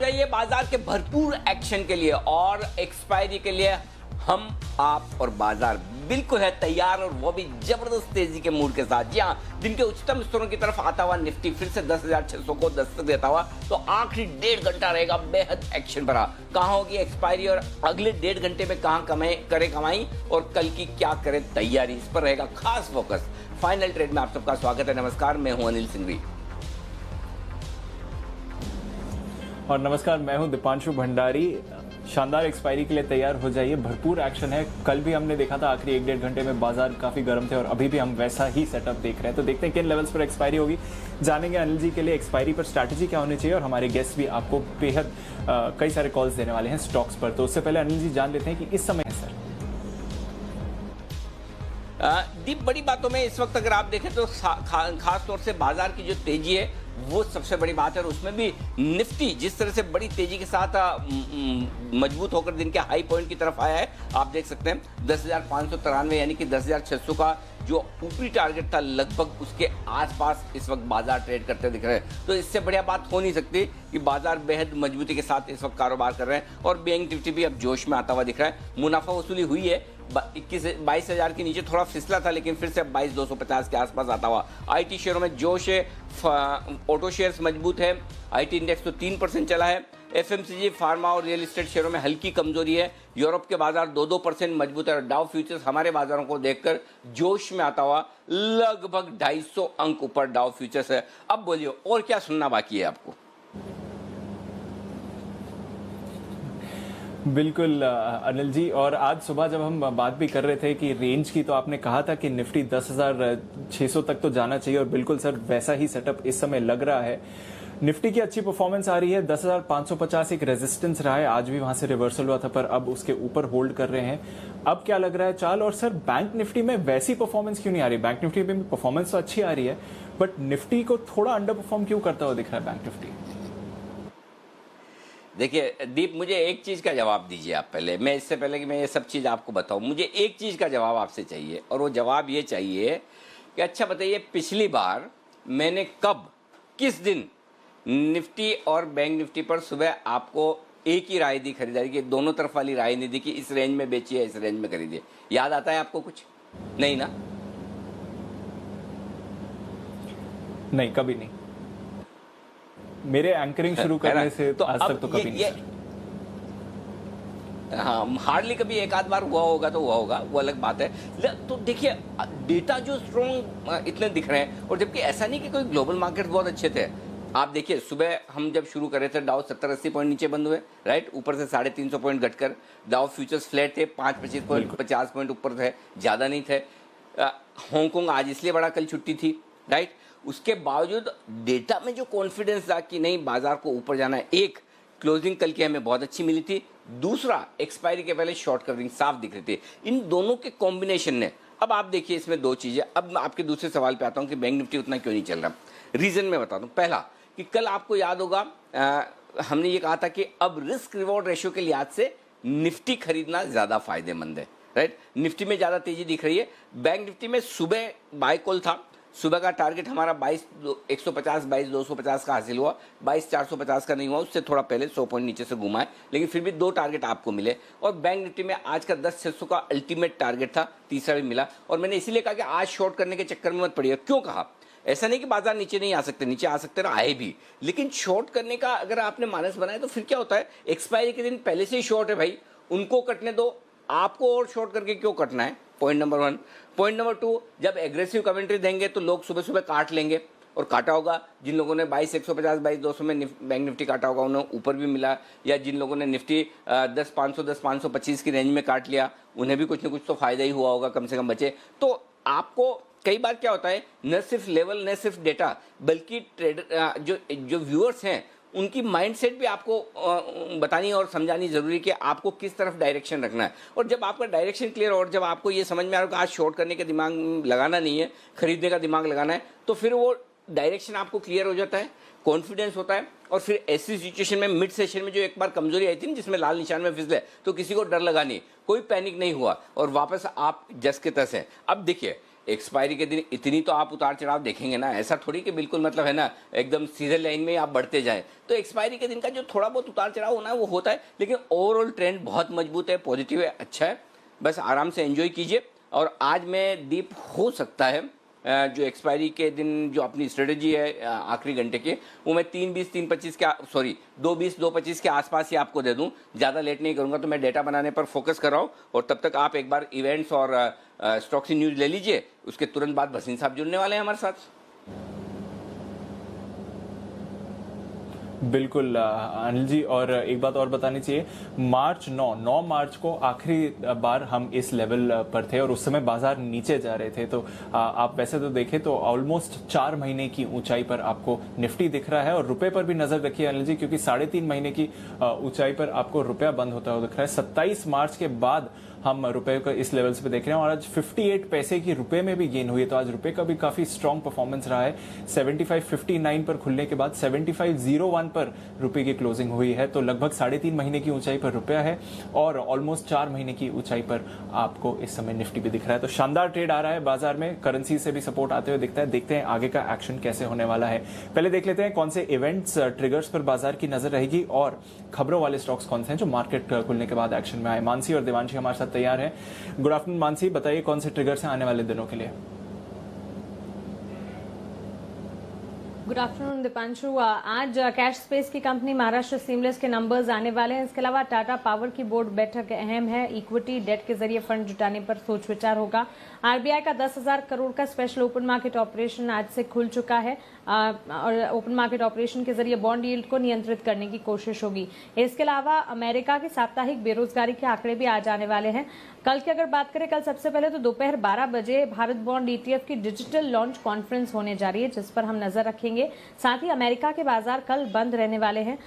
चाहिए बाजार के भरपूर एक्शन के लिए और एक्सपायरी के लिए हम, आप और बाजार बिल्कुल है तैयार, और वो भी जबरदस्त तेजी के मूड के साथ। जी हाँ, दिन के उच्चतम स्तरों की तरफ आता हुआ निफ्टी फिर से 10,600 को दस्तक देता हुआ, तो आखिरी 1.5 घंटा रहेगा बेहद एक्शन भरा। कहाँ होगी एक्सपायरी और अगले 1.5 घंटे में कहाँ कमाई और कल की क्या करे तैयारी, इस पर रहेगा खास फोकस। फाइनल ट्रेड में आप सबका स्वागत है। नमस्कार, मैं हूं अनिल सिंघवी। और नमस्कार, मैं हूं दीपांशु भंडारी। शानदार एक्सपायरी के लिए तैयार हो जाइए, भरपूर एक्शन है। कल भी हमने देखा था आखिरी 1-1.5 घंटे में बाजार काफी गर्म थे और अभी भी हम वैसा ही सेटअप देख रहे हैं। तो देखते हैं किन लेवल्स पर एक्सपायरी होगी, जानेंगे अनिल जी के लिए एक्सपायरी पर स्ट्रैटेजी क्या होनी चाहिए, और हमारे गेस्ट भी आपको बेहद कई सारे कॉल्स देने वाले हैं स्टॉक्स पर। तो उससे पहले अनिल जी जान लेते हैं कि इस समय है सर दीप, बड़ी बातों में इस वक्त अगर आप देखें तो खास तौर से बाजार की जो तेजी है वो सबसे बड़ी बात है। और उसमें भी निफ्टी जिस तरह से बड़ी तेजी के साथ मजबूत होकर दिन के हाई पॉइंट की तरफ आया है, आप देख सकते हैं 10,593 यानी कि 10,600 का जो ऊपरी टारगेट था लगभग उसके आसपास इस वक्त बाजार ट्रेड करते दिख रहे हैं। तो इससे बढ़िया बात हो नहीं सकती कि बाजार बेहद मजबूती के साथ इस वक्त कारोबार कर रहे हैं और बैंक निफ्टी भी अब जोश में आता हुआ दिख रहा है। मुनाफा वसूली हुई है 22,000 के नीचे थोड़ा फिसला था, लेकिन फिर से 22,250 के आसपास आता हुआ। आईटी शेयरों में जोश है, ऑटो शेयर्स मजबूत है, आईटी इंडेक्स तो 3% चला है। एफएमसीजी, फार्मा और रियल एस्टेट शेयरों में हल्की कमजोरी है। यूरोप के बाजार 2-2% मजबूत है और डाउ फ्यूचर्स हमारे बाजारों को देखकर जोश में आता हुआ लगभग 250 अंक ऊपर डाउ फ्यूचर्स है। अब बोलिए और क्या सुनना बाकी है आपको? बिल्कुल अनिल जी, और आज सुबह जब हम बात भी कर रहे थे कि रेंज की, तो आपने कहा था कि निफ्टी 10,600 तक तो जाना चाहिए, और बिल्कुल सर वैसा ही सेटअप इस समय लग रहा है। निफ्टी की अच्छी परफॉर्मेंस आ रही है, 10,550 एक रेजिस्टेंस रहा है, आज भी वहां से रिवर्सल हुआ था पर अब उसके ऊपर होल्ड कर रहे हैं। अब क्या लग रहा है चाल? और सर बैंक निफ्टी में वैसी परफॉर्मेंस क्यों नहीं आ रही? बैंक निफ्टी में परफॉर्मेंस तो अच्छी आ रही है, बट निफ्टी को थोड़ा अंडर परफॉर्म क्यों करता हुआ दिख रहा है बैंक निफ्टी? देखिए दीप, मुझे एक चीज़ का जवाब दीजिए आप पहले। मैं इससे पहले कि मैं ये सब चीज़ आपको बताऊं, मुझे एक चीज़ का जवाब आपसे चाहिए, और वो जवाब ये चाहिए कि अच्छा बताइए, पिछली बार मैंने कब, किस दिन निफ्टी और बैंक निफ्टी पर सुबह आपको एक ही राय दी खरीदारी की, दोनों तरफ वाली राय नहीं दी कि इस रेंज में बेचिए इस रेंज में खरीदिए? याद आता है आपको कुछ? नहीं ना? नहीं, कभी नहीं। मेरे एंकरिंग शुरू करने से तो आज तक तो कभी नहीं सर। हाँ, हार्डली कभी एक आध बार हुआ होगा तो हुआ होगा, वो अलग बात है। तो देखिए डेटा जो स्ट्रॉन्ग इतने दिख रहे हैं, और जबकि ऐसा नहीं कि कोई ग्लोबल मार्केट बहुत अच्छे थे। आप देखिए सुबह हम जब शुरू कर रहे थे डाउ 70-80 पॉइंट नीचे बंद हुए, राइट, ऊपर से 350 पॉइंट घटकर डाउ फ्यूचर्स फ्लैट थे, 5-25 पॉइंट 50 पॉइंट ऊपर थे, ज़्यादा नहीं थे। हांगकांग आज इसलिए बड़ा कल छुट्टी थी, राइट। उसके बावजूद डेटा में जो कॉन्फिडेंस था कि नहीं बाजार को ऊपर जाना है, एक क्लोजिंग कल की हमें बहुत अच्छी मिली थी, दूसरा एक्सपायरी के पहले शॉर्ट कवरिंग साफ दिख रही थी। इन दोनों के कॉम्बिनेशन ने, अब आप देखिए इसमें दो चीजें। अब मैं आपके दूसरे सवाल पे आता हूं कि बैंक निफ्टी उतना क्यों नहीं चल रहा। रीजन मैं बता दूं। पहला कि कल आपको याद होगा हमने ये कहा था कि अब रिस्क रिवॉर्ड रेशियो के लिहाज से निफ्टी खरीदना ज्यादा फायदेमंद है, राइट। निफ्टी में ज्यादा तेजी दिख रही है। बैंक निफ्टी में सुबह बाय कॉल था, सुबह का टारगेट हमारा 22,150 22,250 का हासिल हुआ, 22,450 का नहीं हुआ, उससे थोड़ा पहले 100 पॉइंट नीचे से घुमा है, लेकिन फिर भी 2 टारगेट आपको मिले। और बैंक निफ्टी में आज का 10,600 का अल्टीमेट टारगेट था, तीसरा भी मिला। और मैंने इसीलिए कहा कि आज शॉर्ट करने के चक्कर में मत पड़िए। क्यों कहा? ऐसा नहीं कि बाजार नीचे नहीं आ सकते, नीचे आ सकते ना, आए भी, लेकिन शॉर्ट करने का अगर आपने मानस बनाया तो फिर क्या होता है, एक्सपायरी के दिन पहले से ही शॉर्ट है भाई, उनको कटने दो, आपको और शॉर्ट करके क्यों कटना है? Point number 1। पॉइंट नंबर 2, जब एग्रेसिव कमेंट्री देंगे तो लोग सुबह सुबह काट लेंगे, और काटा होगा। जिन लोगों ने 22,150 22,200 में बैंक निफ्टी काटा होगा उन्हें ऊपर भी मिला, या जिन लोगों ने निफ्टी 10,500 10,525 की रेंज में काट लिया उन्हें भी कुछ ना कुछ तो फायदा ही हुआ होगा, कम से कम बचे। तो आपको कई बार क्या होता है, न सिर्फ लेवल न सिर्फ डेटा, बल्कि ट्रेडर जो व्यूअर्स हैं उनकी माइंडसेट भी आपको बतानी और समझानी जरूरी है कि आपको किस तरफ डायरेक्शन रखना है। और जब आपका डायरेक्शन क्लियर और जब आपको ये समझ में आ रहा है कि आज शॉर्ट करने का दिमाग लगाना नहीं है, खरीदने का दिमाग लगाना है, तो फिर वो डायरेक्शन आपको क्लियर हो जाता है, कॉन्फिडेंस होता है। और फिर ऐसी सिचुएशन में मिड सेशन में जो एक बार कमजोरी आई थी ना, जिसमें लाल निशान में फिसले, तो किसी को डर लगा नहीं, कोई पैनिक नहीं हुआ, और वापस आप जस के तस हैं। अब देखिए एक्सपायरी के दिन इतनी तो आप उतार चढ़ाव देखेंगे ना, ऐसा थोड़ी कि बिल्कुल मतलब है ना एकदम सीधे लाइन में आप बढ़ते जाएं। तो एक्सपायरी के दिन का जो थोड़ा बहुत उतार चढ़ाव होना है वो होता है, लेकिन ओवरऑल ट्रेंड बहुत मजबूत है, पॉजिटिव है, अच्छा है। बस आराम से एंजॉय कीजिए। और आज में डीप हो सकता है जो एक्सपायरी के दिन जो अपनी स्ट्रेटेजी है आखिरी घंटे की, वो मैं 3:20 3:25 के 2:20 2:25 के आसपास ही आपको दे दूं। ज़्यादा लेट नहीं करूंगा, तो मैं डेटा बनाने पर फोकस कर रहा हूँ। और तब तक आप एक बार इवेंट्स और स्टॉक्स न्यूज़ ले लीजिए। उसके तुरंत बाद भसीन साहब जुड़ने वाले हैं हमारे साथ। बिल्कुल अनिल जी, और एक बात और बतानी चाहिए, 9 मार्च को आखिरी बार हम इस लेवल पर थे और उस समय बाजार नीचे जा रहे थे। तो आप वैसे तो देखें तो ऑलमोस्ट 4 महीने की ऊंचाई पर आपको निफ्टी दिख रहा है। और रुपए पर भी नजर रखिए अनिल जी, क्योंकि 3.5 महीने की ऊंचाई पर आपको रुपया बंद होता हुआ दिख रहा है। 27 मार्च के बाद हम रुपए को इस लेवल्स पे देख रहे हैं और आज 58 पैसे की रुपए में भी गेन हुई है। तो आज रुपए का भी काफी स्ट्रॉन्ग परफॉर्मेंस रहा है। 75.59 पर खुलने के बाद 75.01 पर रुपए की क्लोजिंग हुई है। तो लगभग 3.5 महीने की ऊंचाई पर रुपया है और ऑलमोस्ट 4 महीने की ऊंचाई पर आपको इस समय निफ्टी भी दिख रहा है। तो शानदार ट्रेड आ रहा है बाजार में, करेंसी से भी सपोर्ट आते हुए दिखता है। देखते हैं आगे का एक्शन कैसे होने वाला है। पहले देख लेते हैं कौन से इवेंट्स ट्रिगर्स पर बाजार की नजर रहेगी और खबरों वाले स्टॉक्स कौन से हैं जो मार्केट खुलने के बाद एक्शन में आए। मानसी और देवांशी हमारे साथ तैयार है। गुड आफ्टरनून मानसी, बताइए कौन से ट्रिगर्स हैं आने वाले दिनों के लिए। Good afternoon Deepanshu. आज कैश स्पेस की कंपनी महाराष्ट्र सीमलेस के नंबर्स आने वाले हैं। इसके अलावा टाटा पावर की बोर्ड बैठक अहम है। इक्विटी डेट के जरिए फंड जुटाने पर सोच विचार होगा। आरबीआई का 10,000 करोड़ का स्पेशल ओपन मार्केट ऑपरेशन आज से खुल चुका है और ओपन मार्केट ऑपरेशन के जरिए बॉन्ड यील्ड को नियंत्रित करने की कोशिश होगी। इसके अलावा अमेरिका के साप्ताहिक बेरोजगारी के आंकड़े भी आज आने वाले हैं। कल की अगर बात करें, कल सबसे पहले तो दोपहर 12 बजे भारत बॉन्ड ईटीएफ की डिजिटल लॉन्च कॉन्फ्रेंस होने जा रही है, जिस पर हम नजर रखेंगे। साथ ही अमेरिका के बाजार कल बंद रहने वाले हैं।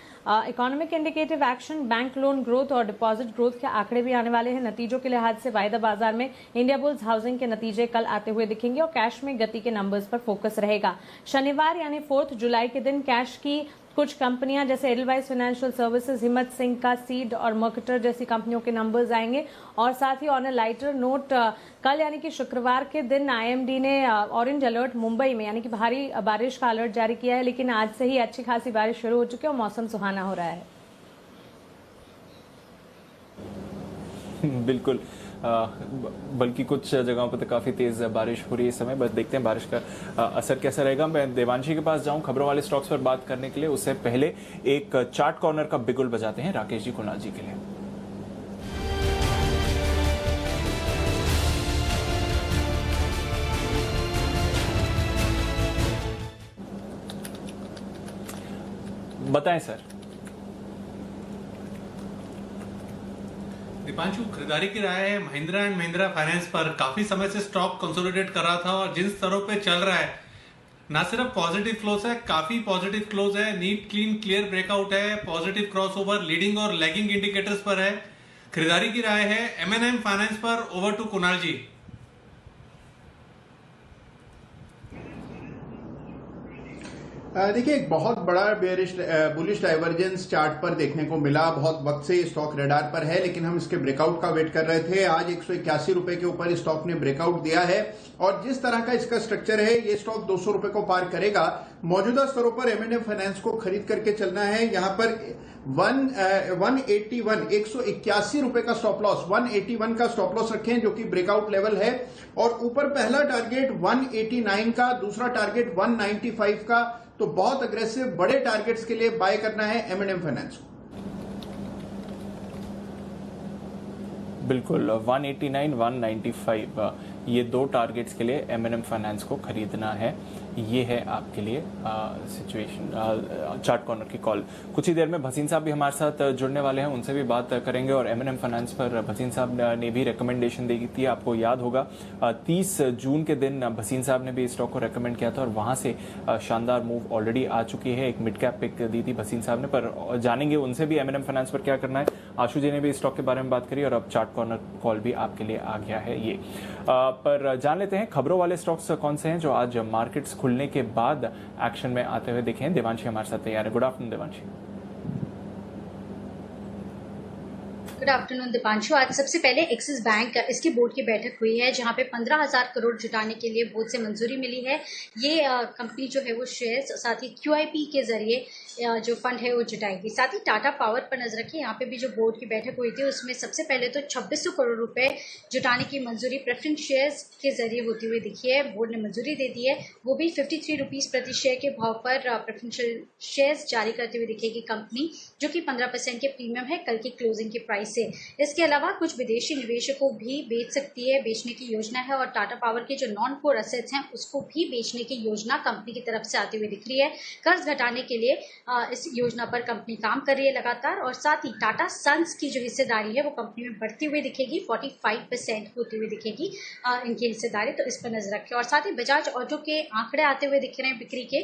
Economic indicative action, bank loan growth और डिपॉजिट ग्रोथ के आंकड़े भी आने वाले हैं। नतीजों के लिहाज से वायदा बाजार में इंडिया बुल्स हाउसिंग के नतीजे कल आते हुए दिखेंगे और कैश में गति के नंबर्स पर फोकस रहेगा। शनिवार यानी 4 जुलाई के दिन कैश की कुछ कंपनियां जैसे एडलवाइस फाइनेंशियल सर्विसेज, हिम्मत सिंह का सीड और मर्केटर जैसी कंपनियों के नंबर्स आएंगे। और साथ ही ऑन अ लाइटर नोट, कल यानी कि शुक्रवार के दिन आईएमडी ने ऑरेंज अलर्ट मुंबई में यानी कि भारी बारिश का अलर्ट जारी किया है, लेकिन आज से ही अच्छी खासी बारिश शुरू हो चुकी है और मौसम सुहाना हो रहा है। बिल्कुल, बल्कि कुछ जगहों पर तो काफी तेज बारिश हो रही है इस समय। बस देखते हैं बारिश का असर कैसा रहेगा। मैं देवांशी के पास जाऊं खबरों वाले स्टॉक्स पर बात करने के लिए, उससे पहले एक चार्ट कॉर्नर का बिगुल बजाते हैं राकेश जी कुणाल जी के लिए। बताएं सर। दीपांशु, खरीदारी की राय है महिंद्रा एंड महिंद्रा फाइनेंस पर। काफी समय से स्टॉक कंसोलिडेट कर रहा था और जिन स्तरों पे चल रहा है, ना सिर्फ पॉजिटिव क्लोज है, काफी पॉजिटिव क्लोज है, नीट क्लीन क्लियर ब्रेकआउट है, पॉजिटिव क्रॉसओवर लीडिंग और लैगिंग इंडिकेटर्स पर है। खरीदारी की राय है M&M फाइनेंस पर। ओवर टू कुणाल जी। देखिए, एक बहुत बड़ा बुलिश डाइवर्जेंस चार्ट पर देखने को मिला। बहुत वक्त से स्टॉक रेडार पर है, लेकिन हम इसके ब्रेकआउट का वेट कर रहे थे। आज 181 रुपए के ऊपर स्टॉक ने ब्रेकआउट दिया है और जिस तरह का इसका स्ट्रक्चर है, ये स्टॉक 200 रुपए को पार करेगा। मौजूदा स्तरों पर M&M फाइनेंस को खरीद करके चलना है। यहां पर 181 रुपए का स्टॉप लॉस, 181 का स्टॉप लॉस रखें, जो कि ब्रेकआउट लेवल है। और ऊपर पहला टारगेट 189 का, दूसरा टारगेट 195 का। तो बहुत अग्रेसिव बड़े टारगेट्स के लिए बाय करना है M&M फाइनेंस को। बिल्कुल, 189 195 ये दो टारगेट्स के लिए M&M फाइनेंस को खरीदना है। ये है आपके लिए सिचुएशन। चार्ट कॉर्नर की कॉल। कुछ ही देर में भसीन साहब भी हमारे साथ जुड़ने वाले हैं, उनसे भी बात करेंगे। और M&M फाइनेंस पर भसीन साहब ने भी रिकमेंडेशन दी थी, आपको याद होगा 30 जून के दिन भसीन साहब ने भी स्टॉक को रिकमेंड किया था और वहां से शानदार मूव ऑलरेडी आ चुकी है। एक मिड कैप पिक दी थी भसीन साहब ने, पर जानेंगे उनसे भी M&M फाइनेंस पर क्या करना है। आशु जी ने भी स्टॉक के बारे में बात करी और अब चार्ट कॉर्नर कॉल भी आपके लिए आ गया है। ये पर जान लेते हैं खबरों वाले स्टॉक्स कौन से हैं जो आज मार्केट्स खुलने के बाद एक्शन में आते हुए दिखे। देवांशी हमारे साथ तैयार है। Good afternoon Devanshi. Good afternoon Deepanshu. आज सबसे पहले एक्सिस बैंक इसकी बोर्ड की बैठक हुई है जहां पे 15,000 करोड़ जुटाने के लिए बोर्ड से मंजूरी मिली है। ये कंपनी जो है वो शेयर्स साथ ही QIP के जरिए जो फंड है वो जुटाएगी। साथ ही टाटा पावर पर नजर रखिए, यहाँ पे भी जो बोर्ड की बैठक हुई थी उसमें सबसे पहले तो 2600 करोड़ रुपए जुटाने की मंजूरी प्रेफरेंस शेयर्स के जरिए होती हुई दिखी है। बोर्ड ने मंजूरी दे दी है, वो भी 53 रुपीज प्रति शेयर के भाव पर प्रेफरेंस शेयर्स जारी करते हुए दिखेगी कंपनी, जो कि 15% के प्रीमियम है कल की क्लोजिंग के प्राइस से। इसके अलावा कुछ विदेशी निवेशकों भी बेच सकती है, बेचने की योजना है और टाटा पावर के जो नॉन कोर एसेट्स हैं उसको भी बेचने की योजना कंपनी की तरफ से आती हुई दिख रही है। कर्ज घटाने के लिए इस योजना पर कंपनी काम कर रही है लगातार। और साथ ही टाटा सन्स की जो हिस्सेदारी है वो कंपनी में बढ़ती हुई दिखेगी, 45% होती हुई दिखेगी इनकी हिस्सेदारी, तो इस पर नजर रखें। और साथ ही बजाज ऑटो के आंकड़े आते हुए दिख रहे हैं बिक्री के।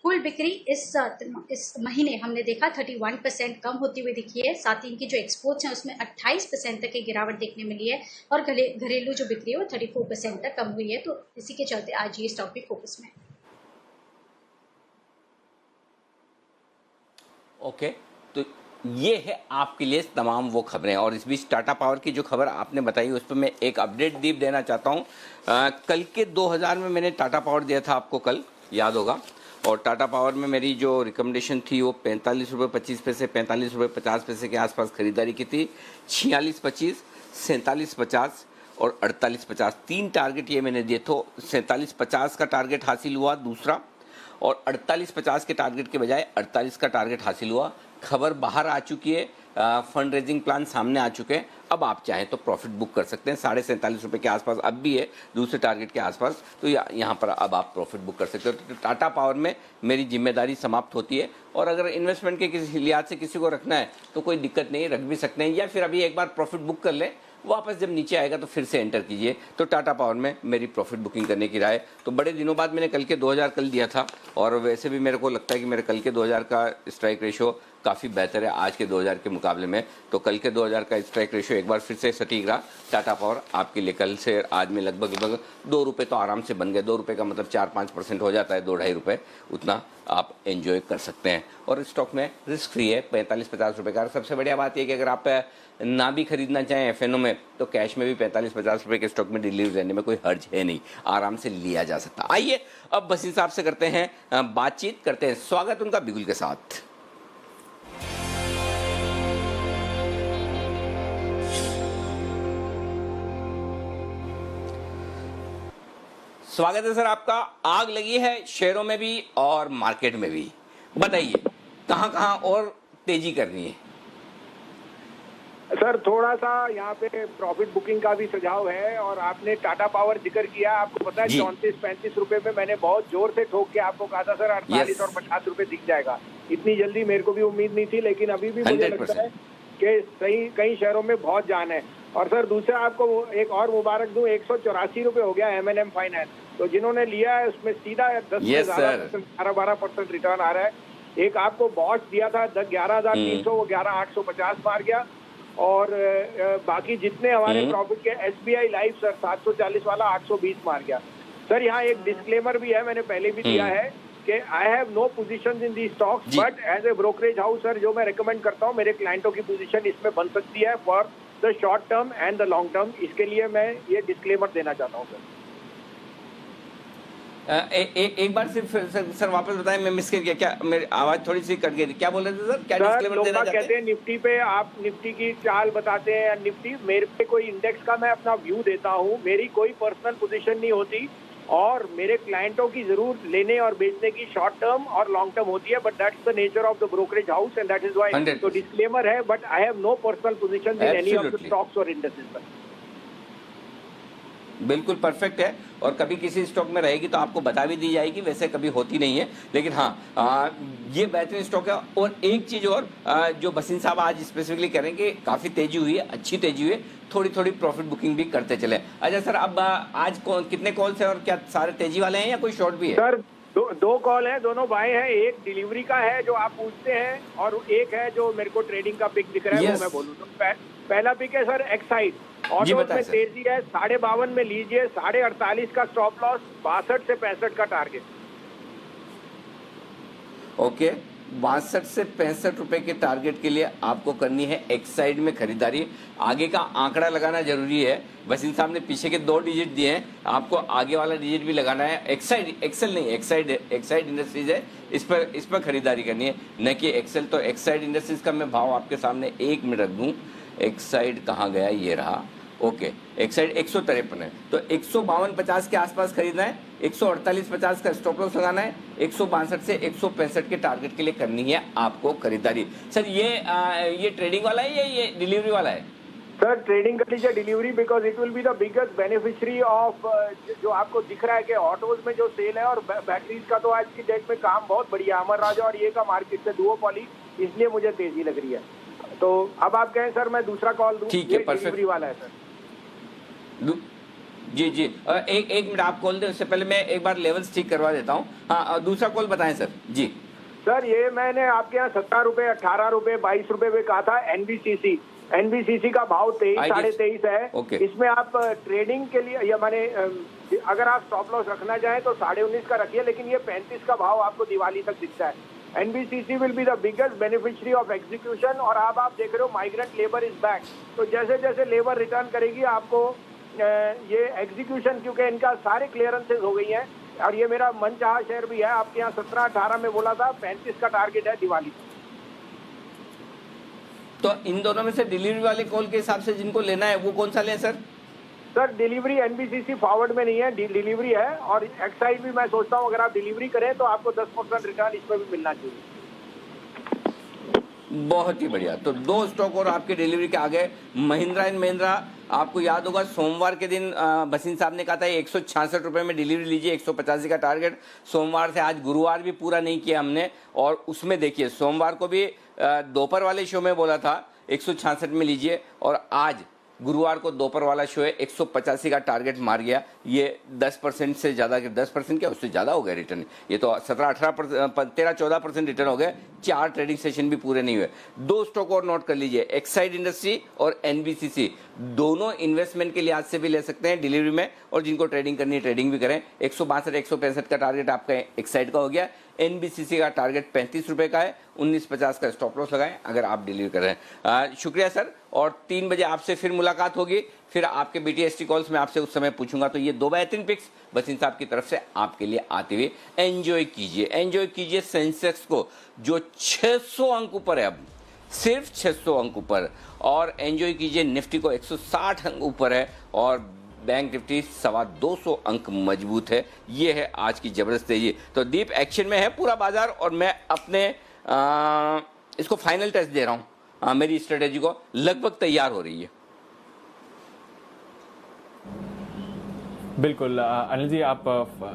कुल बिक्री इस महीने हमने देखा 31% कम होती हुई दिखी है। साथ ही इनकी जो एक्सपोर्ट्स हैं उसमें 28% तक की गिरावट देखने मिली है और घरेलू जो बिक्री है वो 34% तक कम हुई है। तो इसी के चलते आज ये स्टॉक भी फोकस में है। ओके, तो ये है आपके लिए तमाम वो खबरें। और इस बीच टाटा पावर की जो खबर आपने बताई उस पर मैं एक अपडेट दीप देना चाहता हूँ। कल के 2000 में मैंने टाटा पावर दिया था, आपको कल याद होगा। और टाटा पावर में मेरी जो रिकमेंडेशन थी वो 45 रुपये 25 पैसे 45 रुपये 50 पैसे के आसपास खरीदारी की थी। 46.25, 47.50 और 48.50 तीन टारगेट ये मैंने दिए। तो 47.50 का टारगेट हासिल हुआ दूसरा, और 48.50 के टारगेट के बजाय 48 का टारगेट हासिल हुआ। खबर बाहर आ चुकी है, फंड रेजिंग प्लान सामने आ चुके हैं। अब आप चाहें तो प्रॉफिट बुक कर सकते हैं। 47.5 रुपये के आसपास अब भी है, दूसरे टारगेट के आसपास। तो यहाँ पर अब आप प्रॉफिट बुक कर सकते हो। तो टाटा पावर में मेरी जिम्मेदारी समाप्त होती है। और अगर इन्वेस्टमेंट के किसी लिहाज से किसी को रखना है तो कोई दिक्कत नहीं, रख भी सकते हैं, या फिर अभी एक बार प्रॉफिट बुक कर लें, वापस जब नीचे आएगा तो फिर से एंटर कीजिए। तो टाटा पावर में मेरी प्रॉफिट बुकिंग करने की राय। तो बड़े दिनों बाद मैंने कल के 2000 कल दिया था, और वैसे भी मेरे को लगता है कि मेरे कल के 2000 का स्ट्राइक रेशो काफ़ी बेहतर है आज के 2000 के मुकाबले में। तो कल के 2000 का स्ट्राइक रेशो एक बार फिर से सटीक रहा। टाटा पावर आपके लिए कल से आज में लगभग 2 रुपये तो आराम से बन गए। 2 रुपये का मतलब 4-5% हो जाता है, 2-2.5 रुपये, उतना आप एंजॉय कर सकते हैं। और स्टॉक में रिस्क फ्री है 45-50 रुपये का। सबसे बढ़िया बात यह कि अगर आप ना भी खरीदना चाहें FNO में, तो कैश में भी 45-50 रुपये के स्टॉक में डिलीवर रहने में कोई हर्ज है नहीं, आराम से लिया जा सकता। आइए अब बसीन साहब से करते हैं बातचीत, करते हैं स्वागत उनका बिगुल के साथ। स्वागत है सर आपका। आग लगी है शेयरों में भी और मार्केट में भी, बताइए कहां कहां और तेजी करनी है? सर थोड़ा सा यहाँ पे प्रॉफिट बुकिंग का भी सुझाव है। और आपने टाटा पावर जिक्र किया, आपको पता है 34-35 रुपए में मैंने बहुत जोर से ठोक के आपको कहा था सर 48 और 50 रुपए दिख जाएगा। इतनी जल्दी मेरे को भी उम्मीद नहीं थी, लेकिन अभी भी मुझे लगता है कि सही कई शहरों में बहुत जान है। और सर दूसरा आपको एक और मुबारक दूं, 184 रुपए हो गया M&M फाइनेंस। तो जिन्होंने लिया है उसमें सीधा 10-12% रिटर्न आ रहा है। एक आपको बॉश दिया था 11,300, वो 11,850 मार गया। और बाकी जितने हमारे प्रॉफिट के SBI लाइफ सर 740 वाला 820 मार गया। सर यहाँ एक डिस्क्लेमर भी है, मैंने पहले भी दिया है कि I have no positions in the stocks, but as a brokerage house sir जो मैं रिकमेंड करता हूँ, मेरे क्लाइंटों की पोजीशन इसमें बन सकती है for the short term and the long term. इसके लिए मैं ये डिस्क्लेमर देना चाहता हूँ सर। एक बार सिर्फ सर वापस बताएं, मैं मिस कर गया। क्या मेरी आवाज थोड़ी सी कट गई थी, क्या बोल रहे थे सर? क्या डिस्क्लेमर देना चाहते हैं? कहते हैं निफ्टी पे, आप निफ्टी की चाल बताते हैं। निफ्टी मेरे पे कोई इंडेक्स का मैं अपना व्यू देता हूँ, मेरी कोई पर्सनल पोजीशन नहीं होती। और मेरे क्लाइंटों की जरूर लेने और बेचने की शॉर्ट टर्म और लॉन्ग टर्म होती है, but that's the nature of the brokerage house and that is why. तो डिस्क्लेमर है, but I have no personal position in any of the stocks और इंडेक्सेस। बिल्कुल परफेक्ट है। और कभी किसी स्टॉक में रहेगी तो आपको बता भी दी जाएगी, वैसे कभी होती नहीं है, लेकिन हाँ ये बेहतरीन स्टॉक है। और एक चीज़ और जो बसीन साहब आज स्पेसिफिकली करेंगे, काफ़ी तेजी हुई है, अच्छी तेजी हुई है, थोड़ी थोड़ी प्रॉफिट बुकिंग भी करते चले। अच्छा सर, अब आज कितने कॉल्स हैं और क्या सारे तेजी वाले हैं या कोई शॉर्ट भी है? सर दो कॉल है, दोनों बाय है। एक डिलीवरी का है जो आप पूछते हैं, और एक है जो मेरे को ट्रेडिंग का पिक दिख रहा है, वो मैं बोलूँ तो पहला पिक है सर एक्साइड। ऑटो में तेजी है, 52 में लीजिए, 48.5 का स्टॉप लॉस, 62 से 65 का टारगेट। ओके, 62 से 65 रुपए के टारगेट के लिए आपको करनी है एक्साइड में खरीदारी। आगे का आंकड़ा लगाना जरूरी है। वसीम साहब ने पीछे के 2 डिजिट दिए हैं, आपको आगे वाला डिजिट भी लगाना है। एक्साइड, एक्सेल नहीं, एक्साइड इंडस्ट्रीज है, इस पर खरीदारी करनी है, न कि एक्सेल। तो एक्साइड इंडस्ट्रीज का मैं भाव आपके सामने 1 मिनट रख दूं। एक्साइड कहाँ गया, ये रहा। ओके, एक्साइड 153 है, तो 152.50 के आसपास खरीदना है। 148.50 का स्टॉप लॉस लगाना है। 162 से 165 के टारगेट के लिए करनी है आपको खरीदारी। सर ये ट्रेडिंग वाला है या ये डिलीवरी वाला है? सर ट्रेडिंग कर लीजिए, delivery, because it will be the biggest beneficiary of जो आपको दिख रहा है कि ऑटोज में जो सेल है और बैटरीज का तो आज की डेट में काम बहुत बढ़िया। अमर राजा और ये का मार्केट से दुओपॉली, इसलिए मुझे तेजी लग रही है। तो अब आप कहें सर मैं दूसरा कॉल दूं? ठीक है, डिलीवरी वाला है सर। जी, एक मिनट आप कॉल दें, उससे पहले मैं एक बार लेवल्स ठीक करवा देता हूँ। हाँ, दूसरा कॉल बताएं सर। जी सर, ये मैंने आपके यहाँ 17 रुपए, 18 रुपए, 22 रुपए में कहा था। एनबीसीसी का भाव 23, 23.5 है। ओके। इसमें आप ट्रेडिंग के लिए या माने अगर आप स्टॉप लॉस रखना चाहें तो 19.5 का रखिए, लेकिन ये 35 का भाव आपको दिवाली तक दिखता है। NBCC will be the biggest beneficiary of execution. और अब आप देख रहे हो माइग्रेंट लेबर इज बैक, तो जैसे जैसे लेबर रिटर्न करेगी आपको ये एग्जीक्यूशन, क्योंकि इनका सारे क्लियरेंसेज हो गई हैं और ये मेरा मनचाहा शेयर भी है। आपके यहाँ 17-18 में बोला था, 35 का टारगेट है दिवाली। तो इन दोनों में से डिलीवरी वाले कॉल के हिसाब से जिनको लेना है वो कौन सा लें sir? Sir delivery NBCC forward में नहीं है, डिलीवरी है। और एक्साइड भी मैं सोचता हूँ अगर आप डिलीवरी करें तो आपको 10% रिटर्न इसमें भी मिलना चाहिए। बहुत ही बढ़िया। तो 2 स्टॉक और आपके डिलीवरी के आगे। महिंद्रा एंड महिंद्रा, आपको याद होगा सोमवार के दिन भसीन साहब ने कहा था 166 रुपए में डिलीवरी लीजिए, 185 का टारगेट। सोमवार से आज गुरुवार भी पूरा नहीं किया हमने, और उसमें देखिए सोमवार को भी दोपहर वाले शो में बोला था 166 में लीजिए, और आज गुरुवार को दोपहर वाला शो है 185 का टारगेट मार गया। ये 10% से ज़्यादा, 10% क्या उससे ज़्यादा हो गया रिटर्न। ये तो 13-14% रिटर्न हो गए। 4 ट्रेडिंग सेशन भी पूरे नहीं हुए। 2 स्टॉक और नोट कर लीजिए, एक्साइड इंडस्ट्री और एनबीसीसी। दोनों इन्वेस्टमेंट के लिहाज से भी ले सकते हैं डिलीवरी में, और जिनको ट्रेडिंग करनी है ट्रेडिंग भी करें। 162-165 का टारगेट आपका एक्साइड का हो गया। एनबीसीसी का टारगेट 35 रुपए का है। 19.50 का स्टॉप लॉस लगाएं अगर आप डिलीवर कर रहे हैं। शुक्रिया सर, और 3 बजे आपसे फिर मुलाकात होगी। फिर आपके बीटीएसटी कॉल्स में आपसे उस समय पूछूंगा। तो ये 2 बेहतरीन पिक्स वसीम साहब की तरफ से आपके लिए आते हुए एंजॉय कीजिए सेंसेक्स को, जो 600 अंक ऊपर है, अब सिर्फ 600 अंक ऊपर। और एंजॉय कीजिए निफ्टी को, 160 अंक ऊपर है, और बैंक निफ्टी 225 अंक मजबूत है। ये है आज की जबरदस्त तेजी। तो डीप एक्शन में है पूरा बाजार, और मैं अपने इसको फाइनल टेस्ट दे रहा हूं। मेरी स्ट्रेटेजी को लगभग तैयार हो रही है। बिल्कुल अनिल जी, आप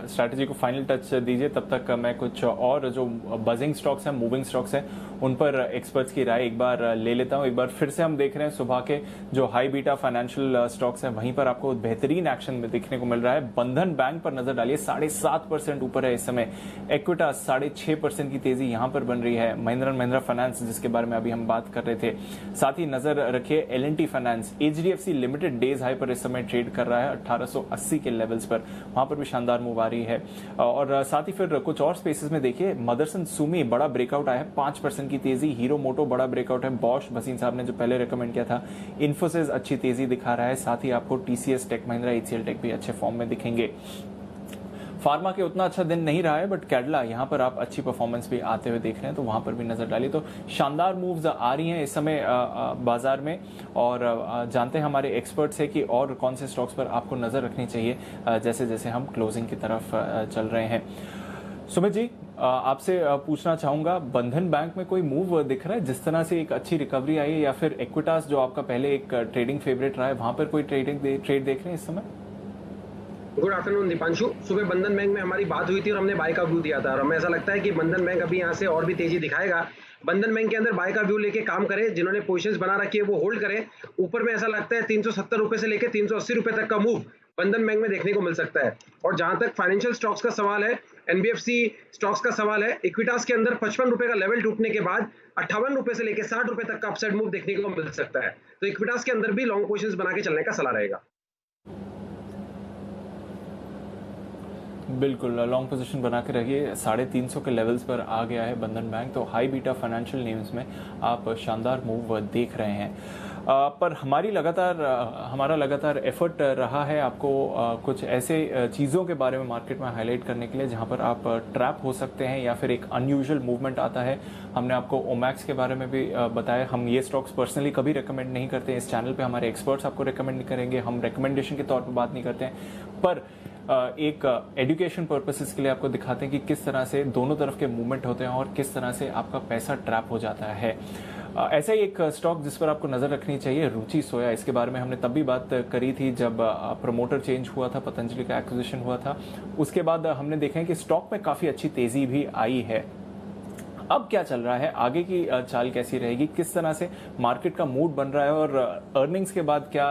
स्ट्रैटेजी को फाइनल टच दीजिए, तब तक मैं कुछ और जो बजिंग स्टॉक्स हैं, मूविंग स्टॉक्स हैं, उन पर एक्सपर्ट्स की राय एक बार ले लेता हूं। एक बार फिर से हम देख रहे हैं सुबह के जो हाई बीटा फाइनेंशियल स्टॉक्स हैं, वहीं पर आपको बेहतरीन एक्शन में देखने को मिल रहा है। बंधन बैंक पर नजर डालिए, 7.5% ऊपर है इस समय। इक्विटास 6.5% की तेजी यहां पर बन रही है। महिंद्रा एंड महिंद्रा फाइनेंस, जिसके बारे में अभी हम बात कर रहे थे, साथ ही नजर रखिए L&T finance. HDFC limited days high पर इस समय ट्रेड कर रहा है 1880 के लेवल्स पर, वहां पर भी शानदार मूव आ रही है। और साथ ही फिर कुछ और स्पेसेस में देखिए, मदरसन सुमी बड़ा ब्रेकआउट आया है, 5% की तेजी। हीरो मोटो बड़ा ब्रेकआउट है। बॉश, भसीन साहब ने जो पहले रेकमेंड किया था। इन्फोसिस अच्छी तेजी दिखा रहा है। साथ ही आपको TCS, take Mahindra, HCL tech भी अच्छे फॉर्म में दिखेंगे। फार्मा के उतना अच्छा दिन नहीं रहा है, बट कैडला यहां पर आप अच्छी परफॉर्मेंस भी आते हुए देख रहे हैं, तो वहां पर भी नजर डालिए। तो शानदार मूव्स आ रही हैं इस समय बाजार में, और जानते हैं हमारे एक्सपर्ट से कि और कौन से स्टॉक्स पर आपको नजर रखनी चाहिए जैसे जैसे हम क्लोजिंग की तरफ चल रहे हैं। सुमित जी, आपसे पूछना चाहूंगा, बंधन बैंक में कोई मूव दिख रहा है जिस तरह से एक अच्छी रिकवरी आई है, या फिर इक्विटास जो आपका पहले एक ट्रेडिंग फेवरेट रहा है, वहां पर कोई ट्रेड देख रहे हैं इस समय? Good afternoon Deepanshu. सुबह बंधन बैंक में हमारी बात हुई थी और हमने बाय का व्यू दिया था, और हमें ऐसा लगता है कि बंधन बैंक अभी यहाँ से और भी तेजी दिखाएगा। बंधन बैंक के अंदर बाय का व्यू लेके काम करें, जिन्होंने पोजीशंस बना रखी है वो होल्ड करें। ऊपर में ऐसा लगता है 370 रुपए से लेकर 380 रुपए तक का मूव बंधन बैंक में देखने को मिल सकता है। और जहां तक फाइनेंशियल स्टॉक्स का सवाल है, NBFC स्टॉक्स का सवाल है, इक्विटास के अंदर 55 रुपए का लेवल टूटने के बाद 58 रुपए से लेकर 60 रुपए तक का अपसाइड मूव देखने को मिल सकता है। तो इक्विटास के अंदर भी लॉन्ग पोजीशंस बना के चलने का सलाह रहेगा। बिल्कुल लॉन्ग पोजीशन बना के रखिए। 350 के लेवल्स पर आ गया है बंधन बैंक, तो हाई बीटा फाइनेंशियल नेम्स में आप शानदार मूव देख रहे हैं। पर हमारा लगातार एफर्ट रहा है आपको कुछ ऐसे चीज़ों के बारे में मार्केट में हाईलाइट करने के लिए जहां पर आप ट्रैप हो सकते हैं या फिर एक अनयूजुअल मूवमेंट आता है। हमने आपको ओमैक्स के बारे में भी बताया। हम ये स्टॉक्स पर्सनली कभी रेकमेंड नहीं करते हैं, इस चैनल पे हमारे एक्सपर्ट्स आपको रेकमेंड नहीं करेंगे, हम रिकमेंडेशन के तौर पर बात नहीं करते हैं, पर एक एजुकेशन पर्पसेस के लिए आपको दिखाते हैं कि किस तरह से दोनों तरफ के मूवमेंट होते हैं और किस तरह से आपका पैसा ट्रैप हो जाता है। ऐसा ही एक स्टॉक जिस पर आपको नजर रखनी चाहिए, रुचि सोया। इसके बारे में हमने तब भी बात करी थी जब प्रमोटर चेंज हुआ था, पतंजलि का एक्विजिशन हुआ था। उसके बाद हमने देखा है कि स्टॉक में काफी अच्छी तेजी भी आई है। अब क्या चल रहा है, आगे की चाल कैसी रहेगी, किस तरह से मार्केट का मूड बन रहा है और अर्निंग्स के बाद क्या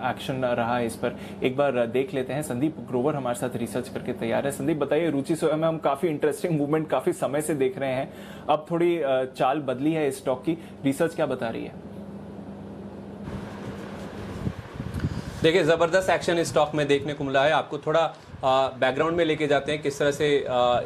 एक्शन रहा है, इस पर एक बार देख लेते हैं। संदीप ग्रोवर हमारे साथ रिसर्च करके तैयार है। संदीप बताइए, रुचि सोया में हम काफी इंटरेस्टिंग मूवमेंट काफी समय से देख रहे हैं, अब थोड़ी चाल बदली है इस स्टॉक की, रिसर्च क्या बता रही है? देखिए, जबरदस्त एक्शन इस स्टॉक में देखने को मिला है। आपको थोड़ा बैकग्राउंड में लेके जाते हैं किस तरह से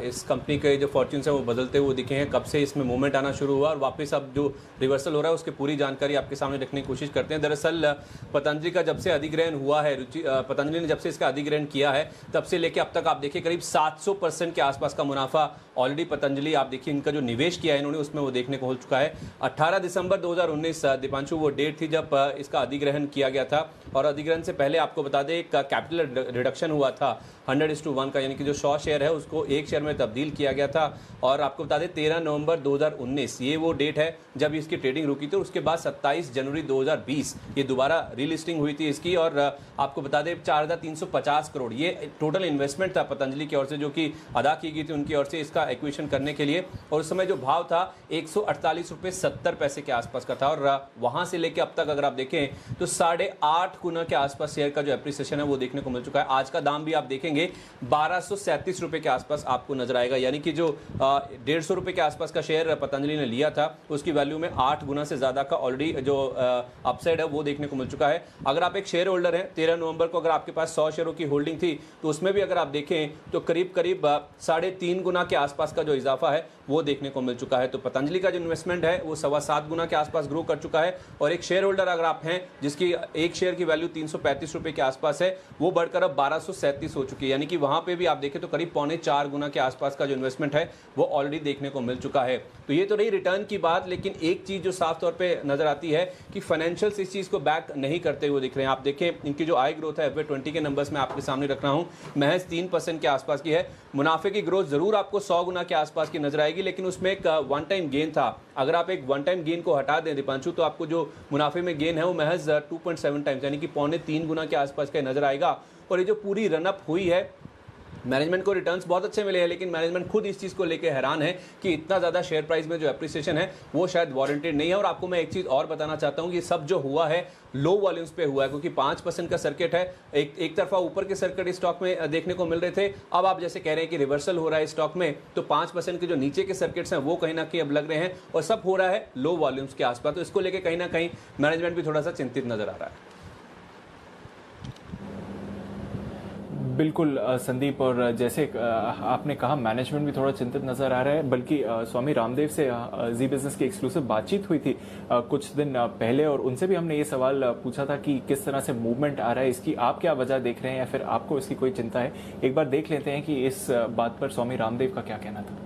इस कंपनी के जो फॉर्च्यून्स हैं वो बदलते हुए दिखे हैं, कब से इसमें मूवमेंट आना शुरू हुआ और वापस अब जो रिवर्सल हो रहा है उसकी पूरी जानकारी आपके सामने रखने की कोशिश करते हैं। दरअसल पतंजलि का जब से अधिग्रहण हुआ है, पतंजलि ने जब से इसका अधिग्रहण किया है तब से लेके अब तक आप देखिए करीब 700% के आसपास का मुनाफा ऑलरेडी पतंजलि, आप देखिए इनका जो निवेश किया है इन्होंने उसमें वो देखने को हो चुका है। 18 दिसंबर 2019 दीपांशु वो डेट थी जब इसका अधिग्रहण किया गया था और अधिग्रहण से पहले आपको बता दें एक कैपिटल रिडक्शन हुआ था 100:1 का, यानी कि जो 100 शेयर है उसको 1 शेयर में तब्दील किया गया था। और आपको बता दें 13 नवंबर 2019 ये वो डेट है जब इसकी ट्रेडिंग रुकी थी। उसके बाद 27 जनवरी 2020 ये दोबारा रीलिस्टिंग हुई थी इसकी और आपको बता दें 4350 करोड़ ये टोटल इन्वेस्टमेंट था पतंजलि की ओर से, जो कि अदा की गई थी उनकी ओर से इसका एक्विजिशन करने के लिए। और उस समय जो भाव था 148.70 के आसपास का था और वहां से लेके अब तक अगर आप देखें तो 8.5 गुना के आसपास शेयर का जो एप्रिसिएशन है वो देखने को मिल चुका है। आज का दाम भी आप देखेंगे 1237 रुपए के आसपास आपको नजर आएगा, यानी कि जो 150 रुपए के आसपास का शेयर पतंजलि ने लिया था उसकी वैल्यू में 8 गुना से ज्यादा का ऑलरेडी जो अपसाइड है वो देखने को मिल चुका है। अगर आप एक शेयर होल्डर हैं, 13 नवंबर को अगर आपके पास 100 शेयरों की होल्डिंग थी तो उसमें भी अगर आप देखें तो करीब 3.5 गुना के आसपास का जो इजाफा है वो देखने को मिल चुका है। तो पतंजलि का जो इन्वेस्टमेंट है वो 7.25 गुना के आसपास ग्रो कर चुका है और एक शेयर होल्डर अगर आप हैं जिसकी एक शेयर की वैल्यू 335 रुपए के आसपास है वो बढ़कर अब 1237 हो चुकी है, यानी कि वहां पे भी आप देखें तो करीब 3.25 गुना के आसपास का जो इन्वेस्टमेंट है वो ऑलरेडी देखने को मिल चुका है। तो ये तो रही रिटर्न की बात, लेकिन एक चीज जो साफ तौर पे नजर आती है कि फाइनेंशियल्स इस चीज को बैक नहीं करते हुए दिख रहे हैं। आप देखें इनकी जो आय ग्रोथ है FY20 के नंबर्स में आपके सामने रख रहा हूं, महज 3% के आसपास की है। मुनाफे की ग्रोथ जरूर आपको 100 गुना के आसपास की नजर आएगी, लेकिन उसमें एक वन टाइम गेन था। अगर आप एक वन टाइम गेन को हटा दें दीपांशु तो आपको जो मुनाफे में गेन है वो महज 2.7 टाइम्स यानी कि 3.25 गुना के आसपास का नजर आएगा। और ये जो पूरी रनअप हुई है, मैनेजमेंट को रिटर्न्स बहुत अच्छे मिले हैं, लेकिन मैनेजमेंट खुद इस चीज़ को लेकर हैरान है कि इतना ज़्यादा शेयर प्राइस में जो एप्रिसिएशन है वो शायद वारंटेड नहीं है। और आपको मैं एक चीज़ और बताना चाहता हूँ कि सब जो हुआ है लो वॉल्यूम्स पे हुआ है, क्योंकि 5% का सर्किट है। एक तरफा ऊपर के सर्किट इस स्टॉक में देखने को मिल रहे थे, अब आप जैसे कह रहे हैं कि रिवर्सल हो रहा है स्टॉक में, तो 5% के जो नीचे के सर्किट्स हैं वो कहीं ना कहीं अब लग रहे हैं और सब हो रहा है लो वॉल्यूम्स के आसपास। तो इसको लेकर कहीं ना कहीं मैनेजमेंट भी थोड़ा सा चिंतित नजर आ रहा है। बिल्कुल संदीप, और जैसे आपने कहा मैनेजमेंट भी थोड़ा चिंतित नजर आ रहा है, बल्कि स्वामी रामदेव से जी बिजनेस की एक्सक्लूसिव बातचीत हुई थी कुछ दिन पहले और उनसे भी हमने ये सवाल पूछा था कि किस तरह से मूवमेंट आ रहा है, इसकी आप क्या वजह देख रहे हैं या फिर आपको इसकी कोई चिंता है। एक बार देख लेते हैं कि इस बात पर स्वामी रामदेव का क्या कहना था।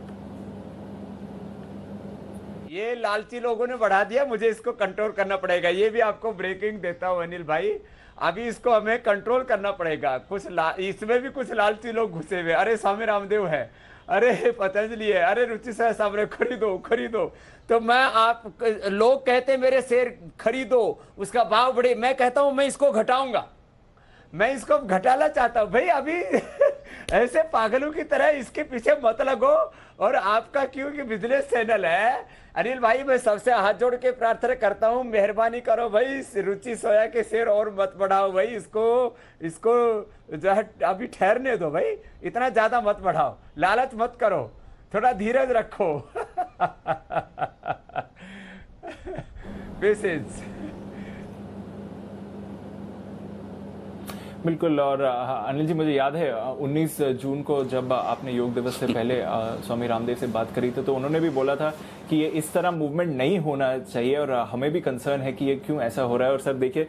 ये लालची लोगों ने बढ़ा दिया, मुझे इसको कंट्रोल करना पड़ेगा। ये भी आपको ब्रेकिंग देता हूं अनिल भाई, अभी इसको हमें कंट्रोल करना पड़ेगा। इसमें भी कुछ लालची लोग घुसे हुए, अरे स्वामी रामदेव है, अरे पतंजलि है, अरे रुचि सोया साहब खरीदो खरीदो। तो मैं लोग कहते मेरे शेयर खरीदो उसका भाव बढ़े, मैं कहता हूं मैं इसको घटाऊंगा, मैं इसको घटाना चाहता हूं। भाई अभी ऐसे पागलों की तरह इसके पीछे मत लगो। और आपका क्योंकि बिजनेस चैनल है अनिल भाई, मैं सबसे हाथ जोड़ के प्रार्थना करता हूं, मेहरबानी करो भाई, रुचि सोया के शेयर और मत बढ़ाओ भाई, इसको जो है अभी ठहरने दो भाई, इतना ज्यादा मत बढ़ाओ, लालच मत करो, थोड़ा धीरज रखो। पेशेंस। बिल्कुल। और अनिल जी, मुझे याद है 19 जून को जब आपने योग दिवस से पहले स्वामी रामदेव से बात करी थी, तो उन्होंने भी बोला था कि ये इस तरह मूवमेंट नहीं होना चाहिए और हमें भी कंसर्न है कि ये क्यों ऐसा हो रहा है। और सर देखिए,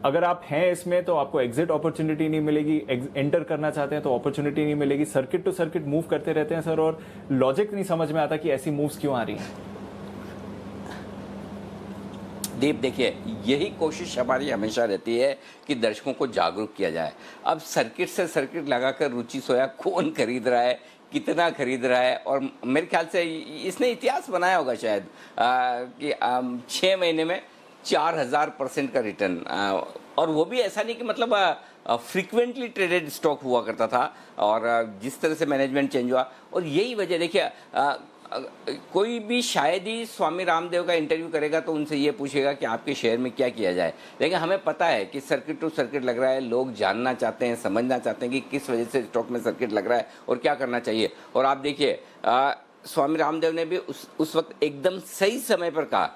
अगर आप हैं इसमें तो आपको एग्जिट अपॉर्चुनिटी नहीं मिलेगी, एंटर करना चाहते हैं तो अपॉर्चुनिटी नहीं मिलेगी, सर्किट टू सर्किट मूव करते रहते हैं सर, और लॉजिक नहीं समझ में आता कि ऐसी मूव्स क्यों आ रही हैं। दीप, देखिए, यही कोशिश हमारी हमेशा रहती है कि दर्शकों को जागरूक किया जाए। अब सर्किट से सर्किट लगाकर रुचि सोया कौन खरीद रहा है, कितना खरीद रहा है, और मेरे ख्याल से इसने इतिहास बनाया होगा शायद कि 6 महीने में 4000% का रिटर्न, और वो भी ऐसा नहीं कि मतलब फ्रीक्वेंटली ट्रेडेड स्टॉक हुआ करता था, और जिस तरह से मैनेजमेंट चेंज हुआ। और यही वजह, देखिए, कोई भी शायद ही स्वामी रामदेव का इंटरव्यू करेगा तो उनसे ये पूछेगा कि आपके शेयर में क्या किया जाए। लेकिन हमें पता है कि सर्किट टू सर्किट लग रहा है, लोग जानना चाहते हैं, समझना चाहते हैं कि किस वजह से स्टॉक में सर्किट लग रहा है और क्या करना चाहिए। और आप देखिए, स्वामी रामदेव ने भी उस वक्त एकदम सही समय पर कहा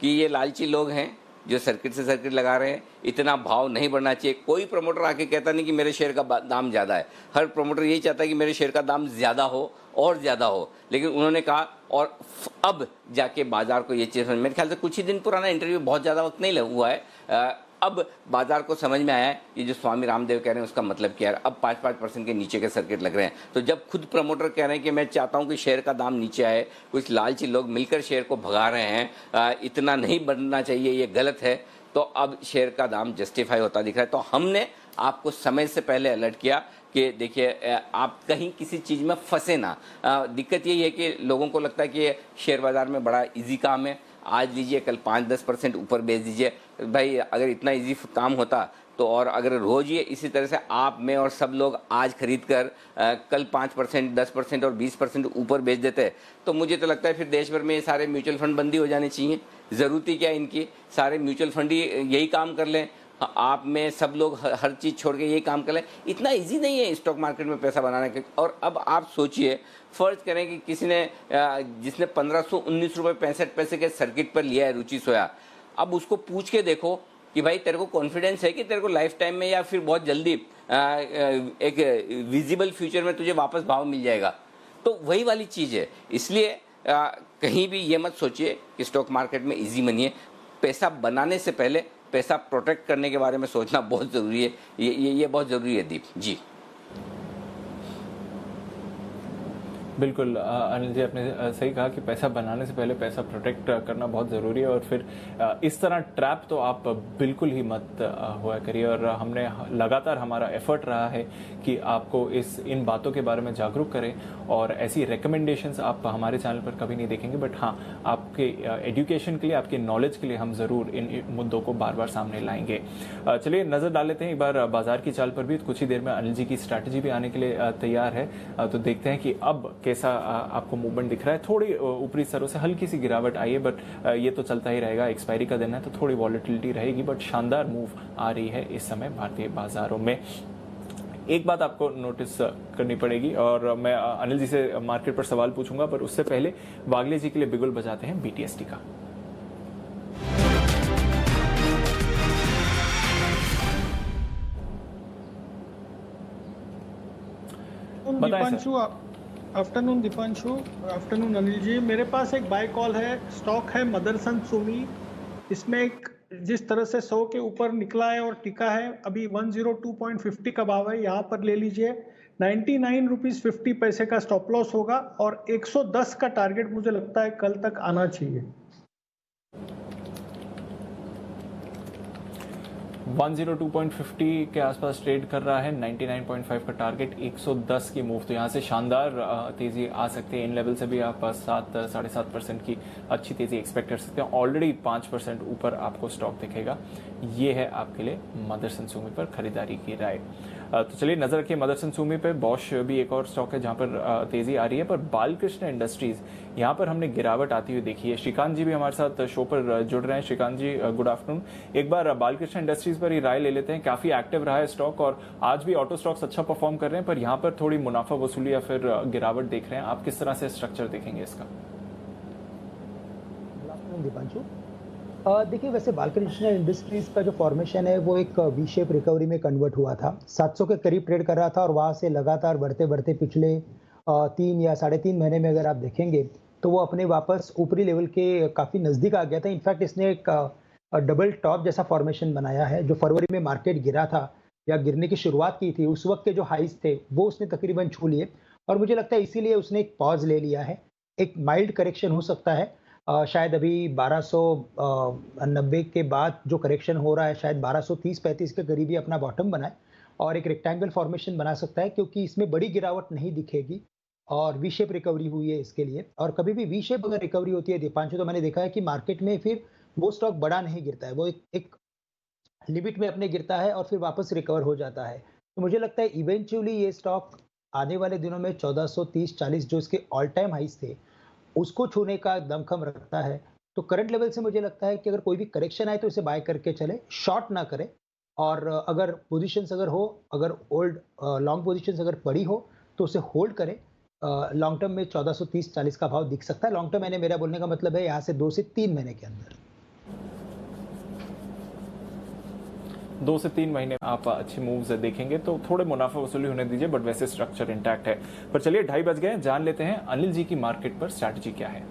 कि ये लालची लोग हैं जो सर्किट से सर्किट लगा रहे हैं, इतना भाव नहीं बढ़ना चाहिए। कोई प्रमोटर आके कहता नहीं कि मेरे शेयर का दाम ज़्यादा है, हर प्रमोटर यही चाहता है कि मेरे शेयर का दाम ज़्यादा हो और ज़्यादा हो। लेकिन उन्होंने कहा, और अब जाके बाजार को ये चीज़, मेरे ख्याल से कुछ ही दिन पुराना इंटरव्यू, बहुत ज़्यादा वक्त नहीं लगा हुआ है, अब बाजार को समझ में आया है ये जो स्वामी रामदेव कह रहे हैं उसका मतलब क्या है। अब 5% के नीचे के सर्किट लग रहे हैं, तो जब खुद प्रमोटर कह रहे हैं कि मैं चाहता हूं कि शेयर का दाम नीचे आए, कुछ लालची लोग मिलकर शेयर को भगा रहे हैं, इतना नहीं बढ़ना चाहिए, ये गलत है, तो अब शेयर का दाम जस्टिफाई होता दिख रहा है। तो हमने आपको समय से पहले अलर्ट किया कि देखिए, आप कहीं किसी चीज़ में फंसे ना। दिक्कत यही है कि लोगों को लगता है कि शेयर बाजार में बड़ा इजी काम है, आज लीजिए कल 5-10% ऊपर बेच दीजिए। भाई, अगर इतना इजी काम होता तो, और अगर रोज ये इसी तरह से आप, मैं और सब लोग आज खरीद कर कल 5%, 10% और 20% ऊपर बेच देते, तो मुझे तो लगता है फिर देश भर में ये सारे म्यूचुअल फंड बंदी हो जाने चाहिए। ज़रूरत ही क्या इनकी, सारे म्यूचुअल फंड ही यही काम कर लें, आप में सब लोग हर चीज़ छोड़ के ये काम कर लें। इतना इजी नहीं है स्टॉक मार्केट में पैसा बनाने के। और अब आप सोचिए, फ़र्ज करें कि किसी ने, जिसने 1519 रुपये 65 पैसे के सर्किट पर लिया है रुचि सोया, अब उसको पूछ के देखो कि भाई तेरे को कॉन्फिडेंस है कि तेरे को लाइफ टाइम में या फिर बहुत जल्दी एक विजिबल फ्यूचर में तुझे वापस भाव मिल जाएगा। तो वही वाली चीज़ है। इसलिए कहीं भी ये मत सोचिए कि स्टॉक मार्केट में इजी मनी है। पैसा बनाने से पहले पैसा प्रोटेक्ट करने के बारे में सोचना बहुत ज़रूरी है। ये बहुत ज़रूरी है दीप जी। बिल्कुल अनिल जी, आपने सही कहा कि पैसा बनाने से पहले पैसा प्रोटेक्ट करना बहुत ज़रूरी है, और फिर इस तरह ट्रैप तो आप बिल्कुल ही मत हुआ करिए। और हमने लगातार, हमारा एफर्ट रहा है कि आपको इन बातों के बारे में जागरूक करें, और ऐसी रिकमेंडेशंस आप हमारे चैनल पर कभी नहीं देखेंगे। बट हाँ, आपके एजुकेशन के लिए, आपके नॉलेज के लिए हम ज़रूर इन मुद्दों को बार बार सामने लाएंगे। चलिए नज़र डाल लेते हैं एक बार बाजार की चाल पर भी। कुछ ही देर में अनिल जी की स्ट्रैटेजी भी आने के लिए तैयार है, तो देखते हैं कि अब कैसा आपको मूवमेंट दिख रहा है। थोड़ी ऊपरी स्तरों से हल्की सी गिरावट आई है, बट ये तो चलता ही रहेगा, एक्सपायरी का दिन है तो थोड़ी वॉलेटिलिटी रहेगी, बट शानदार मूव आ रही है इस समय भारतीय बाजारों में। एक बात आपको नोटिस करनी पड़ेगी, और मैं अनिल जी से मार्केट पर सवाल पूछूंगा, पर उससे पहले वागले जी के लिए बिगुल बजाते हैं BTST का। Afternoon Deepanshu, afternoon Anil ji. मेरे पास एक बाय कॉल है, स्टॉक है मदरसन सुमी। इसमें एक जिस तरह से 100 के ऊपर निकला है और टिका है, अभी 102.50 का भाव है, यहाँ पर ले लीजिए। 99 रुपीज़ 50 पैसे का स्टॉप लॉस होगा, और 110 का टारगेट मुझे लगता है कल तक आना चाहिए। 102.50 के आसपास ट्रेड कर रहा है, 99.5 का टारगेट, 110 की मूव, तो यहाँ से शानदार तेजी आ सकती है। इन लेवल से भी आप 7-7.5% की अच्छी तेजी एक्सपेक्ट कर सकते हैं। ऑलरेडी 5% ऊपर आपको स्टॉक दिखेगा। ये है आपके लिए मदरसन सुमी पर खरीदारी की राय। तो चलिए नजर रखिए मदरसन सुमी पे। बॉश भी एक और स्टॉक है जहां पर तेजी आ रही है, पर बालकृष्ण इंडस्ट्रीज यहां पर हमने गिरावट आती हुई देखी है। श्रीकांत जी भी हमारे साथ शो पर जुड़ रहे हैं। श्रीकांत जी गुड आफ्टरनून। एक बार बालकृष्ण इंडस्ट्रीज पर ही राय ले लेते हैं। काफी एक्टिव रहा है स्टॉक, और आज भी ऑटो स्टॉक्स अच्छा परफॉर्म कर रहे हैं, पर यहाँ पर थोड़ी मुनाफा वसूली या फिर गिरावट देख रहे हैं। आप किस तरह से स्ट्रक्चर देखेंगे इसका? दीपांशु, देखिए वैसे बालकृष्ण इंडस्ट्रीज का जो फॉर्मेशन है वो एक वी शेप रिकवरी में कन्वर्ट हुआ था। 700 के करीब ट्रेड कर रहा था और वहाँ से लगातार बढ़ते-बढ़ते पिछले 3 या 3.5 महीने में अगर आप देखेंगे तो वो अपने वापस ऊपरी लेवल के काफ़ी नज़दीक आ गया था। इनफैक्ट इसने एक डबल टॉप जैसा फॉर्मेशन बनाया है। जो फरवरी में मार्केट गिरा था या गिरने की शुरुआत की थी, उस वक्त के जो हाइज थे वो उसने तकरीबन छू लिए और मुझे लगता है इसीलिए उसने एक पॉज ले लिया है। एक माइल्ड करेक्शन हो सकता है, शायद अभी 1290 के बाद जो करेक्शन हो रहा है शायद 1230-35 के करीब ही अपना बॉटम बनाए और एक रेक्टेंगल फॉर्मेशन बना सकता है, क्योंकि इसमें बड़ी गिरावट नहीं दिखेगी और वी शेप रिकवरी हुई है इसके लिए। और कभी भी वी शेप अगर रिकवरी होती है दीपांशु, तो मैंने देखा है कि मार्केट में फिर वो स्टॉक बड़ा नहीं गिरता है, वो एक लिमिट में अपने गिरता है और फिर वापस रिकवर हो जाता है। तो मुझे लगता है इवेंचुअली ये स्टॉक आने वाले दिनों में 1430-40 जो इसके ऑल टाइम हाइज थे उसको छूने का दमखम रखता है। तो करंट लेवल से मुझे लगता है कि अगर कोई भी करेक्शन आए तो इसे बाय करके चले, शॉर्ट ना करें। और अगर पोजीशंस अगर हो, अगर ओल्ड लॉन्ग पोजीशंस अगर पड़ी हो तो उसे होल्ड करें। लॉन्ग टर्म में 1430-40 का भाव दिख सकता है। लॉन्ग टर्म मैंने मेरा बोलने का मतलब है यहाँ से 2 से 3 महीने के अंदर। 2 से 3 महीने आप अच्छे मूव्स देखेंगे तो थोड़े मुनाफा वसूली होने दीजिए, बट वैसे स्ट्रक्चर इंटैक्ट है। पर चलिए 2:30 बज गए, जान लेते हैं अनिल जी की मार्केट पर स्ट्रैटेजी क्या है।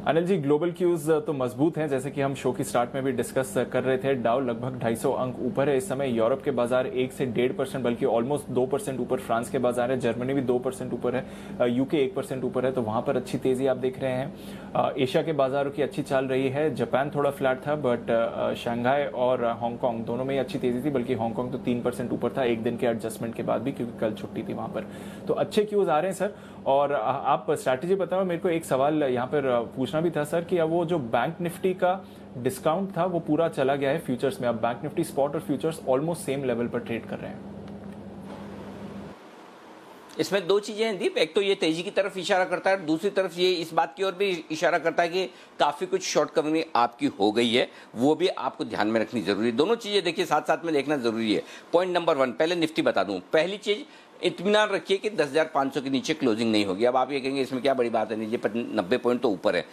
अनिल जी, ग्लोबल क्यूज तो मजबूत हैं, जैसे कि हम शो की स्टार्ट में भी डिस्कस कर रहे थे। डाउ लगभग 250 अंक ऊपर है इस समय। यूरोप के बाजार 1 से 1.5% बल्कि ऑलमोस्ट 2% ऊपर फ्रांस के बाजार है। जर्मनी भी 2% ऊपर है। यूके 1% ऊपर है, तो वहां पर अच्छी तेजी आप देख रहे हैं। एशिया के बाजारों की अच्छी चाल रही है। जापान थोड़ा फ्लैट था, बट शंघाई और हांगकांग दोनों में ही अच्छी तेजी थी, बल्कि हांगकांग तो 3% ऊपर था एक दिन के एडजस्टमेंट के बाद भी, क्योंकि कल छुट्टी थी वहां पर। तो अच्छे क्यूज आ रहे हैं सर। और आप स्ट्रैटेजी बताओ। मेरे को एक सवाल यहाँ पर पूछना भी था सर कि अब वो जो बैंक निफ्टी का डिस्काउंट था वो पूरा चला गया है फ्यूचर्स में। अब बैंक निफ्टी स्पॉट और फ्यूचर्स ऑलमोस्ट सेम लेवल पर ट्रेड कर रहे हैं। इसमें 2 चीजें हैं दीप। एक तो ये तेजी की तरफ इशारा करता है, दूसरी तरफ ये इस बात की ओर भी इशारा करता है कि काफी कुछ शॉर्ट कवरिंग आपकी हो गई है, वो भी आपको ध्यान में रखनी जरूरी है। दोनों चीजें देखिए साथ साथ में देखना जरूरी है। पॉइंट नंबर 1, पहले निफ्टी बता दूं। पहली चीज, इत्मीनान रखिए कि 10,500 के नीचे क्लोजिंग नहीं होगी। अब आप ये कहेंगे इसमें क्या बड़ी बात है, नीचे 90 पॉइंट तो ऊपर है।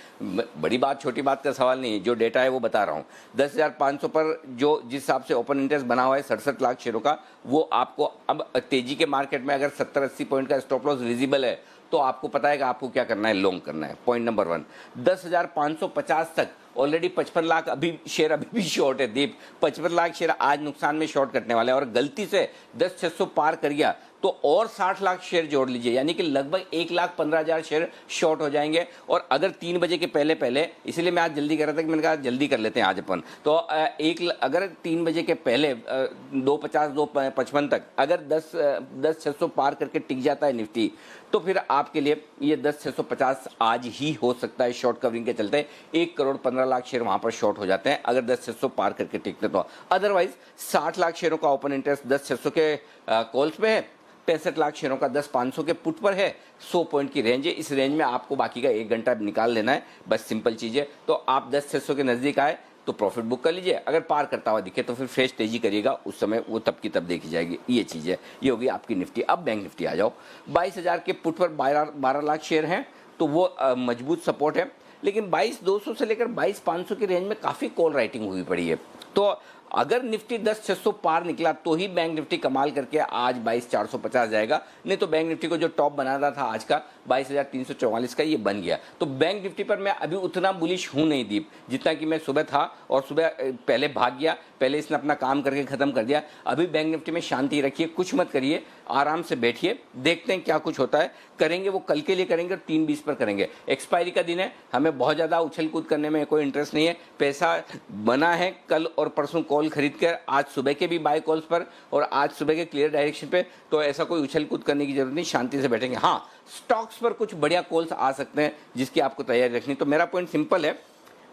बड़ी बात छोटी बात का सवाल नहीं है, जो डेटा है वो बता रहा हूँ। 10,500 पर जो जिस हिसाब से ओपन इंटरेस्ट बना हुआ है 67 लाख शेयरों का, वो आपको अब तेजी के मार्केट में अगर 70-80 पॉइंट का स्टॉप लॉस विजिबल है तो आपको पता है कि आपको क्या करना है, लॉन्ग करना है। पॉइंट नंबर 1, 10,550 तक ऑलरेडी 55 लाख अभी शेयर अभी भी शॉर्ट है दीप। 55 लाख शेयर आज नुकसान में शॉर्ट कटने वाले हैं, और गलती से 10,600 पार कर गया तो और 60 लाख शेयर जोड़ लीजिए, यानी कि लगभग 1,15,000 शेयर शॉर्ट हो जाएंगे। और अगर 3 बजे के पहले पहले, इसीलिए मैं आज जल्दी कर रहा था कि मैंने कहा जल्दी कर लेते हैं आज अपन, तो अगर 3 बजे के पहले 250 255 तक अगर 10,600 पार करके टिक जाता है निफ्टी, तो फिर आपके लिए ये 10,650 आज ही हो सकता है शॉर्ट कवरिंग के चलते। 1,15,00,000 शेयर वहां पर शॉर्ट हो जाते हैं अगर 10,600 पार करके टिकते तो। अदरवाइज 60 लाख शेयरों का ओपन इंटरेस्ट 10,600 के कॉल्स पे है, 65 लाख शेयरों का 10,500 के पुट पर है। 100 पॉइंट की रेंज है, इस रेंज में आपको बाकी का 1 घंटा निकाल लेना है, बस सिंपल चीज है। तो आप 10,600 के नजदीक आए तो प्रॉफिट बुक कर लीजिए, अगर पार करता हुआ दिखे तो फिर फ्रेश तेजी करिएगा, उस समय वो तब की तब देखी जाएगी। ये चीज है, ये होगी आपकी निफ्टी। अब बैंक निफ्टी आ जाओ। 22,000 के पुट पर 12 लाख शेयर हैं, तो वो मजबूत सपोर्ट है। लेकिन 22,200 से लेकर 22,500 की रेंज में काफी कॉल राइटिंग हुई पड़ी है। तो अगर निफ्टी 10,600 पार निकला तो ही बैंक निफ्टी कमाल करके आज 22,450 जाएगा, नहीं तो बैंक निफ्टी को जो टॉप बनाना था आज का 22,344 का, ये बन गया। तो बैंक निफ्टी पर मैं अभी उतना बुलिश हूं नहीं दीप, जितना कि मैं सुबह था, और सुबह पहले भाग गया, पहले इसने अपना काम करके खत्म कर दिया। अभी बैंक निफ्टी में शांति रखिए, कुछ मत करिए, आराम से बैठिए, देखते हैं क्या कुछ होता है। करेंगे वो कल के लिए करेंगे और 3:20 पर करेंगे। एक्सपायरी का दिन है, हमें बहुत ज्यादा उछल कूद करने में कोई इंटरेस्ट नहीं है। पैसा बना है कल और परसों कॉल खरीद कर, आज सुबह के भी बाय कॉल्स पर और आज सुबह के क्लियर डायरेक्शन पे, तो ऐसा कोई उछल कूद करने की जरूरत नहीं, शांति से बैठेंगे। हाँ, स्टॉक्स पर कुछ बढ़िया कॉल्स आ सकते हैं जिसकी आपको तैयारी रखनी। तो मेरा पॉइंट सिंपल है,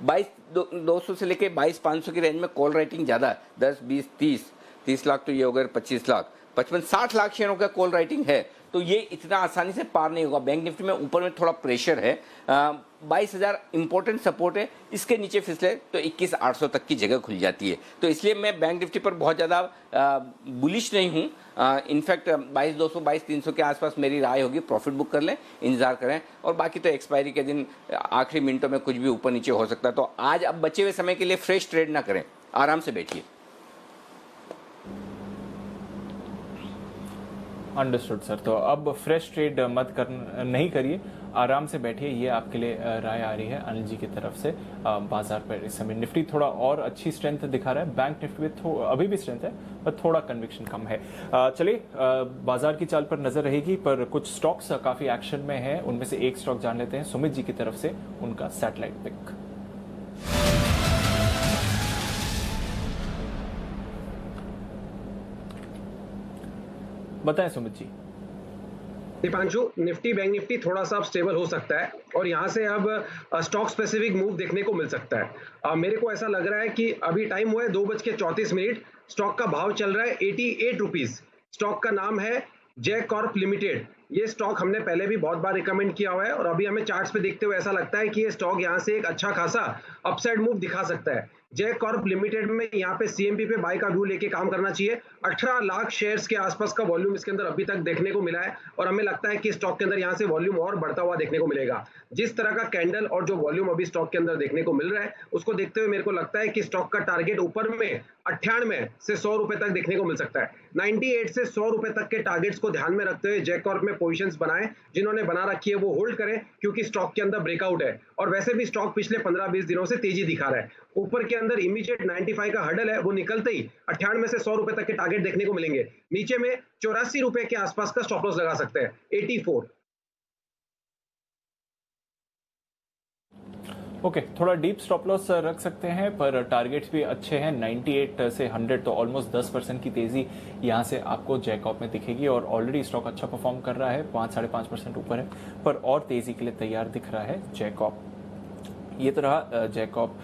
22,200 से लेकर 22,500 की रेंज में कॉल राइटिंग ज्यादा है, 10, 20, 30 30 लाख तो ये हो गए 25 लाख, 55-60 लाख शेयरों का कॉल राइटिंग है, तो ये इतना आसानी से पार नहीं होगा। बैंक निफ्टी में ऊपर में थोड़ा प्रेशर है, 22,000 इंपॉर्टेंट सपोर्ट है, इसके नीचे फिसले तो 21,800 तक की जगह खुल जाती है। तो इसलिए मैं बैंक निफ्टी पर बहुत ज़्यादा बुलिश नहीं हूँ। इनफैक्ट 22,200 22,300 के आसपास मेरी राय होगी, प्रॉफिट बुक कर लें, इंतजार करें, और बाकी तो एक्सपायरी के दिन आखिरी मिनटों में कुछ भी ऊपर नीचे हो सकता है। तो आज अब बचे हुए समय के लिए फ्रेश ट्रेड ना करें, आराम से बैठिए। Understood sir. तो अब फ्रेश ट्रेड नहीं करिए, आराम से बैठिए, ये आपके लिए राय आ रही है अनिल जी की तरफ से। बाजार पर इस समय निफ्टी थोड़ा और अच्छी स्ट्रेंथ दिखा रहा है, बैंक निफ्टी में अभी भी स्ट्रेंथ है पर थोड़ा कन्विक्शन कम है। चलिए बाजार की चाल पर नजर रहेगी, पर कुछ स्टॉक्स काफी एक्शन में है, उनमें से एक स्टॉक जान लेते हैं सुमित जी की तरफ से, उनका सैटेलाइट पिक। बताएं Sumit ji. Deepanshu, Nifty bank Nifty थोड़ा सा अब स्टेबल हो सकता है और यहाँ से अब स्टॉक स्पेसिफिक मूव देखने को मिल सकता है। मेरे को ऐसा लग रहा है कि अभी टाइम हुआ है 2:34, स्टॉक का भाव चल रहा है 88 रुपीज। स्टॉक का नाम है जय कॉर्प लिमिटेड। ये स्टॉक हमने पहले भी बहुत बार रिकमेंड किया हुआ है और अभी हमें चार्ट्स पे देखते हुए ऐसा लगता है कि ये स्टॉक यहाँ से एक अच्छा खासा अपसाइड मूव दिखा सकता है। जय कॉर्प लिमिटेड में यहाँ पे सीएमपी पे बाय का व्यू लेके काम करना चाहिए। 18 लाख शेयर्स के आसपास का वॉल्यूम इसके अंदर अभी तक देखने को मिला है और हमें लगता है कि स्टॉक के अंदर यहाँ से वॉल्यूम और बढ़ता हुआ देखने को मिलेगा। जिस तरह का कैंडल और जो वॉल्यूम अभी स्टॉक के अंदर देखने को मिल रहा है, उसको देखते हुए मेरे को लगता है कि स्टॉक का टारगेट ऊपर में 98 से 100 रुपए तक देखने को मिल सकता है। 98 से 100 रुपए तक के टारगेट्स को ध्यान में रखते हुए जय कॉर्प में पोजीशंस बनाएं, जिन्होंने बना रखी है वो होल्ड करें, क्योंकि स्टॉक के अंदर ब्रेकआउट है और वैसे भी स्टॉक पिछले 15-20 दिनों से तेजी दिखा रहा है। ऊपर के अंदर इमीडिएट 95 का हर्डल है, वो निकलते ही 98 से 100 रुपए तक के टारगेट देखने को मिलेंगे। नीचे में 84 रुपए के आसपास का स्टॉप लॉस लगा सकते हैं, 84। ओके, थोड़ा डीप स्टॉप लॉस रख सकते हैं, पर टारगेट्स भी अच्छे हैं। 98 से 100 तो ऑलमोस्ट 10% की तेजी यहां से आपको जैकॉप में दिखेगी और ऑलरेडी स्टॉक अच्छा परफॉर्म कर रहा है, 5-5.5% ऊपर है, पर और तेजी के लिए तैयार दिख रहा है जैकॉप। ये तो रहा जैकॉप।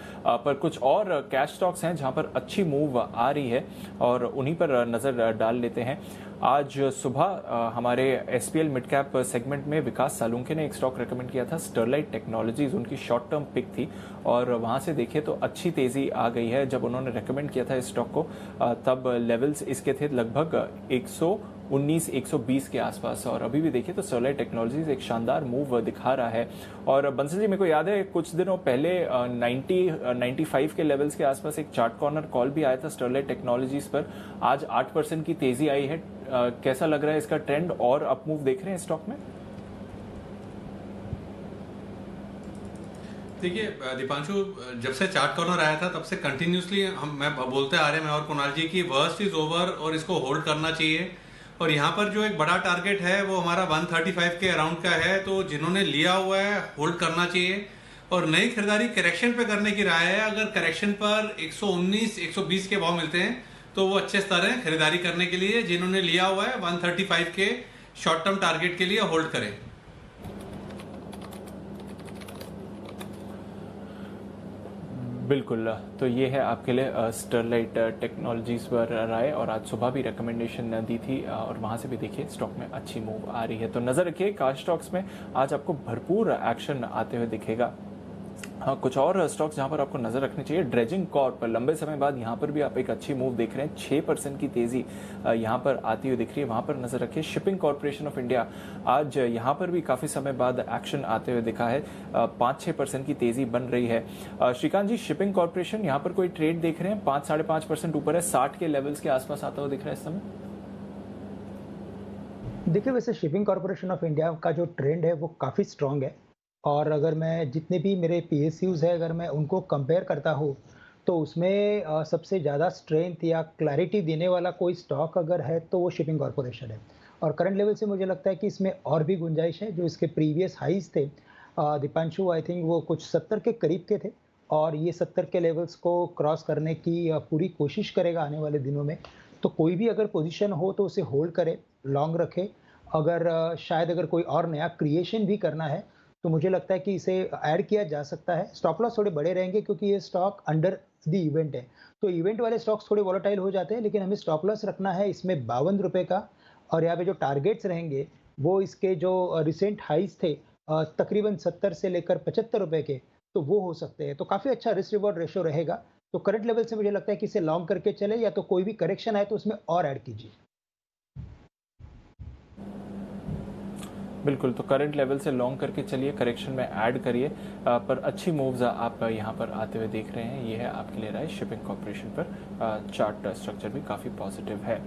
पर कुछ और कैश स्टॉक्स हैं जहां पर अच्छी मूव आ रही है और उन्हीं पर नजर डाल लेते हैं। आज सुबह हमारे एसपीएल मिड कैप सेगमेंट में विकास सालुंके ने एक स्टॉक रेकमेंड किया था, स्टरलाइट टेक्नोलॉजीज, उनकी शॉर्ट टर्म पिक थी और वहां से देखिए तो अच्छी तेजी आ गई है। जब उन्होंने रेकमेंड किया था इस स्टॉक को तब लेवल्स इसके थे लगभग 119-120 के आसपास और अभी भी देखिए तो स्टरलाइट टेक्नोलॉजीज एक शानदार मूव दिखा रहा है। और बंसल जी, मेरे को याद है कुछ दिनों पहले 95 के लेवल्स के आसपास एक चार्ट कॉर्नर कॉल भी आया था स्टरलाइट टेक्नोलॉजीज पर। आज 8% की तेजी आई है। कैसा लग रहा है इसका ट्रेंड और अप मूव देख रहे हैं स्टॉक में? देखिए दीपांशु, जब से चार्ट कॉर्नर आया था तब से कंटिन्यूसली मैं बोलते आ रहे हैं, मैं और कुणाल जी, की वर्स्ट इज ओवर और इसको होल्ड करना चाहिए। और यहाँ पर जो एक बड़ा टारगेट है वो हमारा 135 के अराउंड का है, तो जिन्होंने लिया हुआ है होल्ड करना चाहिए। और नई खरीदारी करेक्शन पे करने की राय है। अगर करेक्शन पर 119-120 के भाव मिलते हैं तो वो अच्छे स्तर है खरीदारी करने के लिए। जिन्होंने लिया हुआ है 135 के शॉर्ट टर्म टारगेट के लिए होल्ड करें। बिल्कुल, तो ये है आपके लिए स्टरलाइट टेक्नोलॉजीज पर राय और आज सुबह भी रिकमेंडेशन दी थी और वहां से भी देखिए स्टॉक में अच्छी मूव आ रही है। तो नजर रखिए काश स्टॉक्स में आज आपको भरपूर एक्शन आते हुए दिखेगा। हाँ, कुछ और स्टॉक्स जहां पर आपको नजर रखनी चाहिए, ड्रेजिंग कॉर्प, लंबे समय बाद यहां पर भी आप एक अच्छी मूव देख रहे हैं, 6% की तेजी यहां पर आती हुई दिख रही है, वहां पर नजर रखिए। शिपिंग कॉर्पोरेशन ऑफ इंडिया, आज यहां पर भी काफी समय बाद एक्शन आते हुए दिखा है, 5-6% की तेजी बन रही है। श्रीकांत जी, शिपिंग कॉर्पोरेशन यहां पर कोई ट्रेड देख रहे हैं? 5-5.5% ऊपर है, 60 के लेवल्स के आसपास आता हुआ दिख रहा है इस समय। देखिए, वैसे शिपिंग कॉर्पोरेशन ऑफ इंडिया का जो ट्रेंड है वो काफ़ी स्ट्रांग है और अगर मैं जितने भी मेरे पीएसयूज है अगर मैं उनको कंपेयर करता हूँ तो उसमें सबसे ज़्यादा स्ट्रेंथ या क्लैरिटी देने वाला कोई स्टॉक अगर है तो वो शिपिंग कॉर्पोरेशन है। और करंट लेवल से मुझे लगता है कि इसमें और भी गुंजाइश है। जो इसके प्रीवियस हाइज थे दीपांशु, आई थिंक वो कुछ 70 के करीब के थे और ये 70 के लेवल्स को क्रॉस करने की पूरी कोशिश करेगा आने वाले दिनों में। तो कोई भी अगर पोजीशन हो तो उसे होल्ड करे, लॉन्ग रखे। अगर शायद अगर कोई और नया क्रिएशन भी करना है तो मुझे लगता है कि इसे ऐड किया जा सकता है। स्टॉप लॉस थोड़े बड़े रहेंगे क्योंकि ये स्टॉक अंडर द इवेंट है, तो इवेंट वाले स्टॉक्स थोड़े वॉलेटाइल हो जाते हैं, लेकिन हमें स्टॉप लॉस रखना है इसमें 52 रुपए का। और यहाँ पे जो टारगेट्स रहेंगे वो इसके जो रिसेंट हाइज थे तकरीबन 70 से लेकर 75 रुपए के, तो वो हो सकते हैं। तो काफी अच्छा रिस्क रिवॉर्ड रेशो रहेगा। तो करंट लेवल से मुझे लगता है कि इसे लॉन्ग करके चले, या तो कोई भी करेक्शन आए तो उसमें और ऐड कीजिए। बिल्कुल, तो करंट लेवल से लॉन्ग करके चलिए, करेक्शन में ऐड करिए, पर अच्छी मूव्स आप यहाँ पर आते हुए देख रहे हैं। ये है आपके लिए राय शिपिंग कॉर्पोरेशन पर। चार्ट स्ट्रक्चर भी काफ़ी पॉजिटिव है।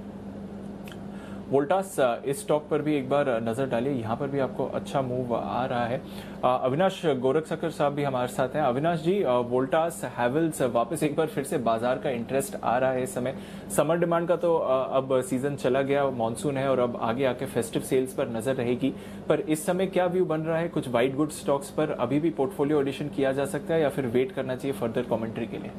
वोल्टास, इस स्टॉक पर भी एक बार नजर डालिए, यहाँ पर भी आपको अच्छा मूव आ रहा है। अविनाश गोरखसकर साहब भी हमारे साथ हैं। अविनाश जी, वोल्टास, हैवेल्स, वापस एक बार फिर से बाजार का इंटरेस्ट आ रहा है इस समय। समर डिमांड का तो अब सीजन चला गया, मॉनसून है और अब आगे आके फेस्टिव सेल्स पर नजर रहेगी। पर इस समय क्या व्यू बन रहा है? कुछ वाइट गुड स्टॉक्स पर अभी भी पोर्टफोलियो एडिशन किया जा सकता है या फिर वेट करना चाहिए फर्दर कमेंट्री के लिए?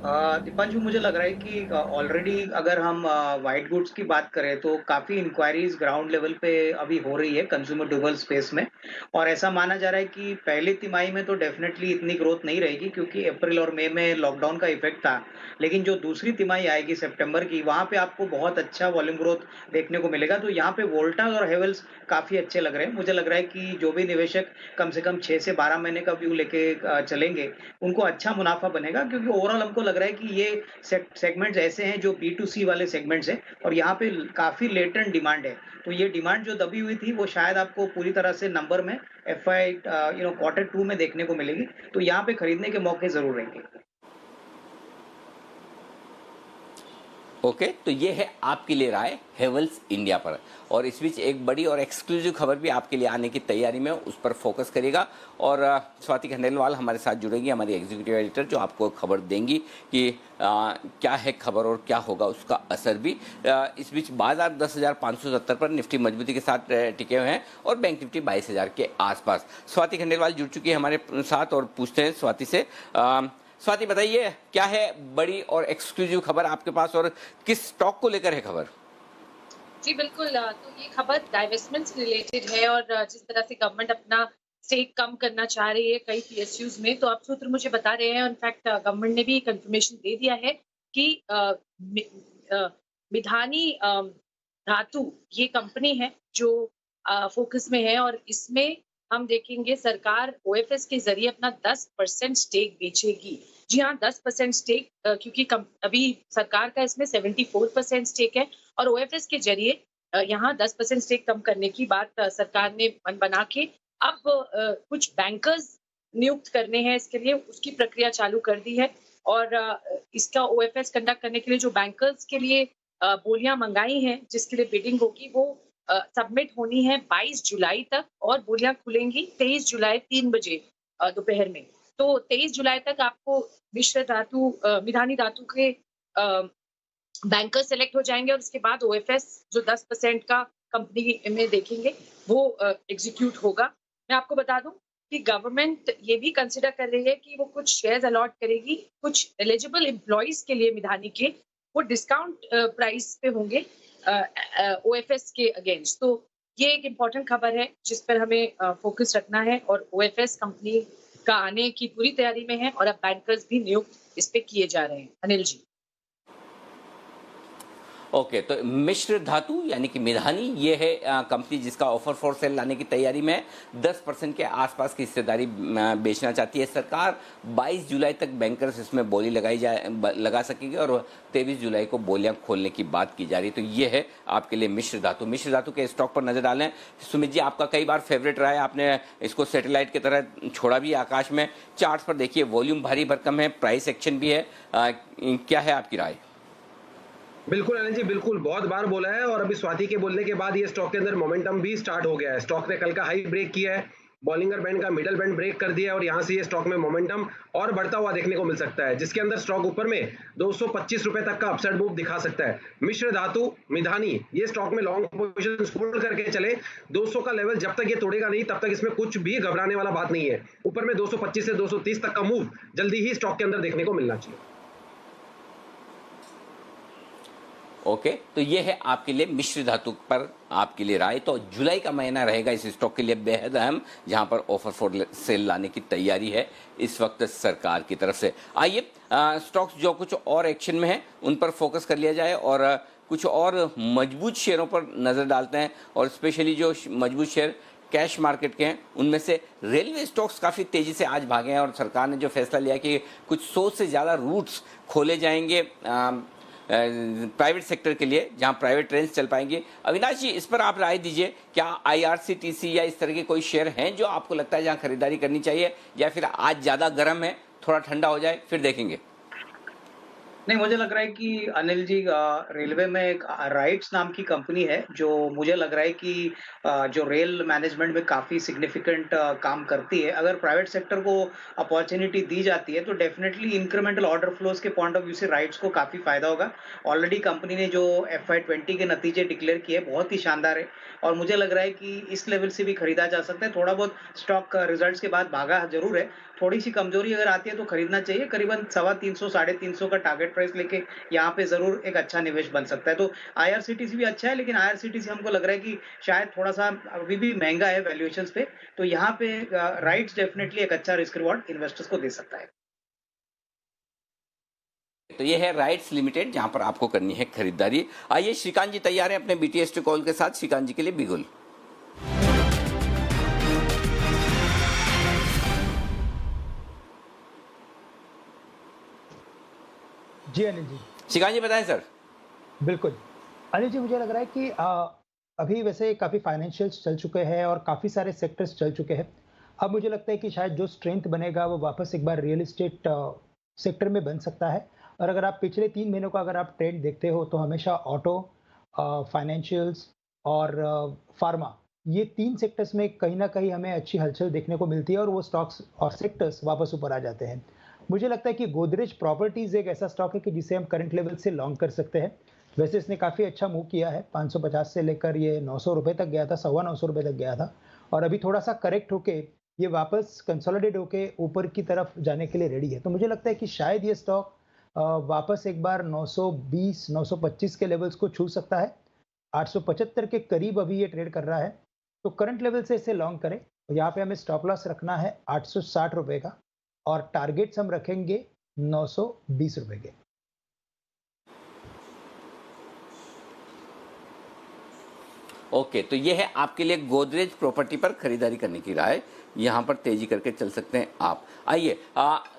दीपांशु, मुझे लग रहा है कि ऑलरेडी अगर हम वाइट गुड्स की बात करें तो काफ़ी इंक्वायरीज ग्राउंड लेवल पे अभी हो रही है कंज्यूमर ड्यूरेबल स्पेस में, और ऐसा माना जा रहा है कि पहली तिमाही में तो डेफिनेटली इतनी ग्रोथ नहीं रहेगी क्योंकि अप्रैल और मई में लॉकडाउन का इफेक्ट था। लेकिन जो दूसरी तिमाही आएगी सितंबर की, वहाँ पे आपको बहुत अच्छा वॉल्यूम ग्रोथ देखने को मिलेगा। तो यहाँ पे वोल्टास और हेवल्स काफ़ी अच्छे लग रहे हैं। मुझे लग रहा है कि जो भी निवेशक कम से कम 6 से 12 महीने का व्यू लेके चलेंगे उनको अच्छा मुनाफा बनेगा, क्योंकि ओवरऑल हमको लग रहा है कि ये सेगमेंट्स ऐसे हैं जो B2C वाले सेगमेंट्स हैं और यहाँ पे काफी लेटेंट डिमांड है। तो ये डिमांड जो दबी हुई थी वो शायद आपको पूरी तरह से नंबर में FY Q2 में देखने को मिलेगी। तो यहाँ पे खरीदने के मौके जरूर रहेंगे। ओके, तो ये है आपके लिए राय हेवल्स इंडिया पर। और इस बीच एक बड़ी और एक्सक्लूसिव खबर भी आपके लिए आने की तैयारी में, उस पर फोकस करेगा। और स्वाति खंडेलवाल हमारे साथ जुड़ेगी, हमारी एग्जीक्यूटिव एडिटर, जो आपको खबर देंगी कि क्या है खबर और क्या होगा उसका असर भी। इस बीच बाजार 10,570 पर निफ्टी मजबूती के साथ टिके हुए हैं और बैंक निफ्टी 22,000 के आसपास। स्वाति खंडेलवाल जुड़ चुकी है हमारे साथ और पूछते हैं स्वाति से। स्वाति, बताइए क्या है बड़ी और एक्सक्लूसिव खबर आपके पास और किस स्टॉक को लेकर है खबर? जी बिल्कुल, तो ये खबर डाइवेस्टमेंट से रिलेटेड है और जिस तरह से गवर्नमेंट अपना स्टेक कम करना चाह रही है कई PSUs में, तो अब सूत्र मुझे बता रहे हैं, इनफैक्ट गवर्नमेंट ने भी कंफर्मेशन दे दिया है कि मिधानी धातु ये कंपनी है जो फोकस में है और इसमें हम देखेंगे सरकार OFS के जरिए अपना 10% स्टेक बेचेगी। जी हाँ, 10% स्टेक, क्योंकि अभी सरकार का इसमें 74% स्टेक है और OFS के जरिए यहाँ 10% स्टेक कम करने की बात सरकार ने मन बना के अब कुछ बैंकर्स नियुक्त करने हैं इसके लिए, उसकी प्रक्रिया चालू कर दी है। और इसका OFS कंडक्ट करने के लिए जो बैंकर्स के लिए बोलियां मंगाई हैं, जिसके लिए बिडिंग होगी, वो सबमिट होनी है 22 जुलाई तक और बोलियां खुलेंगी 23 जुलाई 3 बजे दोपहर में। तो 23 जुलाई तक आपको मिश्र धातु मिधानी धातु के बैंकर सेलेक्ट हो जाएंगे और उसके बाद OFS जो 10% का कंपनी में देखेंगे वो एग्जीक्यूट होगा। मैं आपको बता दूं कि गवर्नमेंट ये भी कंसिडर कर रही है कि वो कुछ शेयर्स अलॉट करेगी कुछ एलिजिबल एम्प्लॉइज के लिए मिधानी के, वो डिस्काउंट प्राइस पे होंगे OFS के अगेंस्ट। तो ये एक इम्पॉर्टेंट खबर है जिस पर हमें फोकस रखना है और OFS कंपनी का आने की पूरी तैयारी में है और अब बैंकर्स भी नियुक्त इस पे किए जा रहे हैं। अनिल जी। ओके, तो मिश्र धातु यानी कि मिधानी ये है कंपनी जिसका ऑफर फॉर सेल लाने की तैयारी में है। 10% के आसपास की हिस्सेदारी बेचना चाहती है सरकार। 22 जुलाई तक बैंकर्स इसमें बोली लगा सकेंगे और 23 जुलाई को बोलियां खोलने की बात की जा रही है। तो ये है आपके लिए मिश्र धातु। मिश्र धातु के स्टॉक पर नजर डालें। सुमित जी, आपका कई बार फेवरेट रहा है, आपने इसको सैटेलाइट की तरह छोड़ा भी आकाश में। चार्ट पर देखिए वॉल्यूम भारी भरकम है, प्राइस एक्शन भी है, क्या है आपकी राय? बिल्कुल अनिल जी, बिल्कुल, बहुत बार बोला है और अभी स्वाति के बोलने के बाद ये स्टॉक के अंदर मोमेंटम भी स्टार्ट हो गया है। स्टॉक ने कल का हाई ब्रेक किया है, बॉलिंगर बैंड का मिडल बैंड ब्रेक कर दिया है और यहाँ से ये स्टॉक में मोमेंटम और बढ़ता हुआ देखने को मिल सकता है, जिसके अंदर स्टॉक ऊपर में 225 रुपए तक का अपसाइड मूव दिखा सकता है। मिश्र धातु मिधानी ये स्टॉक में लॉन्ग पोजीशन होल्ड करके चले। 200 का लेवल जब तक ये तोड़ेगा नहीं तब तक इसमें कुछ भी घबराने वाला बात नहीं है। ऊपर में 225 से 230 तक का मूव जल्दी ही स्टॉक के अंदर देखने को मिलना चाहिए। ओके, तो ये है आपके लिए मिश्र धातु पर आपके लिए राय। तो जुलाई का महीना रहेगा इस स्टॉक के लिए बेहद अहम, जहां पर ऑफर फॉर सेल लाने की तैयारी है इस वक्त सरकार की तरफ से। आइए स्टॉक्स जो कुछ और एक्शन में है उन पर फोकस कर लिया जाए और कुछ और मजबूत शेयरों पर नज़र डालते हैं। और स्पेशली जो मजबूत शेयर कैश मार्केट के हैं उनमें से रेलवे स्टॉक्स काफ़ी तेज़ी से आज भागे हैं और सरकार ने जो फैसला लिया कि कुछ 100 से ज़्यादा रूट्स खोले जाएंगे प्राइवेट सेक्टर के लिए, जहां प्राइवेट ट्रेन चल पाएंगे। अविनाश जी, इस पर आप राय दीजिए, क्या आईआरसीटीसी या इस तरह के कोई शेयर हैं जो आपको लगता है जहां खरीदारी करनी चाहिए, या फिर आज ज़्यादा गर्म है, थोड़ा ठंडा हो जाए फिर देखेंगे? नहीं, मुझे लग रहा है कि अनिल जी रेलवे में एक राइट्स नाम की कंपनी है जो मुझे लग रहा है कि जो रेल मैनेजमेंट में काफ़ी सिग्निफिकेंट काम करती है। अगर प्राइवेट सेक्टर को अपॉर्चुनिटी दी जाती है तो डेफिनेटली इंक्रीमेंटल ऑर्डर फ्लोज के पॉइंट ऑफ व्यू से राइट्स को काफ़ी फायदा होगा। ऑलरेडी कंपनी ने जो FY20 के नतीजे डिक्लेयर किए बहुत ही शानदार है और मुझे लग रहा है कि इस लेवल से भी खरीदा जा सकता है। थोड़ा बहुत स्टॉक रिजल्ट्स के बाद भागा जरूर है, थोड़ी सी कमजोरी अगर आती है तो खरीदना चाहिए। करीबन 350 साढ़े 300 का टारगेट प्राइस लेके यहाँ पे जरूर एक अच्छा निवेश बन सकता है। तो IRCTC भी अच्छा है, लेकिन IRCTC हमको लग रहा है कि शायद थोड़ा सा अभी भी महंगा है वैल्यूएशंस पे, तो यहाँ पे राइट्स डेफिनेटली एक अच्छा रिस्क रिवॉर्ड इन्वेस्टर्स को दे सकता है। तो ये है राइट्स लिमिटेड जहां पर आपको करनी है खरीदारी। आइए श्रीकांत जी तैयार हैं अपने BTS कॉल के साथ। श्रीकांत जी के लिए बिगुल। जी अनिल जी। श्रीकांत जी बताएं सर। बिल्कुल अनिल जी, मुझे लग रहा है कि अभी वैसे काफ़ी फाइनेंशियल्स चल चुके हैं और काफ़ी सारे सेक्टर्स चल चुके हैं। अब मुझे लगता है कि शायद जो स्ट्रेंथ बनेगा वो वापस एक बार रियल एस्टेट सेक्टर में बन सकता है। और अगर आप पिछले 3 महीनों का अगर आप ट्रेंड देखते हो तो हमेशा ऑटो, फाइनेंशियल्स और फार्मा, ये 3 सेक्टर्स में कहीं ना कहीं हमें अच्छी हलचल देखने को मिलती है और वो स्टॉक्स और सेक्टर्स वापस ऊपर आ जाते हैं। मुझे लगता है कि गोदरेज प्रॉपर्टीज एक ऐसा स्टॉक है कि जिसे हम करंट लेवल से लॉन्ग कर सकते हैं। वैसे इसने काफ़ी अच्छा मूव किया है, 550 से लेकर ये 900 रुपये तक गया था, 925 रुपये तक गया था और अभी थोड़ा सा करेक्ट होके ये वापस कंसोलिडेट होके ऊपर की तरफ जाने के लिए रेडी है। तो मुझे लगता है कि शायद ये स्टॉक वापस एक बार 920 925 के लेवल्स को छू सकता है। 875 के करीब अभी ये ट्रेड कर रहा है, तो करंट लेवल से इसे लॉन्ग करें। तो यहाँ पे हमें स्टॉप लॉस रखना है 860 रुपये का और टारगेट्स हम रखेंगे 920 रुपये के। ओके, तो ये है आपके लिए गोदरेज प्रॉपर्टी पर खरीदारी करने की राय। यहाँ पर तेजी करके चल सकते हैं आप। आइए,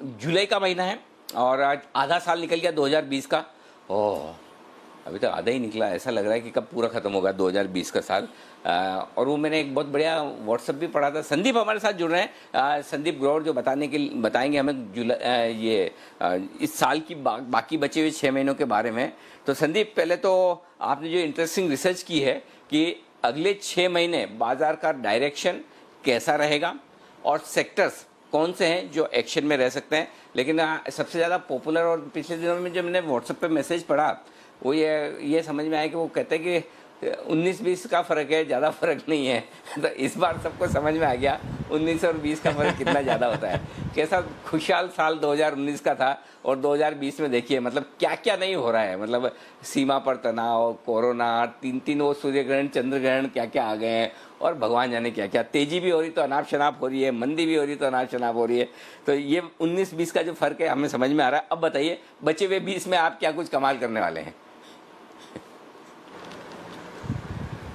जुलाई का महीना है और आज आधा साल निकल गया 2020 का। ओह, अभी तक आधा ही निकला। ऐसा लग रहा है कि कब पूरा खत्म होगा 2020 का साल। और वो मैंने एक बहुत बढ़िया व्हाट्सएप भी पढ़ा था। संदीप हमारे साथ जुड़ रहे हैं, संदीप ग्रोवर, जो बताएंगे हमें इस साल की बाकी बचे हुए 6 महीनों के बारे में। तो संदीप, पहले तो आपने जो इंटरेस्टिंग रिसर्च की है कि अगले 6 महीने बाजार का डायरेक्शन कैसा रहेगा और सेक्टर्स कौन से हैं जो एक्शन में रह सकते हैं। लेकिन सबसे ज़्यादा पॉपुलर और पिछले दिनों में जो मैंने व्हाट्सएप पे मैसेज पढ़ा वो ये समझ में आया कि वो कहते हैं कि 19-20 का फ़र्क है, ज़्यादा फर्क नहीं है। तो इस बार सबको समझ में आ गया 19 और 20 का फ़र्क कितना ज़्यादा होता है। कैसा खुशहाल साल 2019 का था और 2020 में देखिए मतलब क्या क्या नहीं हो रहा है। मतलब सीमा पर तनाव, कोरोना, 3 वो सूर्य ग्रहण, चंद्र ग्रहण, क्या क्या आ गए हैं और भगवान जाने क्या क्या। तेजी भी हो रही तो अनाप शनाप हो रही है, मंदी भी हो रही तो अनाप शनाप हो रही है। तो ये 19-20 का जो फ़र्क है हमें समझ में आ रहा है। अब बताइए बचे हुए 20 में आप क्या कुछ कमाल करने वाले हैं?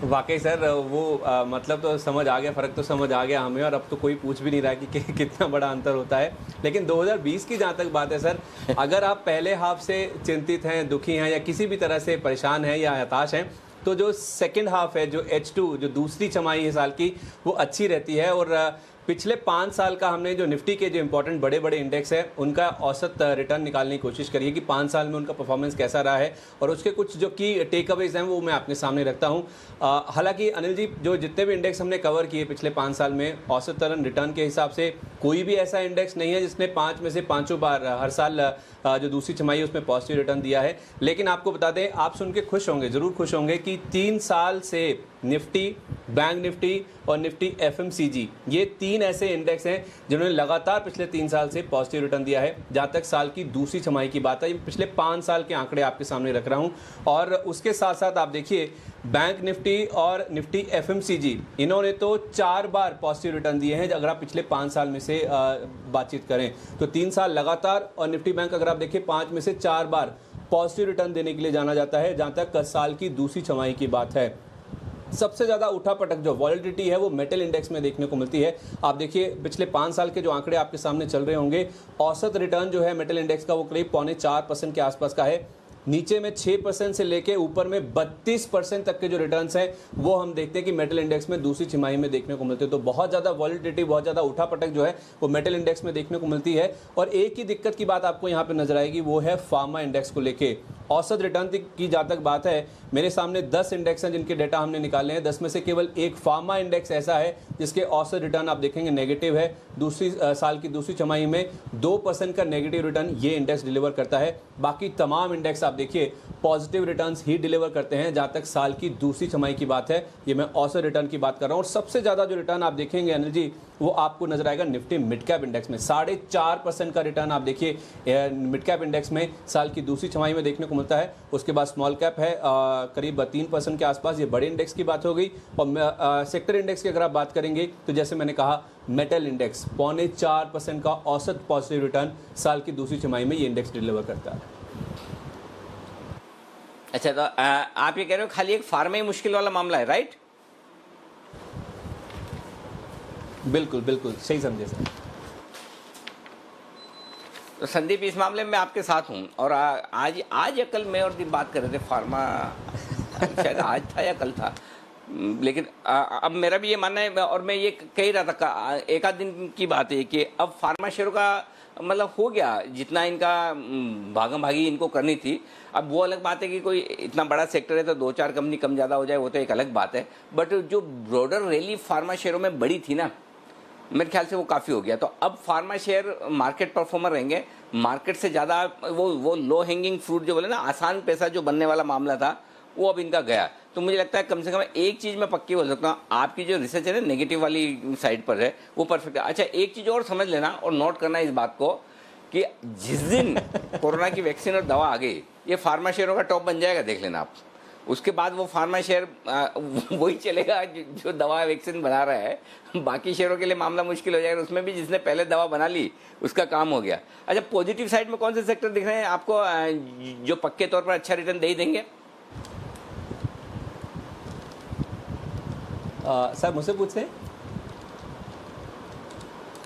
वाकई सर, वो मतलब तो समझ आ गया, फ़र्क तो समझ आ गया हमें, और अब तो कोई पूछ भी नहीं रहा कि कितना बड़ा अंतर होता है। लेकिन 2020 की जहाँ तक बात है सर, अगर आप पहले हाफ से चिंतित हैं, दुखी हैं या किसी भी तरह से परेशान हैं या हताश हैं, तो जो सेकंड हाफ है, जो H2, जो दूसरी छमाही है साल की, वो अच्छी रहती है। और पिछले 5 साल का हमने जो निफ्टी के जो इंपॉर्टेंट बड़े बड़े इंडेक्स है उनका औसत रिटर्न निकालने की कोशिश करिए कि 5 साल में उनका परफॉर्मेंस कैसा रहा है, और उसके कुछ जो की टेक अवेज हैं वो मैं आपके सामने रखता हूँ। हालांकि अनिल जी, जो जितने भी इंडेक्स हमने कवर किए पिछले 5 साल में, औसत रिटर्न के हिसाब से कोई भी ऐसा इंडेक्स नहीं है जिसने 5 में से 5 बार हर साल जो दूसरी छमाही उसमें पॉजिटिव रिटर्न दिया है। लेकिन आपको बता दें, आप सुन के खुश होंगे, ज़रूर खुश होंगे कि 3 साल से निफ्टी बैंक निफ्टी और निफ्टी FMCG, ये 3 ऐसे इंडेक्स हैं जिन्होंने लगातार पिछले 3 साल से पॉजिटिव रिटर्न दिया है। जहाँ तक साल की दूसरी छमाही की बात है, ये पिछले 5 साल के आंकड़े आपके सामने रख रहा हूँ। और उसके साथ साथ आप देखिए बैंक निफ्टी और निफ्टी FMCG, इन्होंने तो 4 बार पॉजिटिव रिटर्न दिए हैं अगर आप पिछले 5 साल में से बातचीत करें तो 3 साल लगातार। और निफ्टी बैंक अगर आप देखिए 5 में से 4 बार पॉजिटिव रिटर्न देने के लिए जाना जाता है जहाँ तक साल की दूसरी छमाही की बात है। सबसे ज़्यादा उठापटक जो वॉलिडिटी है वो मेटल इंडेक्स में देखने को मिलती है। आप देखिए पिछले 5 साल के जो आंकड़े आपके सामने चल रहे होंगे, औसत रिटर्न जो है मेटल इंडेक्स का वो करीब 3.25% के आसपास का है। नीचे में 6% से लेके ऊपर में 32% तक के जो रिटर्न्स हैं वो हम देखते हैं कि मेटल इंडेक्स में दूसरी छमाही में देखने को मिलते हैं। तो बहुत ज़्यादा वॉलिडिटी, बहुत ज़्यादा उठापटक जो है वो मेटल इंडेक्स में देखने को मिलती है। और एक ही दिक्कत की बात आपको यहाँ पे नजर आएगी, वो है फार्मा इंडेक्स को लेके। औसत रिटर्न की जहाँ तक बात है, मेरे सामने 10 इंडेक्स हैं जिनके डेटा हमने निकाले हैं। 10 में से केवल एक फार्मा इंडेक्स ऐसा है जिसके औसत रिटर्न आप देखेंगे नेगेटिव है। दूसरी साल की दूसरी छमाही में 2% का नेगेटिव रिटर्न ये इंडेक्स डिलीवर करता है। बाकी तमाम इंडेक्स आप देखिए पॉजिटिव रिटर्न्स ही डिलीवर करते हैं जहाँ तक साल की दूसरी छमाही की बात है। ये मैं औसत रिटर्न की बात कर रहा हूँ। और सबसे ज़्यादा जो रिटर्न आप देखेंगे अनिल जी, वो आपको नजर आएगा निफ्टी मिड कैप इंडेक्स में। 4.5% का रिटर्न आप देखिए मिड कैप इंडेक्स में साल की दूसरी छमाही में देखने को मिलता है। उसके बाद स्मॉल कैप है करीब 3% के आसपास, ये बड़े इंडेक्स की बात हो गई। और सेक्टर इंडेक्स की अगर आप बात करेंगे तो जैसे मैंने कहा मेटल इंडेक्स 4.25% का औसत पॉजिटिव रिटर्न साल की दूसरी छमाही में ये इंडेक्स डिलीवर करता है। अच्छा, तो आप ये कह रहे हो खाली एक फार्मा ही मुश्किल वाला मामला है, राइट? बिल्कुल बिल्कुल सही समझे सर। तो संदीप, इस मामले में मैं आपके साथ हूं। और आज या कल मैं और दिन बात कर रहे थे फार्मा शायद आज था या कल था, लेकिन अब मेरा भी ये मानना है और मैं ये कह ही रहा था एक आध दिन की बात है कि अब फार्मा शेयरों का मतलब हो गया जितना इनका भागम भागी इनको करनी थी। अब वो अलग बात है कि कोई इतना बड़ा सेक्टर है तो 2-4 कंपनी कम ज़्यादा हो जाए, वो तो एक अलग बात है। बट जो ब्रॉडर रैली फार्मा शेयरों में बड़ी थी ना, मेरे ख्याल से वो काफ़ी हो गया। तो अब फार्मा शेयर मार्केट परफॉर्मर रहेंगे। मार्केट से ज़्यादा वो लो हैंगिंग फ्रूट जो बोले ना, आसान पैसा जो बनने वाला मामला था, वो अब इनका गया। तो मुझे लगता है कम से कम एक चीज़ मैं पक्की बोल सकता हूँ, आपकी जो रिसर्च है ना नेगेटिव वाली साइड पर है, वो परफेक्ट है। अच्छा, एक चीज़ और समझ लेना और नोट करना इस बात को कि जिस दिन कोरोना की वैक्सीन और दवा आ गई, ये फार्मा शेयरों का टॉप बन जाएगा, देख लेना आप। उसके बाद वो फार्मा शेयर वही चलेगा जो दवा वैक्सीन बना रहा है। बाकी शेयरों के लिए मामला मुश्किल हो जाएगा। उसमें भी जिसने पहले दवा बना ली उसका काम हो गया। अच्छा, पॉजिटिव साइड में कौन से सेक्टर दिख रहे हैं आपको जो पक्के तौर पर अच्छा रिटर्न दे ही देंगे? सर मुझसे पूछे?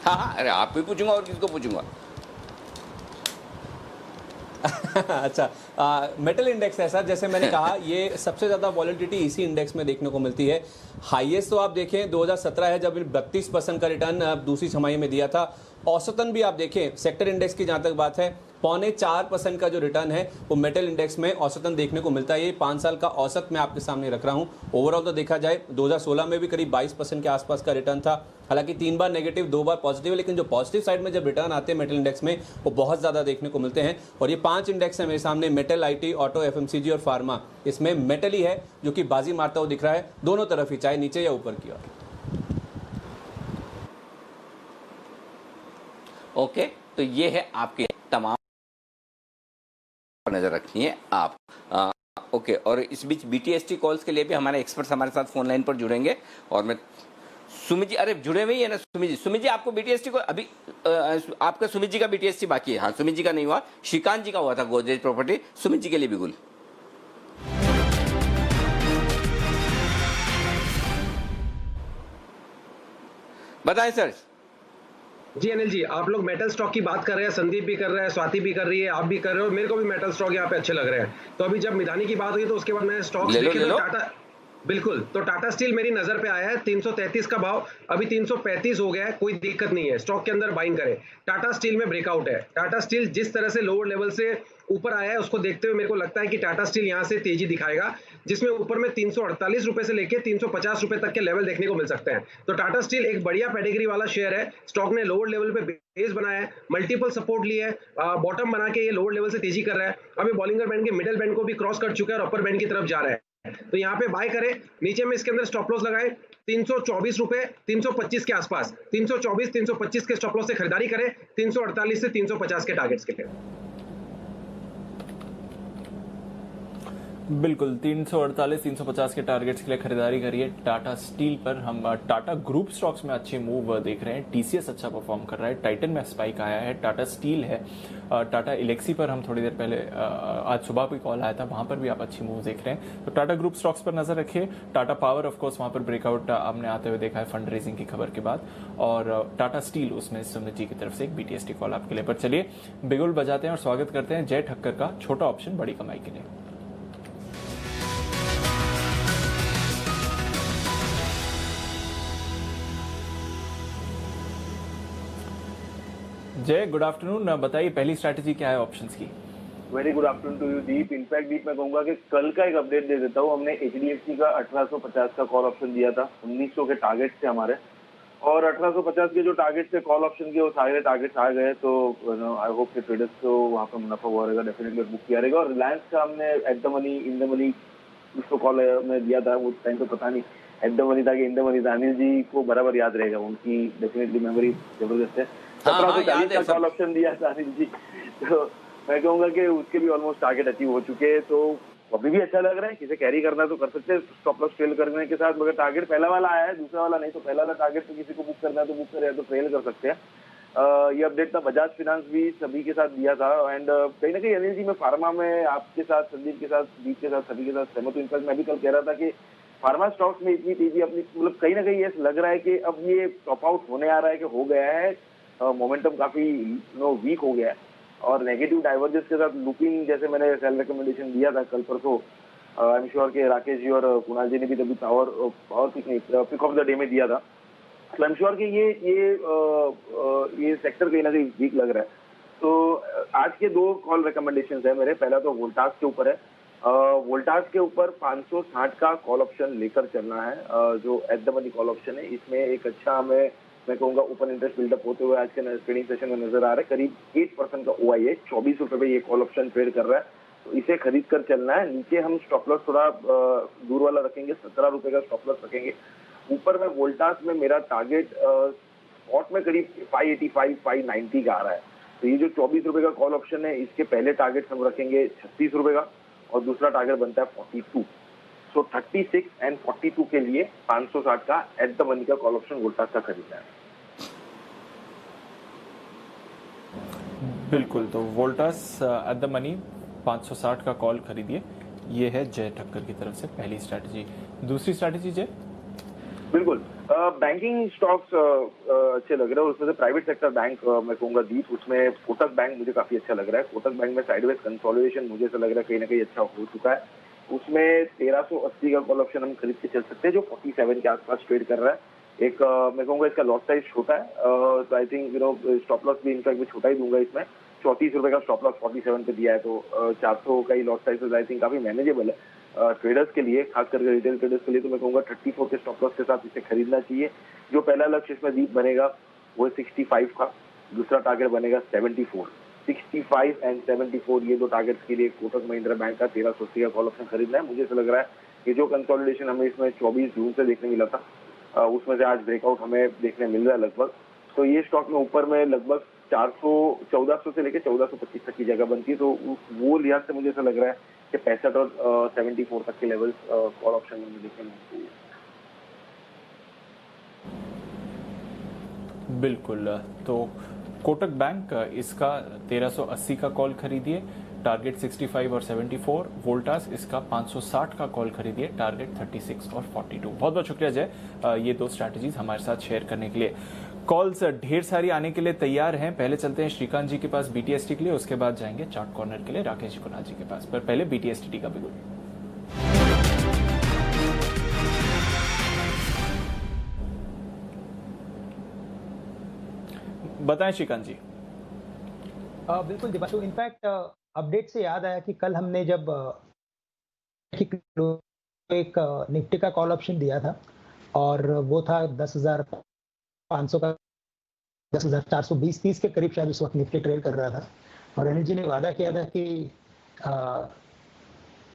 हाँ, अरे आप भी पूछूंगा और किसको पूछूंगा। अच्छा, मेटल इंडेक्स है सर, जैसे मैंने कहा ये सबसे ज़्यादा वॉलिडिटी इसी इंडेक्स में देखने को मिलती है। हाईएस्ट तो आप देखें 2017 है जब 32% का रिटर्न दूसरी छमाही में दिया था। औसतन भी आप देखें सेक्टर इंडेक्स की जहाँ तक बात है 4.25% का जो रिटर्न है वो मेटल इंडेक्स में औसतन देखने को मिलता है। ये 5 साल का औसत मैं आपके सामने रख रहा हूँ। ओवरऑल तो देखा जाए 2016 में भी करीब 22% के आसपास का रिटर्न था। हालांकि 3 बार नेगेटिव 2 बार पॉजिटिव, लेकिन जो पॉजिटिव साइड में जब रिटर्न आते हैं मेटल इंडेक्स में वो बहुत ज़्यादा देखने को मिलते हैं। और ये 5 इंडेक्स हैं मेरे सामने, मेटल, IT, ऑटो, FMCG और फार्मा। इसमें मेटल ही है जो कि बाजी मारता हुआ दिख रहा है दोनों तरफ ही, चाहे नीचे या ऊपर की ओर। ओके, तो ये है आपके तमाम नजर रखनी है आप। ओके, और इस बीच BTST कॉल्स के लिए भी हमारे एक्सपर्ट्स हमारे साथ फोन लाइन पर जुड़ेंगे। और मैं सुमित जी, अरे जुड़े हुए ही है ना सुमित जी, आपको BTST को अभी आपका सुमित जी का BTST बाकी है? हाँ, सुमित जी का नहीं हुआ, श्रीकांत जी का हुआ था गोदरेज प्रॉपर्टी। सुमित जी के लिए बिल्कुल बताएं सर। जी अनिल जी, आप लोग मेटल स्टॉक की बात कर रहे हैं, संदीप भी कर रहा है, स्वाति भी कर रही है, आप भी कर रहे हो, मेरे को भी मेटल स्टॉक यहाँ पे अच्छे लग रहे हैं। तो अभी जब मिधानी की बात हुई तो उसके बाद मैंने स्टॉक्स देखे तो टाटा, बिल्कुल, तो टाटा स्टील मेरी नजर पे आया है। 333 का भाव अभी 335 हो गया है, कोई दिक्कत नहीं है, स्टॉक के अंदर बाइंग करें। टाटा स्टील में ब्रेकआउट है। टाटा स्टील जिस तरह से लोअर लेवल से ऊपर आया है उसको देखते हुए मेरे को लगता है कि टाटा स्टील यहां से तेजी दिखाएगा, जिसमें ऊपर में 348 रुपए से लेके 350 रुपए तक के लेवल देखने को मिल सकते हैं। तो टाटा स्टील एक बढ़िया पेडिग्री वाला शेयर है। स्टॉक ने लोअर लेवल पे बेस बनाया है, मल्टीपल सपोर्ट लिए है, बॉटम बना के ये लोअर लेवल से तेजी कर रहा है। अभी बॉलिंगर बैंड के मिडिल बैंड को भी क्रॉस कर चुका है और अपर बैंड की तरफ जा रहा है। तो यहाँ पे बाय करें, नीचे में इसके अंदर स्टॉप लॉस लगाएं 324 रुपए 325 के आसपास, 324 325 के स्टॉप लॉस से खरीदारी करें 348 से 350 के टारगेट्स के लिए। बिल्कुल 348 350 के टारगेट्स के लिए खरीदारी करिए। टाटा स्टील पर हम टाटा ग्रुप स्टॉक्स में अच्छे मूव देख रहे हैं। टीसीएस अच्छा परफॉर्म कर रहा है, टाइटन में स्पाइक आया है, टाटा स्टील है, टाटा इलेक्सी पर हम थोड़ी देर पहले आज सुबह भी कॉल आया था, वहां पर भी आप अच्छी मूव देख रहे हैं। तो टाटा ग्रुप स्टॉक्स पर नजर रखिए। टाटा पावर ऑफ कोर्स वहां पर ब्रेकआउट आपने आते हुए देखा है फंड रेजिंग की खबर के बाद, और टाटा स्टील उसमें सुमित जी की तरफ से एक बीटीएसटी कॉल आपके लिए। पर चलिए बिगुल बजाते हैं और स्वागत करते हैं जय ठक्कर का, छोटा ऑप्शन बड़ी कमाई के लिए। जय, गुड आफ्टरनून। बताइए पहली स्ट्रैटेजी क्या है ऑप्शंस की? Very good afternoon to you Deep. In fact Deep मैं कहूंगा कि कल का एक अपडेट दे देता हूँ। हमने एचडीएफसी का 1850 का कॉल ऑप्शन दिया था, 1900 के टारगेट थे हमारे, और 1850 के जो टारगेट थे कॉल ऑप्शन के वो सारे टारगेट्स आ गए। तो आई होप के ट्रेडर्स को वहाँ पर मुनाफा हुआ रहेगा, डेफिनेटली बुक किया रहेगा। और रिलायंस का हमने at the money in the money उसको कॉल में दिया था, वो टाइम तो पता नहीं एट द मनी था कि इन द मनी था। अनिल जी को बराबर याद रहेगा, उनकी डेफिनेटली मेमोरी जबरदस्त है। 1740 का कॉल ऑप्शन दिया था अनिल जी, तो मैं कहूंगा कि उसके भी ऑलमोस्ट टारगेट अचीव हो चुके हैं। तो अभी भी अच्छा लग रहा है, किसे कैरी करना तो कर सकते हैं स्टॉप लॉस ट्रेल करने के साथ, मगर टारगेट पहला वाला आया है, दूसरा वाला नहीं। तो पहला वाला टारगेट तो किसी को बुक करना है तो बुक करे, तो ट्रेल कर सकते हैं। ये अपडेट था बजाज फाइनेंस भी सभी के साथ दिया था। एंड कहीं ना कहीं अनिल जी मैं फार्मा में आपके साथ, संदीप के साथ, दीप के साथ, सभी के साथ सहमत हूँ। इनफैक्ट मैं भी कल कह रहा था कि फार्मा स्टॉक्स में इतनी तेजी अपनी, मतलब कहीं ना कहीं ऐसा लग रहा है कि अब ये टॉप आउट होने आ रहा है, कि हो गया है, मोमेंटम काफी वीक हो गया है। और नेगेटिव डाइवर्जेंस के साथ लुकिंग, जैसे मैंने सेल रिकमेंडेशन दिया था कल परसों, आई एम श्योर के राकेश जी और कुणाल जी ने भी तभी power pick of the day में दिया था। तो आई एम श्योर कि ये सेक्टर कहीं ना कहीं वीक लग रहा है। तो आज के दो कॉल रिकमेंडेशन है मेरे। पहला तो वोल्टास के ऊपर है। वोल्टास के ऊपर 560 का कॉल ऑप्शन लेकर चलना है, जो at the money call option है। इसमें एक अच्छा हमें, मैं कहूंगा, ओपन इंटरेस्ट बिल्डअप होते हुए आज के ट्रेडिंग सेशन में नजर आ रहा है। करीब 8% का ओआई है, 24 रुपए पे ये कॉल ऑप्शन ट्रेड कर रहा है, तो इसे खरीद कर चलना है। नीचे हम स्टॉप लॉस थोड़ा दूर वाला रखेंगे, 17 रुपए का स्टॉप लॉस रखेंगे। ऊपर में वोल्टास में मेरा टारगेट स्पॉट में करीब 585 590 का आ रहा है। तो ये जो 24 रुपए का कॉल ऑप्शन है, इसके पहले टारगेट हम रखेंगे 36 रुपए का, और दूसरा टारगेट बनता है 42। सो 36 एंड 42 के लिए 560 का एट द मनी का कॉल ऑप्शन वोल्टास का खरीदना है। बिल्कुल, तो वोल्टास एट द मनी 560 का कॉल खरीदिए। ये है जय ठक्कर की तरफ से पहली स्ट्रैटेजी। दूसरी स्ट्रैटेजी जय? बिल्कुल, बैंकिंग स्टॉक्स अच्छे लग रहे हैं। उसमें से प्राइवेट सेक्टर बैंक मैं कहूंगा दीप, उसमें कोटक बैंक मुझे काफी अच्छा लग रहा है। कोटक बैंक में साइडवेज कंसोलिडेशन मुझे ऐसा लग रहा है कहीं ना कहीं अच्छा हो चुका है। उसमें 1380 का कॉल ऑप्शन हम खरीद के चल सकते हैं, जो 47 के आसपास ट्रेड कर रहा है। एक मैं कहूंगा इसका लॉट साइज छोटा है, तो आई थिंक स्टॉप लॉस भी इनफैक्ट मैं छोटा ही दूंगा इसमें। 34 रुपए का स्टॉप लॉस 47 पे दिया है, तो 400 का ही लॉट साइज आई थिंक काफी मैनेजेबल है ट्रेडर्स के लिए, खास करके रिटेल ट्रेडर्स के लिए। तो मैं कहूंगा 34 के स्टॉप लॉस के साथ इसे खरीदना चाहिए। जो पहला लक्ष्य इसमें दीप बनेगा वो 65 का, दूसरा टारगेट बनेगा 74। 65 एंड 74 ये दो टारगेट्स के लिए कोटक महिंद्रा बैंक का 1380 का कॉल ऑप्शन खरीदना है। मुझे ऐसा लग रहा है कि जो कंसोलिडेशन हमें इसमें 24 जून से देखने मिला था, उसमें से आज ब्रेकआउट हमें देखने मिल रहा है लगभग। तो ये स्टॉक में ऊपर में लगभग 1400 से लेकर 1425 तक की जगह बनती है। तो वो लिहाज से मुझे ऐसा लग रहा है कि 65 और 74 तक के लेवल्स कॉल ऑप्शन में देखने मिलते हैं। बिल्कुल, तो कोटक बैंक इसका 1380 का कॉल खरीदिए, टारगेट 65 और 74। वोल्टास इसका 560 का कॉल खरीदिए, टारगेट 36 और 42। बहुत बहुत शुक्रिया जय, ये दो स्ट्रैटेजीज हमारे साथ शेयर करने के लिए। कॉल्स ढेर सारी आने के लिए तैयार हैं। पहले चलते हैं श्रीकांत जी के पास बीटीएसटी के लिए, उसके बाद जाएंगे चार्ट कॉर्नर के लिए राकेश कुणाल जी के पास। पर पहले बीटीएसटी का बिगुल। बताएं श्रीकांत जी। बिल्कुल दिपाशु, इनफैक्ट अपडेट से याद आया कि कल हमने जब एक निफ्टी का कॉल ऑप्शन दिया था, और वो था 10,500 का, 10,420-30 के करीब शायद उस वक्त निफ्टी ट्रेड कर रहा था। और अनिल जी ने वादा किया था कि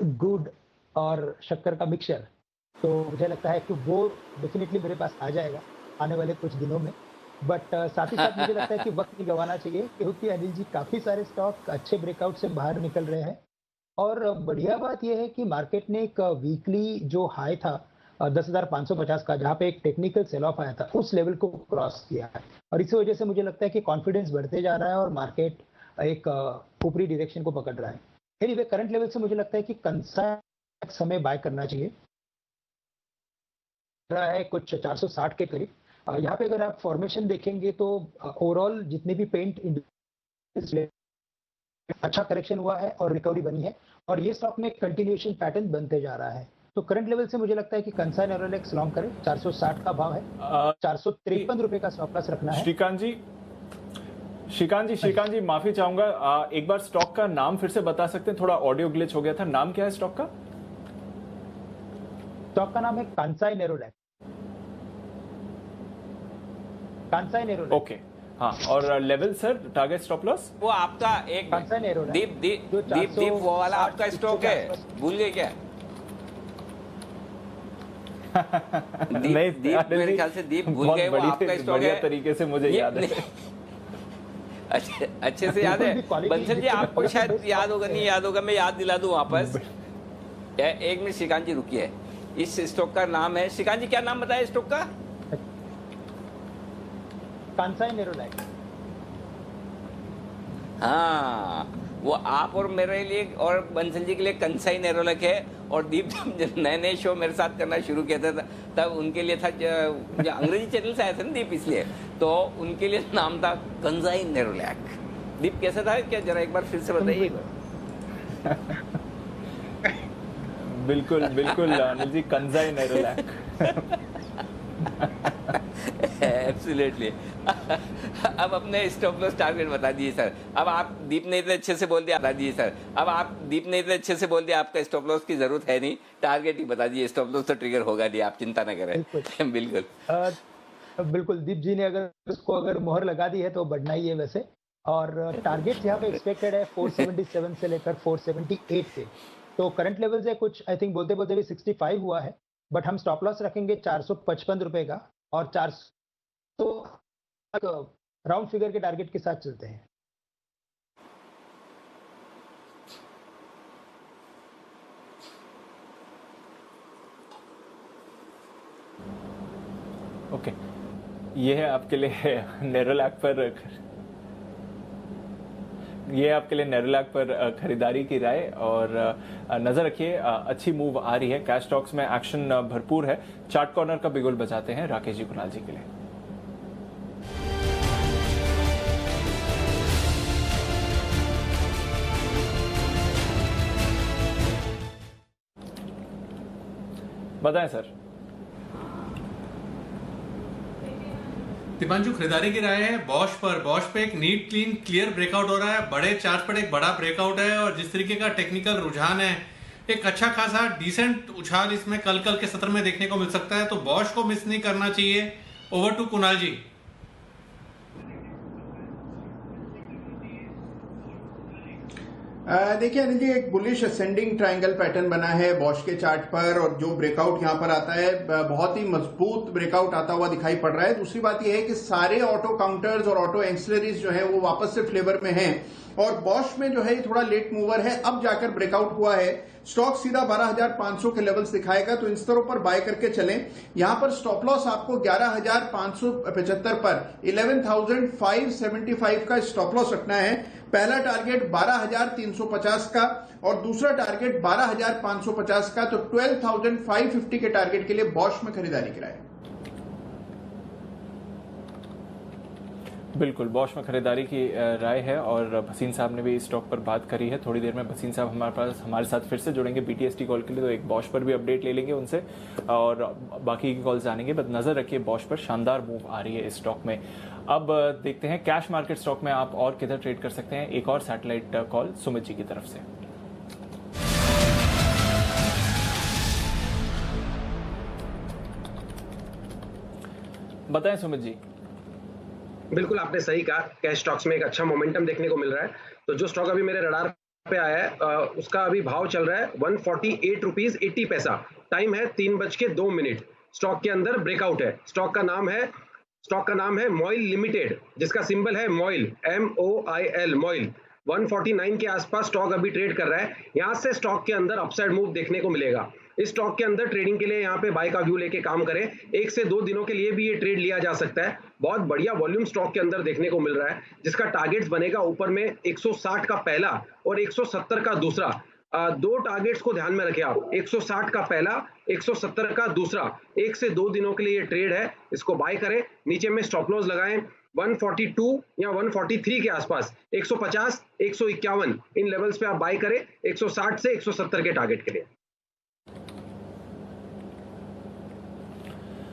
गुड और शक्कर का मिक्सचर, तो मुझे लगता है कि वो डेफिनेटली मेरे पास आ जाएगा आने वाले कुछ दिनों में। बट साथ ही साथ मुझे लगता है कि वक्त नहीं गंवाना चाहिए, क्योंकि अनिल जी काफ़ी सारे स्टॉक अच्छे ब्रेकआउट से बाहर निकल रहे हैं। और बढ़िया बात यह है कि मार्केट ने एक वीकली जो हाई था 10,550 का, जहाँ पे एक टेक्निकल सेल ऑफ आया था, उस लेवल को क्रॉस किया है। और इसी वजह से मुझे लगता है कि कॉन्फिडेंस बढ़ते जा रहा है और मार्केट एक ऊपरी डायरेक्शन को पकड़ रहा है। एनीवे करंट लेवल से मुझे लगता है कि कंसाइज समय बाय करना चाहिए, रहा है कुछ 460 के करीब। यहाँ पे अगर आप फॉर्मेशन देखेंगे तो ओवरऑल जितने भी पेंट अच्छा करेक्शन हुआ है और रिकवरी बनी है, और ये स्टॉक में कंटिन्यूएशन पैटर्न बनते जा रहा है। तो करंट लेवल से मुझे लगता है कि कंसाइन नेरोलैक्स लॉन्ग करें, 460 का भाव है, 453 रुपए का स्टॉप लॉस रखना है। श्रीकांत जी माफी चाहूंगा, एक बार स्टॉक का नाम फिर से बता सकते हैं? थोड़ा ऑडियो ग्लिच हो गया था। नाम क्या है स्टॉक का? स्टॉक का नाम है कांसाई नेरोलैक। ओके, हाँ। और level sir, target stop loss? वो आपका एक दीप वो वाला आपका स्टॉक है, भूल गए क्या? दीप मेरे ख्याल से दीप भूल गए, वो आपका स्टॉक है। तरीके से मुझे याद है। अच्छे से याद है। बंसल जी आपको शायद याद होगा, नहीं याद होगा, मैं याद दिला दूं वापस। एक मिनट श्रीकांत जी रुकिए। इस स्टॉक का नाम है, श्रीकांत जी क्या नाम बताया स्टॉक का? कांसाई नेरोलैक। हाँ, वो आप और मेरे लिए और बंसल जी के लिए कंसाई नेरोलैक है। और दीप जब नए शो मेरे साथ करना शुरू किया था तब उनके लिए था, जो अंग्रेजी चैनल से आए थे ना दीप, इसलिए तो उनके लिए नाम था कंसाई नेरोलैक। दीप कैसा था, क्या जरा एक बार फिर से बताइए। बिल्कुल Anil ji, Kansai Nerolac. Absolutely. अब अपने स्टॉप लॉस टारगेट बता दिए सर। अब आप दीप ने इतने अच्छे से बोल दिया, बता दिए सर। अब आप दीप ने इतने अच्छे से बोल दिया, आपका स्टॉप लॉस की जरूरत है नहीं, टारगेट ही बता दिए। स्टॉप लॉस तो ट्रिगर होगा नहीं, आप चिंता ना करें। बिल्कुल दीप जी ने अगर मोहर लगा दी है तो बढ़ना ही है वैसे। और टारगेट यहाँ पे एक्सपेक्टेड है 477 से लेकर 478 पे। तो करंट लेवल से कुछ आई थिंक बोलते बोलते भी 65 हुआ है, बट हम स्टॉप लॉस रखेंगे 455 रुपए का, और 400 राउंड फिगर के टारगेट के साथ चलते हैं। ओके, ये है आपके लिए नेरोलैक पर खरीदारी की राय। और नजर रखिए, अच्छी मूव आ रही है, कैश स्टॉक्स में एक्शन भरपूर है। चार्ट कॉर्नर का बिगुल बजाते हैं राकेश जी कुणाल जी के लिए। बताएं सर। दीपांशु, खरीदारी की राय है बॉश पे एक नीट क्लीन क्लियर ब्रेकआउट हो रहा है। बड़े चार्ट पर एक बड़ा ब्रेकआउट है, और जिस तरीके का टेक्निकल रुझान है, एक अच्छा खासा डिसेंट उछाल इसमें कल के सत्र में देखने को मिल सकता है। तो बॉश को मिस नहीं करना चाहिए। ओवर टू कुणाल जी। देखिए अनिल जी, एक बुलिश असेंडिंग ट्रायंगल पैटर्न बना है बॉश के चार्ट पर, और जो ब्रेकआउट यहां पर आता है बहुत ही मजबूत ब्रेकआउट आता हुआ दिखाई पड़ रहा है। दूसरी बात यह है कि सारे ऑटो काउंटर्स और ऑटो एक्सिलरीज जो है वो वापस से फ्लेवर में हैं, और बॉश में जो है ये थोड़ा लेट मूवर है, अब जाकर ब्रेकआउट हुआ है। स्टॉक सीधा 12,500 के लेवल्स दिखाएगा, तो इन स्तरों पर बाय करके चलें। यहां पर स्टॉप लॉस आपको 11,575 पर 11,575 का स्टॉप लॉस रखना है। पहला टारगेट 12,350 का और दूसरा टारगेट 12,550 का, तो 12,550 के टारगेट के लिए बॉश में खरीदारी कराए। बिल्कुल, बॉश में खरीदारी की राय है। और भसीन साहब ने भी इस स्टॉक पर बात करी है। थोड़ी देर में भसीन साहब हमारे साथ फिर से जुड़ेंगे बीटीएसटी कॉल के लिए, तो एक बॉश पर भी अपडेट ले लेंगे उनसे और बाकी की कॉल जानेंगे। बस नजर रखिए, बॉश पर शानदार मूव आ रही है इस स्टॉक में। अब देखते हैं कैश मार्केट स्टॉक में आप और किधर ट्रेड कर सकते हैं। एक और सैटेलाइट कॉल सुमित जी की तरफ से। बताएं सुमित जी। बिल्कुल आपने सही कहा, कैश स्टॉक्स में एक अच्छा मोमेंटम देखने को मिल रहा है। तो जो स्टॉक अभी मेरे रडार पे आया है, उसका अभी भाव चल रहा है 148 रुपीज 80 पैसा। टाइम है 3:02। स्टॉक के अंदर ब्रेकआउट है। स्टॉक का नाम है मॉइल लिमिटेड, जिसका सिंबल है मॉइल, MOIL मॉइल। 149 के आसपास स्टॉक अभी ट्रेड कर रहा है। यहां से स्टॉक के अंदर अपसाइड मूव देखने को मिलेगा। इस स्टॉक के अंदर ट्रेडिंग के लिए यहाँ पे बाय का व्यू लेके काम करें। 1 से 2 दिनों के लिए भी ये ट्रेड लिया जा सकता है। बहुत बढ़िया वॉल्यूम स्टॉक के अंदर देखने को मिल रहा है, जिसका टारगेट्स बनेगा ऊपर में 160 का पहला और 170 का दूसरा। 2 टारगेट्स को ध्यान में रखें आप, 160 का पहला, 170 का दूसरा। 1 से 2 दिनों के लिए ये ट्रेड है, इसको बाय करें। नीचे में स्टॉप लॉस लगाएं 142 या 143 के आसपास। 150, 151 इन लेवल्स पे आप बाय करें 160 से 170 के टारगेट के लिए।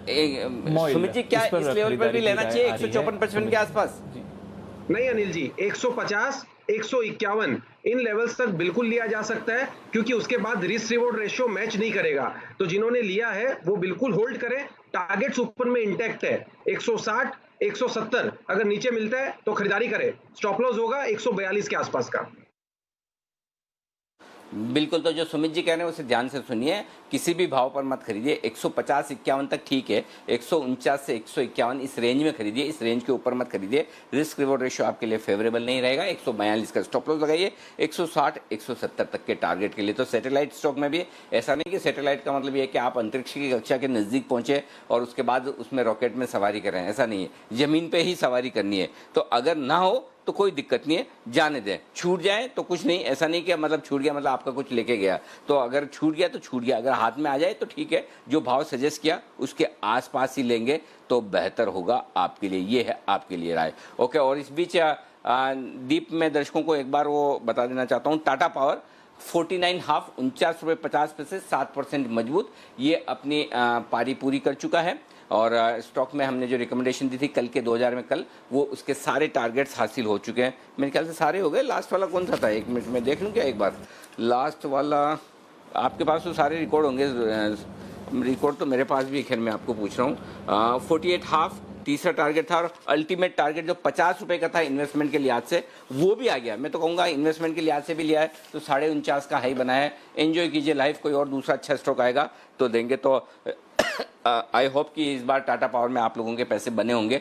सुमित जी, क्या इस लेवल पर भी लेना चाहिए 154-55 के आसपास? नहीं अनिल जी, 150, 151 इन लेवल्स तक बिल्कुल लिया जा सकता है, क्योंकि उसके बाद रिस्क रिवॉर्ड रेशियो मैच नहीं करेगा। तो जिन्होंने लिया है वो बिल्कुल होल्ड करें। टारगेट्स ऊपर में इंटैक्ट है 160, 170। अगर नीचे मिलता है तो खरीदारी करें। स्टॉप लॉस होगा 142 के आसपास का। बिल्कुल, तो जो सुमित जी कह रहे हैं उसे ध्यान से सुनिए। किसी भी भाव पर मत खरीदिए। 150-51 तक ठीक है, 149 से 151 इस रेंज में खरीदिए, इस रेंज के ऊपर मत खरीदिए। रिस्क रिवॉर्ड रेशियो आपके लिए फेवरेबल नहीं रहेगा। 142 का स्टॉप लॉस लगाइए, 160, 170 तक के टारगेट के लिए। तो सैटेलाइट स्टॉक में भी ऐसा नहीं कि सैटेलाइट का मतलब ये है कि आप अंतरिक्ष की कक्षा के नजदीक पहुंचे और उसके बाद उसमें रॉकेट में सवारी करें, ऐसा नहीं है। जमीन पे ही सवारी करनी है। तो अगर ना हो तो कोई दिक्कत नहीं है, जाने दें। छूट जाए तो कुछ नहीं, ऐसा नहीं कि मतलब छूट गया मतलब आपका कुछ लेके गया। तो अगर छूट गया तो छूट गया, अगर हाथ में आ जाए तो ठीक है। जो भाव सजेस्ट किया उसके आसपास ही लेंगे तो बेहतर होगा आपके लिए। ये है आपके लिए राय। ओके, और इस बीच दीप में दर्शकों को एक बार वो बता देना चाहता हूँ, टाटा पावर 49.5 ₹49.50 7% मजबूत, ये अपनी पारी पूरी कर चुका है। और स्टॉक में हमने जो रिकमेंडेशन दी थी कल के 2000 में, कल वो उसके सारे टारगेट्स हासिल हो चुके हैं। मेरे ख्याल से सारे हो गए। लास्ट वाला कौन सा था? 1 मिनट में देख लूँ क्या एक बार? लास्ट वाला आपके पास तो सारे रिकॉर्ड होंगे। रिकॉर्ड तो मेरे पास भी, खैर मैं आपको पूछ रहा हूँ। 48.5 तीसरा टारगेट था, और अल्टीमेट टारगेट जो 50 रुपये का था इन्वेस्टमेंट के लिहाज से, वो भी आ गया। मैं तो कहूँगा इन्वेस्टमेंट के लिहाज से भी लिया है तो 49.5 का हाई बना है। एंजॉय कीजिए लाइफ। कोई और दूसरा अच्छा स्टॉक आएगा तो देंगे। तो आई होप कि इस बार टाटा पावर में आप लोगों के पैसे बने होंगे।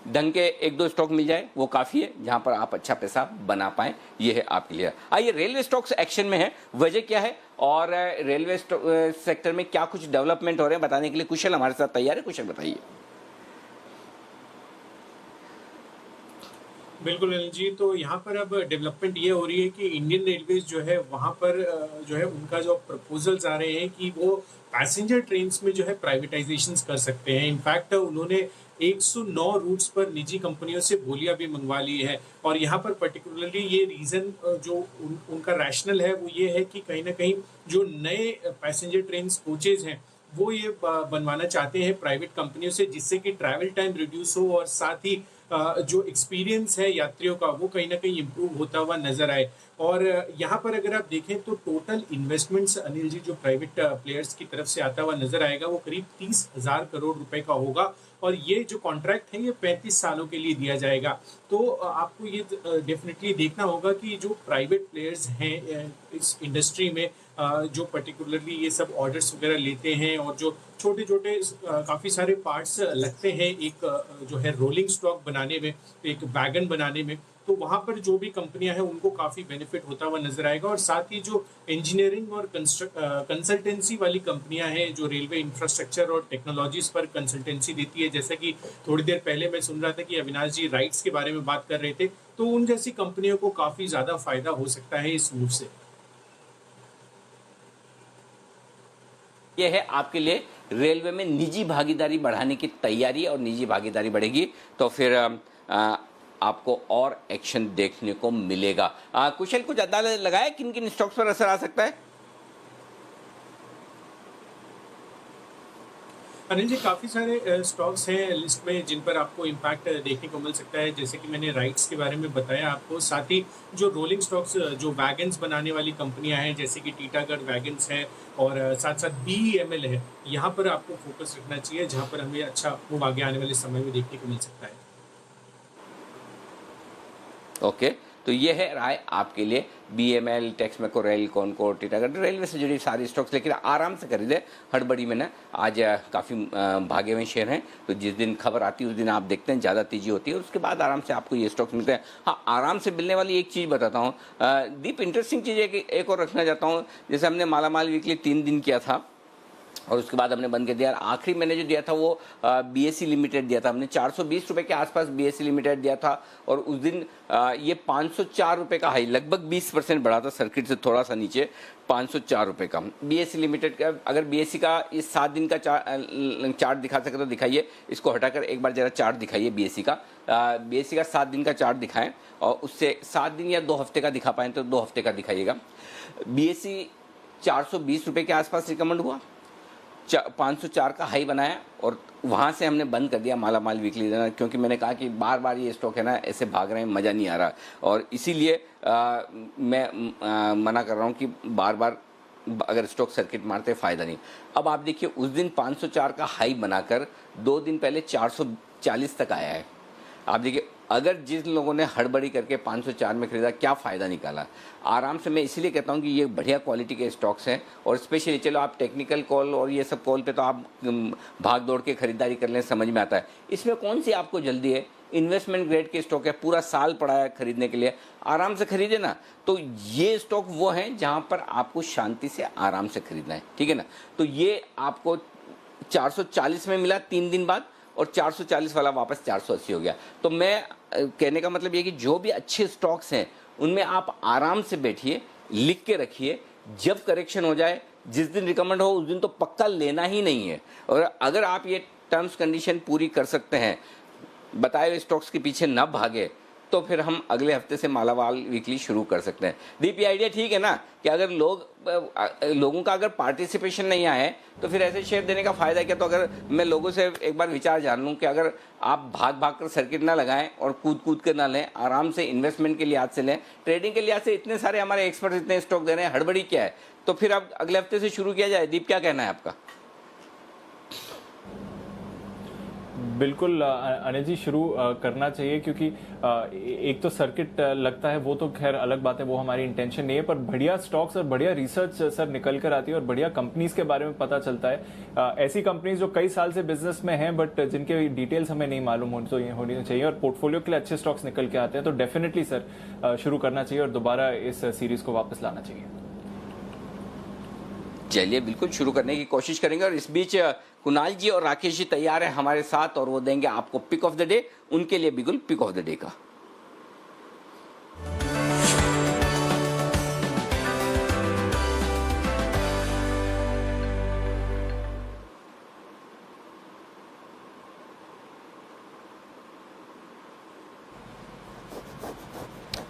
ढंग के 1-2 स्टॉक मिल जाए वो काफ़ी है, जहां पर आप अच्छा पैसा बना पाएं। ये है आपके लिए। आइए, रेलवे स्टॉक्स एक्शन में है, वजह क्या है और रेलवे सेक्टर में क्या कुछ डेवलपमेंट हो रहे हैं बताने के लिए कुशल हमारे साथ तैयार है। कुशल बताइए। बिल्कुल अनिल जी, तो यहाँ पर अब डेवलपमेंट ये हो रही है कि इंडियन रेलवेज जो है वहाँ पर जो है उनका जो प्रपोजल्स आ रहे हैं कि वो पैसेंजर ट्रेन्स में जो है प्राइवेटाइजेशंस कर सकते हैं। इनफैक्ट उन्होंने 109 रूट्स पर निजी कंपनियों से बोलियां भी मंगवा ली है। और यहाँ पर पर्टिकुलरली ये रीज़न जो उनका रैशनल है वो ये है कि कहीं ना कहीं जो नए पैसेंजर ट्रेन कोचेज हैं वो ये बनवाना चाहते हैं प्राइवेट कंपनियों से, जिससे कि ट्रैवल टाइम रिड्यूस हो और साथ ही जो एक्सपीरियंस है यात्रियों का वो कहीं ना कहीं इम्प्रूव होता हुआ नजर आए। और यहाँ पर अगर आप देखें तो टोटल इन्वेस्टमेंट्स अनिल जी जो प्राइवेट प्लेयर्स की तरफ से आता हुआ नजर आएगा वो करीब 30,000 करोड़ रुपए का होगा। और ये जो कॉन्ट्रैक्ट है ये 35 सालों के लिए दिया जाएगा। तो आपको ये डेफिनेटली देखना होगा कि जो प्राइवेट प्लेयर्स हैं इस इंडस्ट्री में, जो पर्टिकुलरली ये सब ऑर्डर्स वगैरह लेते हैं और जो छोटे छोटे काफ़ी सारे पार्ट्स लगते हैं एक जो है रोलिंग स्टॉक बनाने में, एक वैगन बनाने में, तो वहाँ पर जो भी कंपनियां हैं उनको काफ़ी बेनिफिट होता हुआ नजर आएगा। और साथ ही जो इंजीनियरिंग और कंसल्टेंसी वाली कंपनियां हैं जो रेलवे इंफ्रास्ट्रक्चर और टेक्नोलॉजीज पर कंसल्टेंसी देती है, जैसे कि थोड़ी देर पहले मैं सुन रहा था कि अविनाश जी राइट्स के बारे में बात कर रहे थे, तो उन जैसी कंपनियों को काफ़ी ज़्यादा फायदा हो सकता है इस मूव से। यह है आपके लिए रेलवे में निजी भागीदारी बढ़ाने की तैयारी, और निजी भागीदारी बढ़ेगी तो फिर आपको और एक्शन देखने को मिलेगा। कुशल, कुछ अंदाजा लगाया किन किन स्टॉक्स पर असर आ सकता है? अनिल जी, काफ़ी सारे स्टॉक्स हैं लिस्ट में जिन पर आपको इम्पैक्ट देखने को मिल सकता है, जैसे कि मैंने राइट्स के बारे में बताया आपको। साथ ही जो रोलिंग स्टॉक्स जो वैगन्स बनाने वाली कंपनियां हैं जैसे कि टीटागढ़ वैगन्स है और साथ साथ BEML है, यहाँ पर आपको फोकस रखना चाहिए, जहाँ पर हमें अच्छा मूव आगे आने वाले समय में देखने को मिल सकता है। ओके, तो ये है राय आपके लिए। BML, Texmaco, Concor, Titagarh, railway से जुड़ी सारी स्टॉक्स, लेकिन आराम से खरीदे, हड़बड़ी में ना। आज काफ़ी भागे हुए शेयर हैं, तो जिस दिन खबर आती है उस दिन आप देखते हैं ज़्यादा तेजी होती है, उसके बाद आराम से आपको ये स्टॉक्स मिलते हैं। हाँ, आराम से मिलने वाली एक चीज़ बताता हूँ दीप, इंटरेस्टिंग चीज़ एक और रखना चाहता हूँ। जैसे हमने मालामाल वीकली 3 दिन किया था और उसके बाद हमने बंद कर दिया। आखिरी मैंने जो दिया था वो BSE लिमिटेड दिया था हमने, 420 रुपये के आसपास BSE लिमिटेड दिया था, और उस दिन ये 504 रुपये का हाई, लगभग 20% बढ़ा था, सर्किट से थोड़ा सा नीचे 504 रुपये का BSE लिमिटेड का। अगर BSE का इस 7 दिन का चार्ट दिखा सके तो दिखाइए, इसको हटाकर एक बार जरा चार्ट दिखाइए BSE का। BSE का 7 दिन का चार्ट दिखाएं, और उससे 7 दिन या 2 हफ्ते का दिखा पाएँ तो 2 हफ्ते का दिखाइएगा। BSE 420 रुपये के आसपास रिकमेंड हुआ, 504 का हाई बनाया, और वहाँ से हमने बंद कर दिया मालामाल वीकली देना, क्योंकि मैंने कहा कि बार बार ये स्टॉक है ना ऐसे भाग रहे हैं, मज़ा नहीं आ रहा, और इसीलिए मैं मना कर रहा हूँ कि बार बार अगर स्टॉक सर्किट मारते फ़ायदा नहीं। अब आप देखिए उस दिन 504 का हाई बनाकर 2 दिन पहले 440 तक आया है। आप देखिए, अगर जिन लोगों ने हड़बड़ी करके 504 में खरीदा, क्या फ़ायदा निकाला। आराम से मैं इसीलिए कहता हूँ कि ये बढ़िया क्वालिटी के स्टॉक्स हैं, और स्पेशली चलो आप टेक्निकल कॉल और ये सब कॉल पे तो आप भाग दौड़ के खरीदारी कर लें, समझ में आता है। इसमें कौन सी आपको जल्दी है, इन्वेस्टमेंट ग्रेड के स्टॉक है, पूरा साल पड़ा है खरीदने के लिए, आराम से खरीदे ना। तो ये स्टॉक वो हैं जहाँ पर आपको शांति से आराम से खरीदना है, ठीक है ना। तो ये आपको 440 में मिला 3 दिन बाद, और 440 वाला वापस 480 हो गया। तो मैं कहने का मतलब ये कि जो भी अच्छे स्टॉक्स हैं उनमें आप आराम से बैठिए, लिख के रखिए, जब करेक्शन हो जाए, जिस दिन रिकमेंड हो उस दिन तो पक्का लेना ही नहीं है। और अगर आप ये टर्म्स कंडीशन पूरी कर सकते हैं, बताए हुए स्टॉक्स के पीछे न भागे, तो फिर हम अगले हफ्ते से मालामाल वीकली शुरू कर सकते हैं। दीप, ये आइडिया ठीक है ना कि अगर लोगों का अगर पार्टिसिपेशन नहीं आए तो फिर ऐसे शेयर देने का फ़ायदा क्या। तो अगर मैं लोगों से एक बार विचार जान लूँ कि अगर आप भाग कर सर्किट ना लगाएं और कूद कर ना लें, आराम से इन्वेस्टमेंट के लिहाज से लें, ट्रेडिंग के लिहाज से इतने सारे हमारे एक्सपर्ट इतने स्टॉक दे रहे हैं, हड़बड़ी क्या है। तो फिर अब अगले हफ्ते से शुरू किया जाए। दीप, क्या कहना है आपका? बिल्कुल अनिल जी, शुरू करना चाहिए, क्योंकि एक तो सर्किट लगता है वो तो खैर अलग बात है, वो हमारी इंटेंशन नहीं है, पर बढ़िया स्टॉक्स और बढ़िया रिसर्च सर निकल कर आती है और बढ़िया कंपनीज के बारे में पता चलता है। ऐसी कंपनीज जो कई साल से बिजनेस में हैं बट जिनके डिटेल्स हमें नहीं मालूम होनी चाहिए, और पोर्टफोलियो के लिए अच्छे स्टॉक्स निकल के आते हैं, तो डेफिनेटली सर शुरू करना चाहिए और दोबारा इस सीरीज को वापस लाना चाहिए। चलिए, बिल्कुल शुरू करने की कोशिश करेंगे। और इस बीच कुणाल जी और राकेश जी तैयार हैं हमारे साथ, और वो देंगे आपको पिक ऑफ द डे। उनके लिए बिल्कुल पिक ऑफ द डे का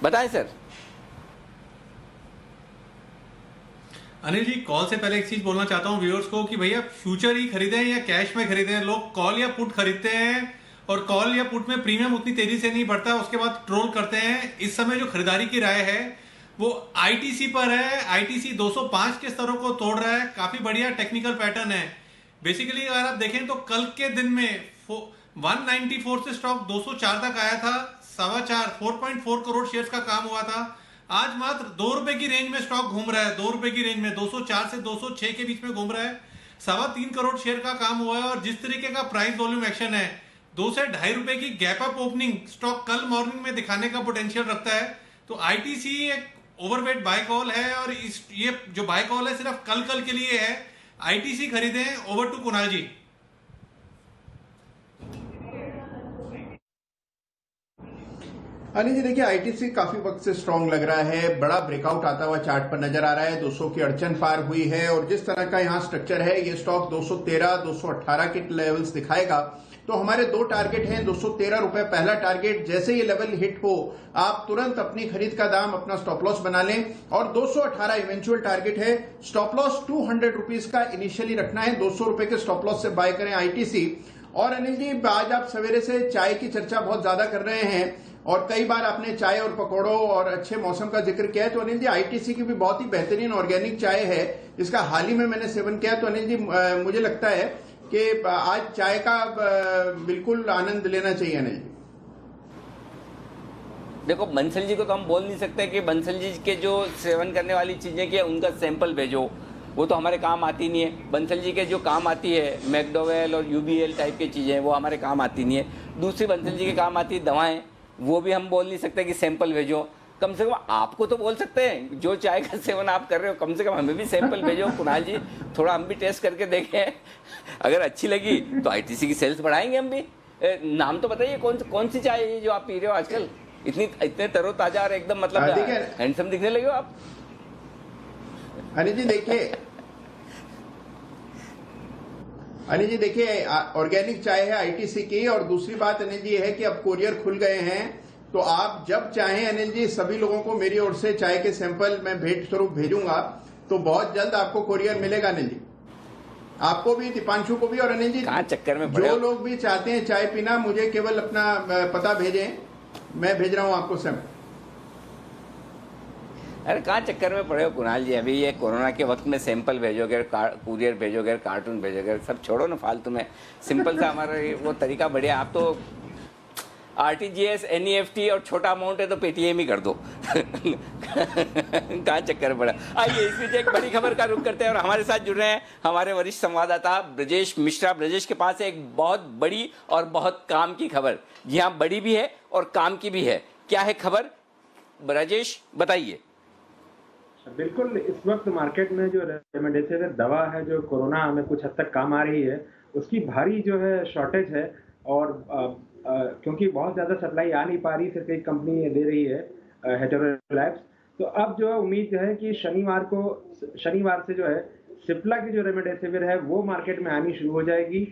बताएं सर। अनिल जी, कॉल से पहले एक चीज बोलना चाहता हूँ व्यूअर्स को कि भैया फ्यूचर ही खरीदें या कैश में खरीदें। लोग कॉल या पुट खरीदते हैं और कॉल या पुट में प्रीमियम उतनी तेजी से नहीं बढ़ता, उसके बाद ट्रोल करते हैं। इस समय जो खरीदारी की राय है वो ITC पर है। ITC 205 के स्तरों को तोड़ रहा है, काफी बढ़िया टेक्निकल पैटर्न है। बेसिकली अगर आप देखें तो कल के दिन में 194 से स्टॉक 204 तक आया था, 4.4 करोड़ शेयर्स का काम हुआ था। आज मात्र 2 रुपए की रेंज में स्टॉक घूम रहा है, 2 रुपए की रेंज में 204 से 206 के बीच में घूम रहा है। 3.25 करोड़ शेयर का काम हुआ है, और जिस तरीके का प्राइस वॉल्यूम एक्शन है, 2 से 2.5 रुपए की गैप अप ओपनिंग स्टॉक कल मॉर्निंग में दिखाने का पोटेंशियल रखता है। तो ITC एक ओवरवेट बाय कॉल है, और ये जो बाय कॉल है सिर्फ कल के लिए है। ITC खरीदें। ओवर टू कुणाल जी। अनिल जी, देखिए ITC काफी वक्त से स्ट्रांग लग रहा है, बड़ा ब्रेकआउट आता हुआ चार्ट पर नजर आ रहा है, 200 की अड़चन पार हुई है, और जिस तरह का यहाँ स्ट्रक्चर है, ये स्टॉक 213, 218 के लेवल्स दिखाएगा। तो हमारे 2 टारगेट हैं। 213 रुपए पहला टारगेट, जैसे ये लेवल हिट हो आप तुरंत अपनी खरीद का दाम, अपना स्टॉप लॉस बना लें, और 218 इवेंचुअल टारगेट है। स्टॉप लॉस 200 रुपीज का इनिशियली रखना है, 200 रुपए के स्टॉप लॉस से बाय करें ITC। और अनिल जी, आज आप सवेरे से चाय की चर्चा बहुत ज्यादा कर रहे हैं, और कई बार आपने चाय और पकौड़ों और अच्छे मौसम का जिक्र किया है। तो अनिल जी, ITC की भी बहुत ही बेहतरीन ऑर्गेनिक चाय है, जिसका हाल ही में मैंने सेवन किया। तो अनिल जी, मुझे लगता है कि आज चाय का बिल्कुल आनंद लेना चाहिए अनिल जी। देखो बंसल जी को तो हम बोल नहीं सकते कि बंसल जी के जो सेवन करने वाली चीज़ें की उनका सैंपल भेजो, वो तो हमारे काम आती नहीं है। बंसल जी के जो काम आती है मैकडोवेल और यूबीएल टाइप की चीज़ें, वो हमारे काम आती नहीं है। दूसरी बंसल जी के काम आती है दवाएं, वो भी हम बोल नहीं सकते कि सैंपल भेजो। कम से कम आपको तो बोल सकते हैं, जो चाय का सेवन आप कर रहे हो कम से कम हमें भी सैंपल भेजो कुणाल जी, थोड़ा हम भी टेस्ट करके देखें। अगर अच्छी लगी तो आईटीसी की सेल्स बढ़ाएंगे हम भी। नाम तो बताइए कौन सी चाय है जो आप पी रहे हो आजकल, इतने तरोताजा और एकदम मतलब हैंडसम दिखने लगे हो आप। अनिल जी देखिए ऑर्गेनिक चाय है आईटीसी की। और दूसरी बात अनिल जी है कि अब कोरियर खुल गए हैं, तो आप जब चाहें अनिल जी सभी लोगों को मेरी ओर से चाय के सैंपल मैं भेंट स्वरूप भेजूंगा, तो बहुत जल्द आपको कोरियर मिलेगा अनिल जी, आपको भी, दीपांशु को भी। और अनिल जी कहाँ चक्कर में पड़े हो? जो लोग भी चाहते हैं चाय पीना, मुझे केवल अपना पता भेजें, मैं भेज रहा हूं आपको सैंपल। अरे कहाँ चक्कर में पड़े हो कुणाल जी, अभी ये कोरोना के वक्त में सैंपल भेजोगे, कुरियर भेजोगे, कार्टून भेजोगे, सब छोड़ो ना फालतू में। सिंपल सा हमारा वो तरीका बढ़िया। आप तो आरटीजीएस, एनईएफटी और छोटा अमाउंट है तो पेटीएम ही कर दो। कहाँ चक्कर पड़ा। आइए इस बीच एक बड़ी खबर का रुख करते हैं और हमारे साथ जुड़ रहे हैं हमारे वरिष्ठ संवाददाता ब्रजेश मिश्रा। ब्रजेश के पास एक बहुत बड़ी और बहुत काम की खबर, जी हाँ बड़ी भी है और काम की भी है। क्या है खबर ब्रजेश, बताइए। बिल्कुल, इस वक्त मार्केट में जो रेमडेसिविर दवा है जो कोरोना में कुछ हद तक काम आ रही है, उसकी भारी जो है शॉर्टेज है। और क्योंकि बहुत ज़्यादा सप्लाई आ नहीं पा रही, सिर्फ एक कंपनी दे रही है हेटेरो लैब्स, तो अब जो है उम्मीद है कि शनिवार से जो है सिप्ला की जो रेमडेसिविर है वो मार्केट में आनी शुरू हो जाएगी।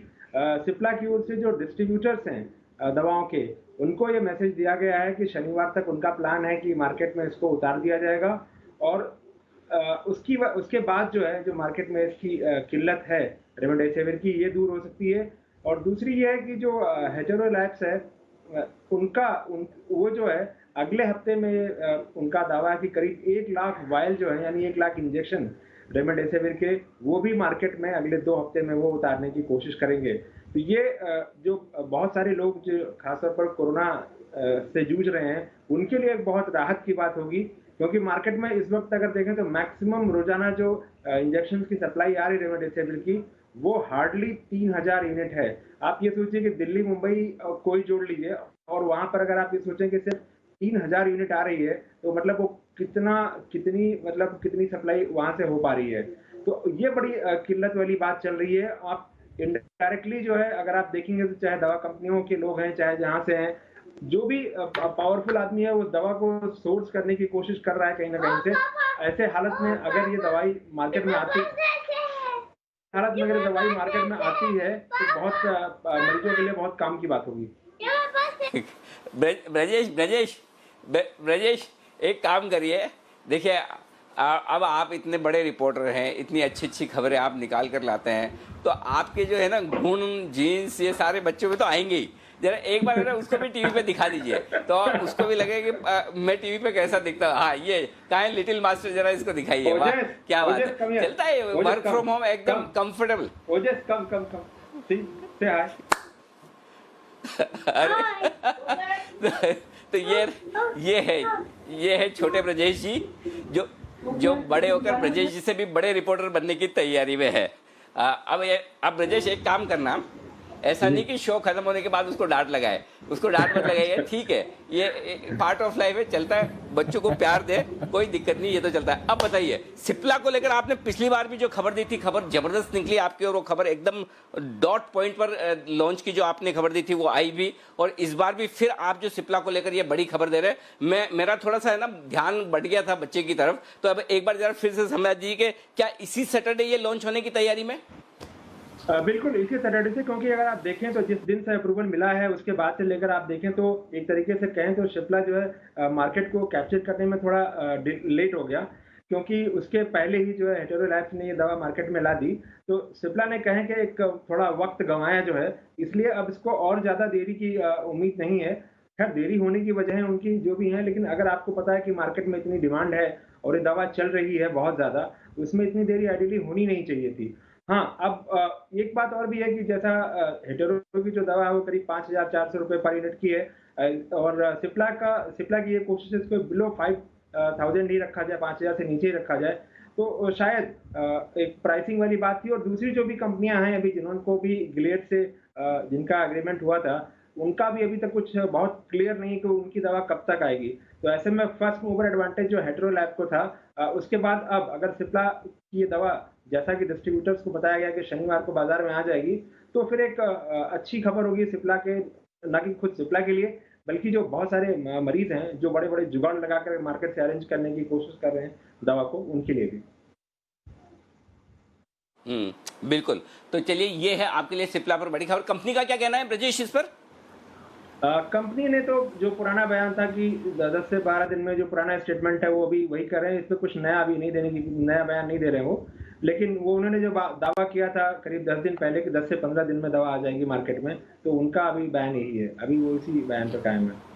सिप्ला की ओर से जो डिस्ट्रीब्यूटर्स हैं दवाओं के, उनको ये मैसेज दिया गया है कि शनिवार तक उनका प्लान है कि मार्केट में इसको उतार दिया जाएगा। और उसके बाद जो है जो मार्केट में इसकी किल्लत है रेमडेसिविर की, ये दूर हो सकती है। और दूसरी ये है कि जो हेटेरो लैब्स है वो जो है अगले हफ्ते में उनका दावा है कि करीब 1 लाख वायल जो है, यानी 1 लाख इंजेक्शन रेमडेसिविर के, वो भी मार्केट में अगले 2 हफ्ते में वो उतारने की कोशिश करेंगे। तो ये जो बहुत सारे लोग जो खासतौर पर कोरोना से जूझ रहे हैं, उनके लिए एक बहुत राहत की बात होगी, क्योंकि मार्केट में इस वक्त अगर देखें तो मैक्सिमम रोजाना जो इंजेक्शन की सप्लाई आ रही है रेमडेसिविर की, वो हार्डली 3000 यूनिट है। आप ये सोचिए कि दिल्ली मुंबई कोई जोड़ लीजिए, और वहां पर अगर आप ये सोचें कि सिर्फ 3000 यूनिट आ रही है, तो मतलब वो कितनी सप्लाई वहां से हो पा रही है। तो ये बड़ी किल्लत वाली बात चल रही है। आप इनडायरेक्टली जो है अगर आप देखेंगे तो चाहे दवा कंपनियों के लोग हैं, चाहे जहां से हैं, जो भी पावरफुल आदमी है वो दवा को सोर्स करने की कोशिश कर रहा है कहीं ना कहीं से। ऐसे हालत में अगर ये दवाई मार्केट में आती है तो बहुत मरीजों के लिए बहुत काम की बात होगी। ब्रजेश एक काम करिए, देखिए अब आप इतने बड़े रिपोर्टर हैं, इतनी अच्छी अच्छी खबरें आप निकाल कर लाते हैं, तो आपके जो है ना गुण, जीन्स, ये सारे बच्चों में तो आएंगे ही। जरा एक बार ना उसको भी टीवी पे दिखा दीजिए, तो उसको भी लगे कि मैं टीवी पे कैसा दिखता हूँ। हाँ, ये काहे लिटिल मास्टर, जरा इसको दिखाइए। वाह क्या बात है, चलता है वर्क फ्रॉम होम एकदम कंफर्टेबल। तो ये है छोटे ब्रजेश जी, जो बड़े होकर ब्रजेश जी से भी बड़े रिपोर्टर बनने की तैयारी में है। अब ब्रजेश एक काम करना, ऐसा नहीं कि शो खत्म होने के बाद उसको डांट लगाए, उसको डांट मत लगाइए, ठीक है, ये पार्ट ऑफ लाइफ है, चलता है, बच्चों को प्यार दे, कोई दिक्कत नहीं, ये तो चलता है। अब बताइए सिप्ला को लेकर आपने पिछली बार भी जो खबर दी थी, खबर जबरदस्त निकली आपकी, और वो खबर एकदम डॉट पॉइंट पर लॉन्च की जो आपने खबर दी थी वो आई भी, और इस बार भी फिर आप जो सिप्ला को लेकर ये बड़ी खबर दे रहे हैं। मेरा थोड़ा सा है ना ध्यान बढ़ गया था बच्चे की तरफ, तो अब एक बार जरा फिर से समझ दीजिए कि क्या इसी सैटरडे ये लॉन्च होने की तैयारी में? बिल्कुल इसी सैटरडे से, क्योंकि अगर आप देखें तो जिस दिन से अप्रूवल मिला है उसके बाद से लेकर आप देखें तो एक तरीके से कहें तो सिप्ला जो है मार्केट को कैप्चर करने में थोड़ा लेट हो गया, क्योंकि उसके पहले ही जो है हेटेरो लैब्स ने ये दवा मार्केट में ला दी। तो सिप्ला ने कहें कि एक थोड़ा वक्त गंवाया जो है, इसलिए अब इसको और ज़्यादा देरी की उम्मीद नहीं है। खैर देरी होने की वजह उनकी जो भी हैं, लेकिन अगर आपको पता है कि मार्केट में इतनी डिमांड है और ये दवा चल रही है बहुत ज़्यादा, उसमें इतनी देरी आइडियली होनी नहीं चाहिए थी। हाँ, अब एक बात और भी है कि जैसा हेटेरो की जो दवा है वो करीब 5,400 रुपये पर यूनिट की है, और सिप्ला की ये कोशिश है इसको बिलो 5,000 ही रखा जाए, 5,000 से नीचे ही रखा जाए। तो शायद एक प्राइसिंग वाली बात थी। और दूसरी जो भी कंपनियां हैं अभी जिनको भी गिलेड से जिनका एग्रीमेंट हुआ था, उनका भी अभी तक कुछ बहुत क्लियर नहीं कि उनकी दवा कब तक आएगी। तो ऐसे में फर्स्ट मूवर एडवांटेज जो हेटेरो लैब को था, उसके बाद अब अगर सिप्ला की ये दवा जैसा कि डिस्ट्रीब्यूटर्स को बताया गया कि शनिवार को बाजार में आ जाएगी, तो फिर एक अच्छी खबर होगी सिप्ला के, न कि खुद सिप्ला के लिए, बल्कि जो बहुत सारे मरीज हैं जो बड़े बड़े जुगाड़ लगाकर मार्केट से अरेंज करने की कोशिश कर रहे हैं दवा को, उनके लिए भी। बिल्कुल। तो चलिए, ये है आपके लिए सिप्ला पर बड़ी खबर। कंपनी का क्या कहना है ब्रजेश इस पर? कंपनी ने तो जो पुराना बयान था कि 10 से 12 दिन में जो पुराना स्टेटमेंट है वो अभी वही कर रहे हैं, इसमें कुछ नया अभी नहीं देने की, नया बयान नहीं दे रहे हैं वो। लेकिन वो उन्होंने जो दावा किया था करीब 10 दिन पहले कि 10 से 15 दिन में दवा आ जाएगी मार्केट में, तो उनका अभी बयान यही है, अभी वो इसी बयान पर कायम है।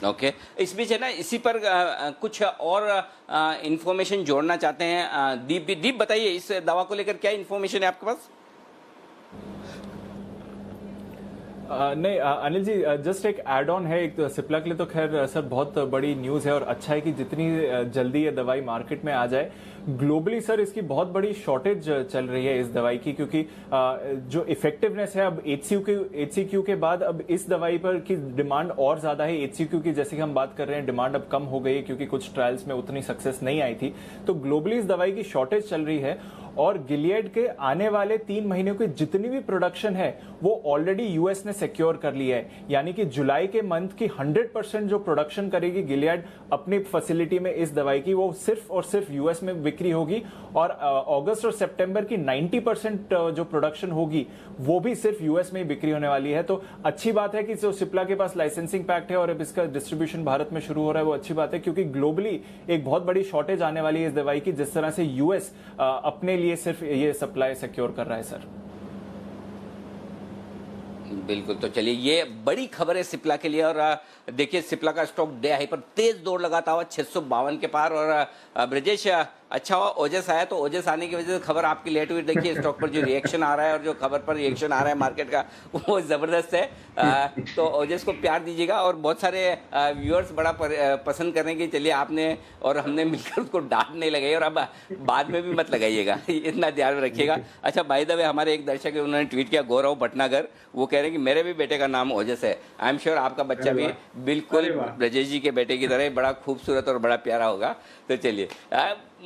ओके, इस बीच है ना, इसी पर कुछ और इंफॉर्मेशन जोड़ना चाहते हैं। दीप बताइए, इस दवा को लेकर क्या इंफॉर्मेशन है आपके पास? नहीं अनिल जी, जस्ट एक एड ऑन है। एक सिप्ला के लिए तो खैर सर बहुत बड़ी न्यूज़ है, और अच्छा है कि जितनी जल्दी ये दवाई मार्केट में आ जाए। ग्लोबली सर इसकी बहुत बड़ी शॉर्टेज चल रही है इस दवाई की, क्योंकि जो इफेक्टिवनेस है अब HCQ के बाद अब इस दवाई पर की डिमांड और ज्यादा है। HCQ की जैसे कि हम बात कर रहे हैं, डिमांड अब कम हो गई है क्योंकि कुछ ट्रायल्स में उतनी सक्सेस नहीं आई थी। तो ग्लोबली इस दवाई की शॉर्टेज चल रही है, और गिलियड के आने वाले 3 महीने की जितनी भी प्रोडक्शन है वो ऑलरेडी यूएस ने सिक्योर कर लिया है। यानी कि जुलाई के मंथ की 100% जो प्रोडक्शन करेगी गिलियड अपनी फैसिलिटी में इस दवाई की, वो सिर्फ और सिर्फ यूएस में बिक्री होगी। और अगस्त और सितंबर की 90% जो प्रोडक्शन होगी वो भी सिर्फ यूएस में ही बिक्री होने वाली है। तो अच्छी बात है कि जो सिप्ला के पास लाइसेंसिंग पैक्ट है और अब इसका डिस्ट्रीब्यूशन भारत में शुरू हो रहा है, वो अच्छी बात है, क्योंकि ग्लोबली एक बहुत बड़ी शॉर्टेज आने वाली है इस दवाई की, जिस तरह से यूएस अपने लिए सिर्फ ये सप्लाई सिक्योर कर रहा है सर। बिल्कुल। तो चलिए, ये बड़ी खबर है सिप्ला के लिए। और देखिए, सिप्ला का स्टॉक डे हाई पर तेज दौड़ लगाता हुआ 652 के पार। और ब्रजेश, अच्छा हुआ ओजस आया, तो ओजस आने की वजह से खबर आपकी लेट हुई। देखिए स्टॉक पर जो रिएक्शन आ रहा है और जो खबर पर रिएक्शन आ रहा है मार्केट का, वो जबरदस्त है। तो ओजस को प्यार दीजिएगा, और बहुत सारे व्यूअर्स बड़ा पसंद कर रहे हैं कि चलिए आपने और हमने मिलकर उसको डांट नहीं लगाई, और अब बाद में भी मत लगाइएगा, इतना ध्यान में रखिएगा। अच्छा, बाय द वे, हमारे एक दर्शक है, उन्होंने ट्वीट किया, गौरव भटनागर, वो कह रहे हैं कि मेरे भी बेटे का नाम ओजस है। आई एम श्योर आपका बच्चा भी बिल्कुल ब्रजेश जी के बेटे की तरह बड़ा खूबसूरत और बड़ा प्यारा होगा। तो चलिए,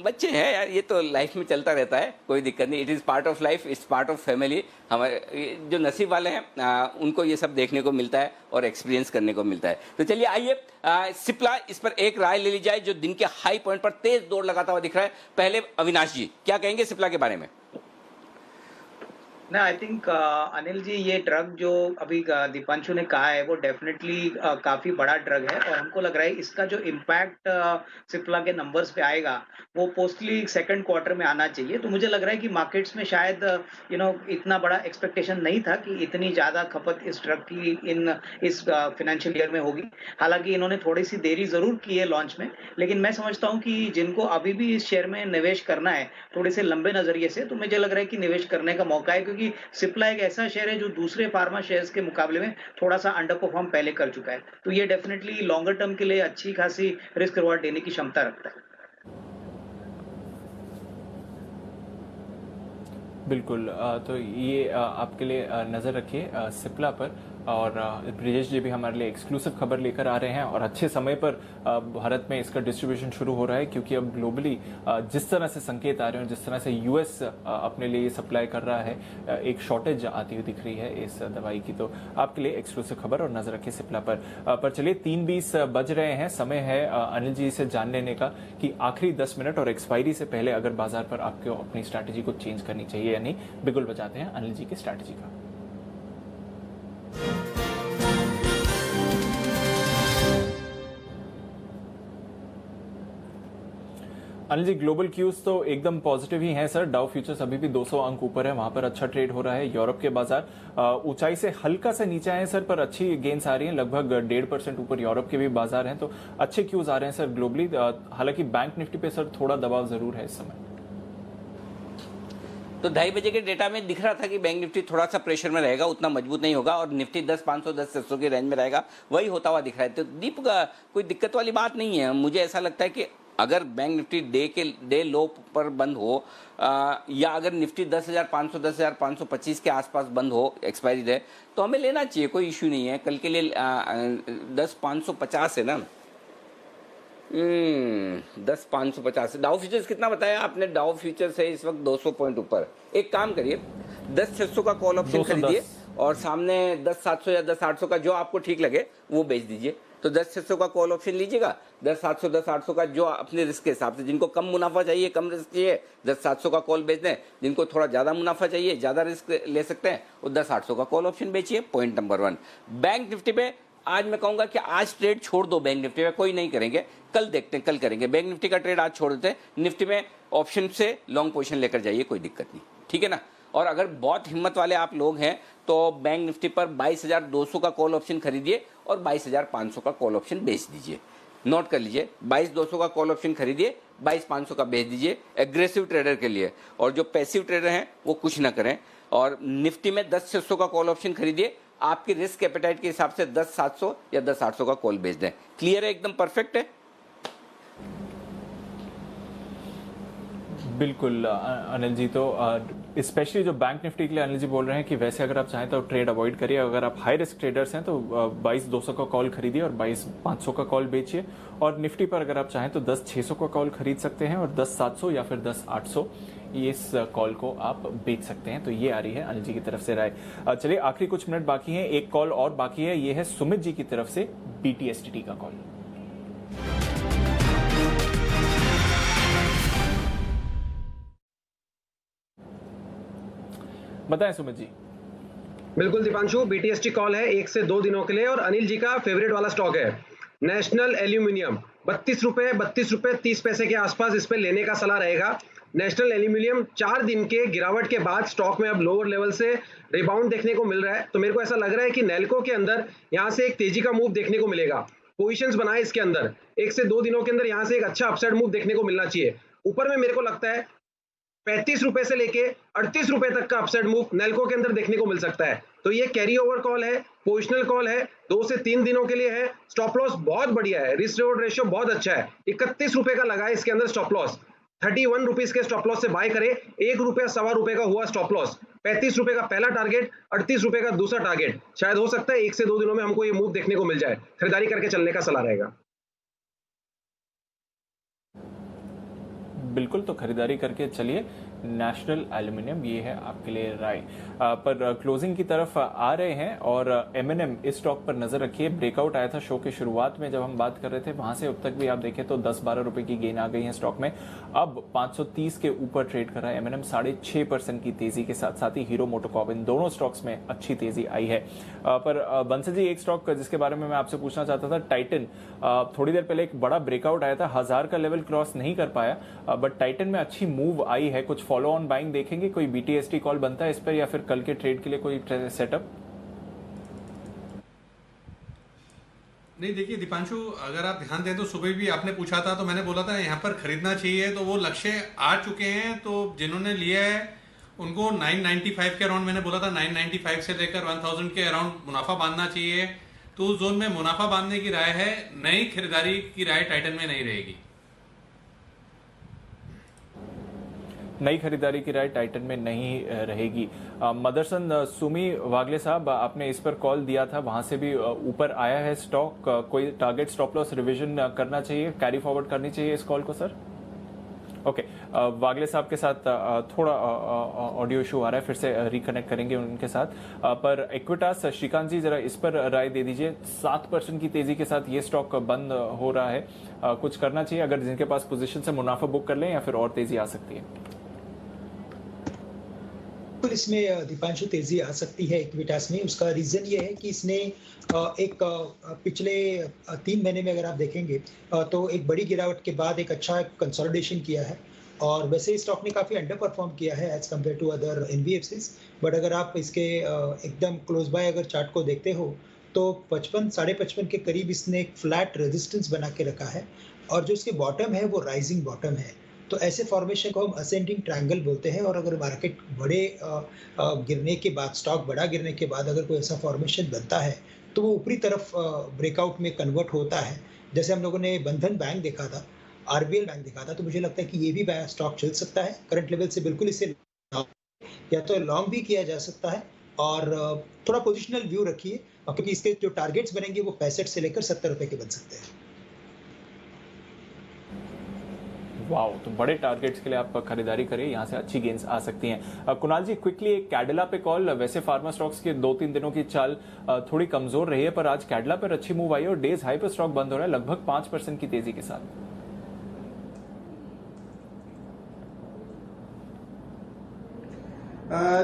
बच्चे हैं यार, ये तो लाइफ में चलता रहता है, कोई दिक्कत नहीं। It is part of life, it's part of family. हमारे जो नसीब वाले हैं उनको ये सब देखने को मिलता है और एक्सपीरियंस करने को मिलता है। तो चलिए, आइए सिप्ला, इस पर एक राय ले ली जाए, जो दिन के हाई पॉइंट पर तेज दौड़ लगाता हुआ दिख रहा है। पहले अविनाश जी क्या कहेंगे सिप्ला के बारे में? ना, आई थिंक अनिल जी, ये ड्रग जो अभी दीपांशु ने कहा है वो डेफिनेटली काफी बड़ा ड्रग है, और हमको लग रहा है इसका जो इम्पैक्ट सिप्ला के नंबर्स पे आएगा वो पोस्टली सेकंड क्वार्टर में आना चाहिए। तो मुझे लग रहा है कि मार्केट्स में शायद इतना बड़ा एक्सपेक्टेशन नहीं था कि इतनी ज्यादा खपत इस ड्रग की इस फाइनेंशियल ईयर में होगी। हालांकि इन्होंने थोड़ी सी देरी जरूर की है लॉन्च में, लेकिन मैं समझता हूँ कि जिनको अभी भी इस शेयर में निवेश करना है थोड़े से लंबे नजरिए से, तो मुझे लग रहा है कि निवेश करने का मौका है, क्योंकि सिप्ला एक ऐसा शेयर है जो दूसरे फार्मा शेयर्स के मुकाबले में थोड़ा सा अंडर परफॉर्म पहले कर चुका है। तो ये डेफिनेटली लॉन्गर टर्म के लिए अच्छी खासी रिस्क रिवॉर्ड देने की क्षमता रखता है। बिल्कुल। तो ये आपके लिए नज़र रखिए सिप्ला पर, और ब्रिजेश जी भी हमारे लिए एक्सक्लूसिव खबर लेकर आ रहे हैं, और अच्छे समय पर भारत में इसका डिस्ट्रीब्यूशन शुरू हो रहा है, क्योंकि अब ग्लोबली जिस तरह से संकेत आ रहे हैं, जिस तरह से यूएस अपने लिए सप्लाई कर रहा है, एक शॉर्टेज आती हुई दिख रही है इस दवाई की। तो आपके लिए एक्सक्लूसिव खबर, और नजर रखिए सिप्ला पर चलिए, 3:20 बज रहे हैं। समय है अनिल जी से जान लेने का कि आखिरी 10 मिनट और एक्सपायरी से पहले अगर बाजार पर आपको अपनी स्ट्रैटेजी को चेंज करनी चाहिए या नहीं। बिगुल बजाते हैं अनिल जी की स्ट्रैटेजी का। अनिल जी, ग्लोबल क्यूज तो एकदम पॉजिटिव ही हैं सर। डाउ फ्यूचर्स अभी भी 200 अंक ऊपर है, वहां पर अच्छा ट्रेड हो रहा है। यूरोप के बाजार ऊंचाई से हल्का सा नीचे आए सर, पर अच्छी गेन्स आ रही हैं, लगभग 1.5% ऊपर यूरोप के भी बाजार हैं। तो अच्छे क्यूज आ रहे हैं सर ग्लोबली। हालांकि बैंक निफ्टी पे सर थोड़ा दबाव जरूर है इस समय। तो 2:30 बजे के डेटा में दिख रहा था कि बैंक निफ्टी थोड़ा सा प्रेशर में रहेगा, उतना मजबूत नहीं होगा और निफ्टी 10,500 10,600 के रेंज में रहेगा, वही होता हुआ दिख रहा है। तो दीप कोई दिक्कत वाली बात नहीं है। मुझे ऐसा लगता है कि अगर बैंक निफ्टी डे लो पर बंद हो या अगर निफ्टी 10,500 10,525 के आसपास बंद हो एक्सपायरी डे, तो हमें लेना चाहिए, कोई इश्यू नहीं है। कल के लिए 10,550 है ना, 10,550। डाउ फ्यूचर्स कितना बताया आपने? डाउ फ्यूचर्स है इस वक्त 200 पॉइंट ऊपर। एक काम करिए, 10,600 का कॉल ऑप्शन खरीदिए और सामने 10,700 या 10,800 का जो आपको ठीक लगे वो बेच दीजिए। तो 10,600 का कॉल ऑप्शन लीजिएगा, 10,700 10,800 का जो अपने रिस्क के हिसाब से, जिनको कम मुनाफा चाहिए कम रिस्क चाहिए 10,700 का कॉल बेच दें, जिनको थोड़ा ज़्यादा मुनाफा चाहिए ज़्यादा रिस्क ले सकते हैं वो 10,800 का कॉल ऑप्शन बेचिए। Point number 1। बैंक निफ्टी पे आज मैं कहूंगा कि आज ट्रेड छोड़ दो, बैंक निफ्टी में कोई नहीं करेंगे, कल देखते हैं, कल करेंगे। बैंक निफ्टी का ट्रेड आज छोड़ देते हैं, निफ्टी में ऑप्शन से लॉन्ग पोजीशन लेकर जाइए, कोई दिक्कत नहीं, ठीक है ना। और अगर बहुत हिम्मत वाले आप लोग हैं तो बैंक निफ्टी पर 22,200 का कॉल ऑप्शन खरीदिए और 22,500 का कॉल ऑप्शन बेच दीजिए। नोट कर लीजिए, 22,200 का कॉल ऑप्शन खरीदिए, 22,500 का बेच दीजिए एग्रेसिव ट्रेडर के लिए। और जो पैसिव ट्रेडर हैं वो कुछ ना करें। और निफ्टी में 10,600 का कॉल ऑप्शन खरीदिए, आपकी रिस्क एपेटाइट के हिसाब से 10,700 या 10,800 का कॉल बेच दें। क्लियर है, एकदम परफेक्ट है। बिल्कुल अनिल जी, तो स्पेशली जो बैंक निफ्टी के लिए अनिल जी बोल रहे हैं कि वैसे अगर आप चाहें तो ट्रेड अवॉइड करिए। अगर आप हाई रिस्क ट्रेडर्स हैं तो 22,200 का कॉल खरीदिए और 22,500 का कॉल बेचिए। और निफ्टी पर अगर आप चाहें तो 10,600 का कॉल खरीद सकते हैं और 10,700 या फिर 10,800 इस कॉल को आप बेच सकते हैं। तो ये आ रही है अनिल जी की तरफ से राय। चलिए आखिरी कुछ मिनट बाकी हैं, एक कॉल और बाकी है, ये है सुमित जी की तरफ से BTSTT का कॉल। बताएं सुमित जी। बिल्कुल दीपांशु, BTST कॉल है 1 से 2 दिनों के लिए और अनिल जी का फेवरेट वाला स्टॉक है नेशनल एल्यूमिनियम। 32 रुपए 30 पैसे के आसपास इस पे लेने का सलाह रहेगा। नेशनल एल्यूमिनियम 4 दिन के गिरावट के बाद स्टॉक में अब लोअर लेवल से रिबाउंड देखने को मिल रहा है। तो मेरे को ऐसा लग रहा है कि नेल्को के अंदर यहां से एक तेजी का मूव देखने को मिलेगा। पोजीशंस बनाए इसके अंदर, 1 से 2 दिनों के अंदर यहां से एक अच्छा अपसाइड मूव देखने को मिलना चाहिए। ऊपर में मेरे को लगता है 35 रुपए से लेके 38 रुपए तक का अपसाइड मूव नेल्को के अंदर देखने को मिल सकता है। तो ये कैरी ओवर कॉल है, पोजिशनल कॉल है, 2 से 3 दिनों के लिए है। स्टॉप लॉस बहुत बढ़िया है, रिस्क रिवॉर्ड रेशियो बहुत अच्छा है। 31 रुपए का लगा है इसके अंदर स्टॉप लॉस। 31 रुपीज के स्टॉप लॉस से बाय करे, 1 रुपया सवा रुपए का हुआ स्टॉप लॉस। 35 रुपए का पहला टारगेट, 38 रुपए का दूसरा टारगेट। शायद हो सकता है 1 से 2 दिनों में हमको ये मूव देखने को मिल जाए। खरीदारी करके चलने का सलाह रहेगा। बिल्कुल, तो खरीदारी करके चलिए। नेशनल एल्यूमिनियम ये है आपके लिए राय। पर क्लोजिंग की तरफ आ रहे हैं और M&M इस स्टॉक पर नजर रखिए। ब्रेकआउट आया था शो के शुरुआत में जब हम बात कर रहे थे, वहां से अब तक भी आप देखें तो 10-12 रुपए की गेन आ गई है स्टॉक में। अब 530 के ऊपर ट्रेड कर रहा है M&M 6.5% की तेजी के साथ साथ ही हीरो मोटोकॉर्प, इन दोनों स्टॉक्स में अच्छी तेजी आई है। पर बंसल जी, एक स्टॉक जिसके बारे में मैं आपसे पूछना चाहता था, टाइटन। थोड़ी देर पहले एक बड़ा ब्रेकआउट आया था, 1000 का लेवल क्रॉस नहीं कर पाया, बट टाइटन में अच्छी मूव आई है। कुछ फॉलो ऑन बाइंग देखेंगे? कोई BTST कॉल बनता है इस पर या फिर कल के ट्रेड के लिए कोई सेटअप? नहीं, देखिए दीपांशु, अगर आप ध्यान दें तो सुबह भी आपने पूछा था तो मैंने बोला था यहाँ पर खरीदना चाहिए, तो वो लक्ष्य आ चुके हैं। तो जिन्होंने लिया है उनको 995 के अराउंड, मैंने बोला था 995 से लेकर 1000 के अराउंड मुनाफा बांधना चाहिए। तो उस जोन में मुनाफा बांधने की राय है, नई खरीदारी की राय टाइटन में नहीं रहेगी। नई खरीदारी की राय टाइटन में नहीं रहेगी। मदरसन सुमी वागले साहब, आपने इस पर कॉल दिया था, वहां से भी ऊपर आया है स्टॉक। कोई टारगेट स्टॉप लॉस रिवीजन करना चाहिए, कैरी फॉरवर्ड करनी चाहिए इस कॉल को सर? ओके, वागले साहब के साथ थोड़ा ऑडियो इशू आ रहा है, फिर से रिकनेक्ट करेंगे उनके साथ। पर इक्विटास, श्रीकांत जी जरा इस पर राय दे दीजिए। 7% की तेजी के साथ ये स्टॉक बंद हो रहा है, कुछ करना चाहिए अगर जिनके पास पोजीशन से मुनाफा बुक कर लें या फिर और तेजी आ सकती है? बिल्कुल, इसमें दीपांशु तेजी आ सकती है इक्विटास में। उसका रीजन ये है कि इसने एक पिछले 3 महीने में अगर आप देखेंगे तो एक बड़ी गिरावट के बाद एक अच्छा कंसोलिडेशन किया है। और वैसे स्टॉक ने काफ़ी अंडर परफॉर्म किया है as compared to other NBFCs। But अगर आप इसके एकदम क्लोज बाय अगर चार्ट को देखते हो तो 55-55.5 के करीब इसने एक फ्लैट रेजिस्टेंस बना के रखा है और जो इसके बॉटम है वो राइजिंग बॉटम है। तो ऐसे फॉर्मेशन को हम असेंडिंग ट्रायंगल बोलते हैं। और अगर मार्केट बड़े गिरने के बाद, स्टॉक बड़ा गिरने के बाद अगर कोई ऐसा फॉर्मेशन बनता है तो वो ऊपरी तरफ ब्रेकआउट में कन्वर्ट होता है। जैसे हम लोगों ने बंधन बैंक देखा था, आरबीएल बैंक देखा था, तो मुझे लगता है कि ये भी स्टॉक चल सकता है करंट लेवल से बिल्कुल। इसे या तो लॉन्ग भी किया जा सकता है और थोड़ा पोजिशनल व्यू रखिए, क्योंकि इसके जो टारगेट्स बनेंगे वो 65 से लेकर 70 रुपए के बन सकते हैं। वाओ, तो बड़े टारगेट्स के लिए आप खरीदारी करिए, यहाँ से अच्छी गेन्स आ सकती हैं। कुणाल जी, क्विकली एक कैडिला पे कॉल। वैसे फार्मा स्टॉक्स के 2-3 दिनों की चाल थोड़ी कमजोर रही है, पर आज कैडिला पर अच्छी मूव आई और डेज हाई पर स्टॉक बंद हो रहा है लगभग 5% की तेजी के साथ।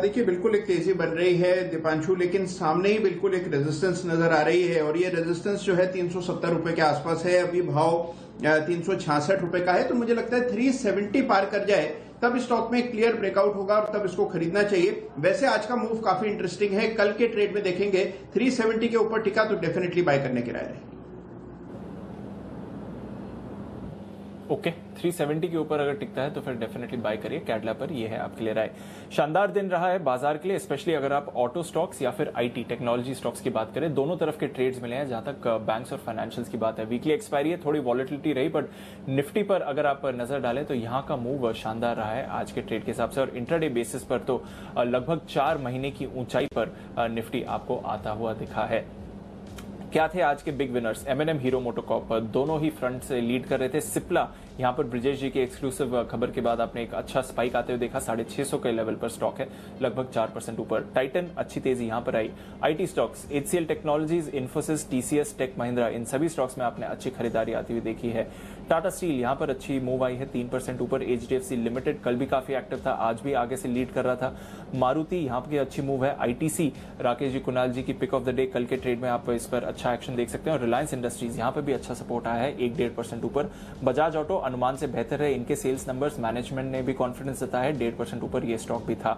देखिए, बिल्कुल एक तेजी बन रही है दीपांशु, लेकिन सामने ही बिल्कुल एक रेजिस्टेंस नजर आ रही है और ये रेजिस्टेंस जो है 370 रुपए के आसपास है। अभी भाव 366 रुपए का है, तो मुझे लगता है 370 पार कर जाए तब स्टॉक में क्लियर ब्रेकआउट होगा और तब इसको खरीदना चाहिए। वैसे आज का मूव काफी इंटरेस्टिंग है, कल के ट्रेड में देखेंगे 370 के ऊपर टिका तो डेफिनेटली बाय करने की राय रहेगी। ओके, 370 के ऊपर अगर टिकता है तो फिर डेफिनेटली बाय करिए कैडला पर। ये है आपके लिए राय। शानदार दिन रहा है बाजार के लिए, स्पेशली अगर आप ऑटो स्टॉक्स या फिर आईटी टेक्नोलॉजी स्टॉक्स की बात करें। दोनों तरफ के ट्रेड्स मिले हैं। जहां तक बैंक्स और फाइनेंशियल्स की बात है, वीकली एक्सपायरी है, थोड़ी वॉलेटिलिटी रही, बट निफ्टी पर अगर आप नजर डालें तो यहां का मूव शानदार रहा है आज के ट्रेड के हिसाब से। और इंट्राडे बेसिस पर तो लगभग 4 महीने की ऊंचाई पर निफ्टी आपको आता हुआ दिखा है। क्या थे आज के big winners? M&M, hero MotoCorp दोनों ही फ्रंट से लीड कर रहे थे। सिप्ला, यहां पर ब्रिजेश जी की एक्सक्लूसिव खबर के बाद आपने एक अच्छा स्पाइक आते हुए देखा, 650 के लेवल पर स्टॉक है, लगभग 4% ऊपर। टाइटन, अच्छी तेजी यहां पर आई। IT stocks, HCL technologies, Infosys, TCS, take Mahindra, इन सभी स्टॉक्स में आपने अच्छी खरीदारी आती हुई देखी है। टाटा स्टील, यहां पर अच्छी मूव आई है, 3% ऊपर। HDFC लिमिटेड कल भी काफी एक्टिव था, आज भी आगे से लीड कर रहा था। मारुति, यहां पर अच्छी मूव है। ITC, राकेश जी, कुणाल जी की पिक ऑफ द डे कल के ट्रेड में आप इस पर अच्छा एक्शन देख सकते हैं। और रिलायंस इंडस्ट्रीज, यहां पर भी अच्छा सपोर्ट आया है, 1-1.5% ऊपर। बजाज ऑटो अनुमान से बेहतर है, इनके सेल्स नंबर्स मैनेजमेंट ने भी कॉन्फिडेंस जताया है, 1.5% ऊपर ये स्टॉक भी था।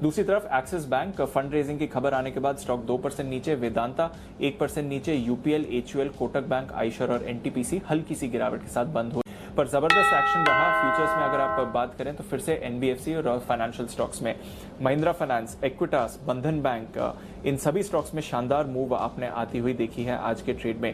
दूसरी तरफ एक्सिस बैंक, फंड रेजिंग की खबर आने के बाद स्टॉक 2% नीचे। वेदांता 1% नीचे। UPL, HUL, Kotak bank, Eicher और NTPC हल्की सी गिरावट के साथ बंद हुई, पर जबरदस्त एक्शन रहा फ्यूचर्स में। अगर आप बात करें तो फिर से NBFC और फाइनेंशियल स्टॉक्स में महिंद्रा फाइनेंस, एक्विटास, बंधन बैंक, इन सभी स्टॉक्स में शानदार मूव आपने आती हुई देखी है आज के ट्रेड में।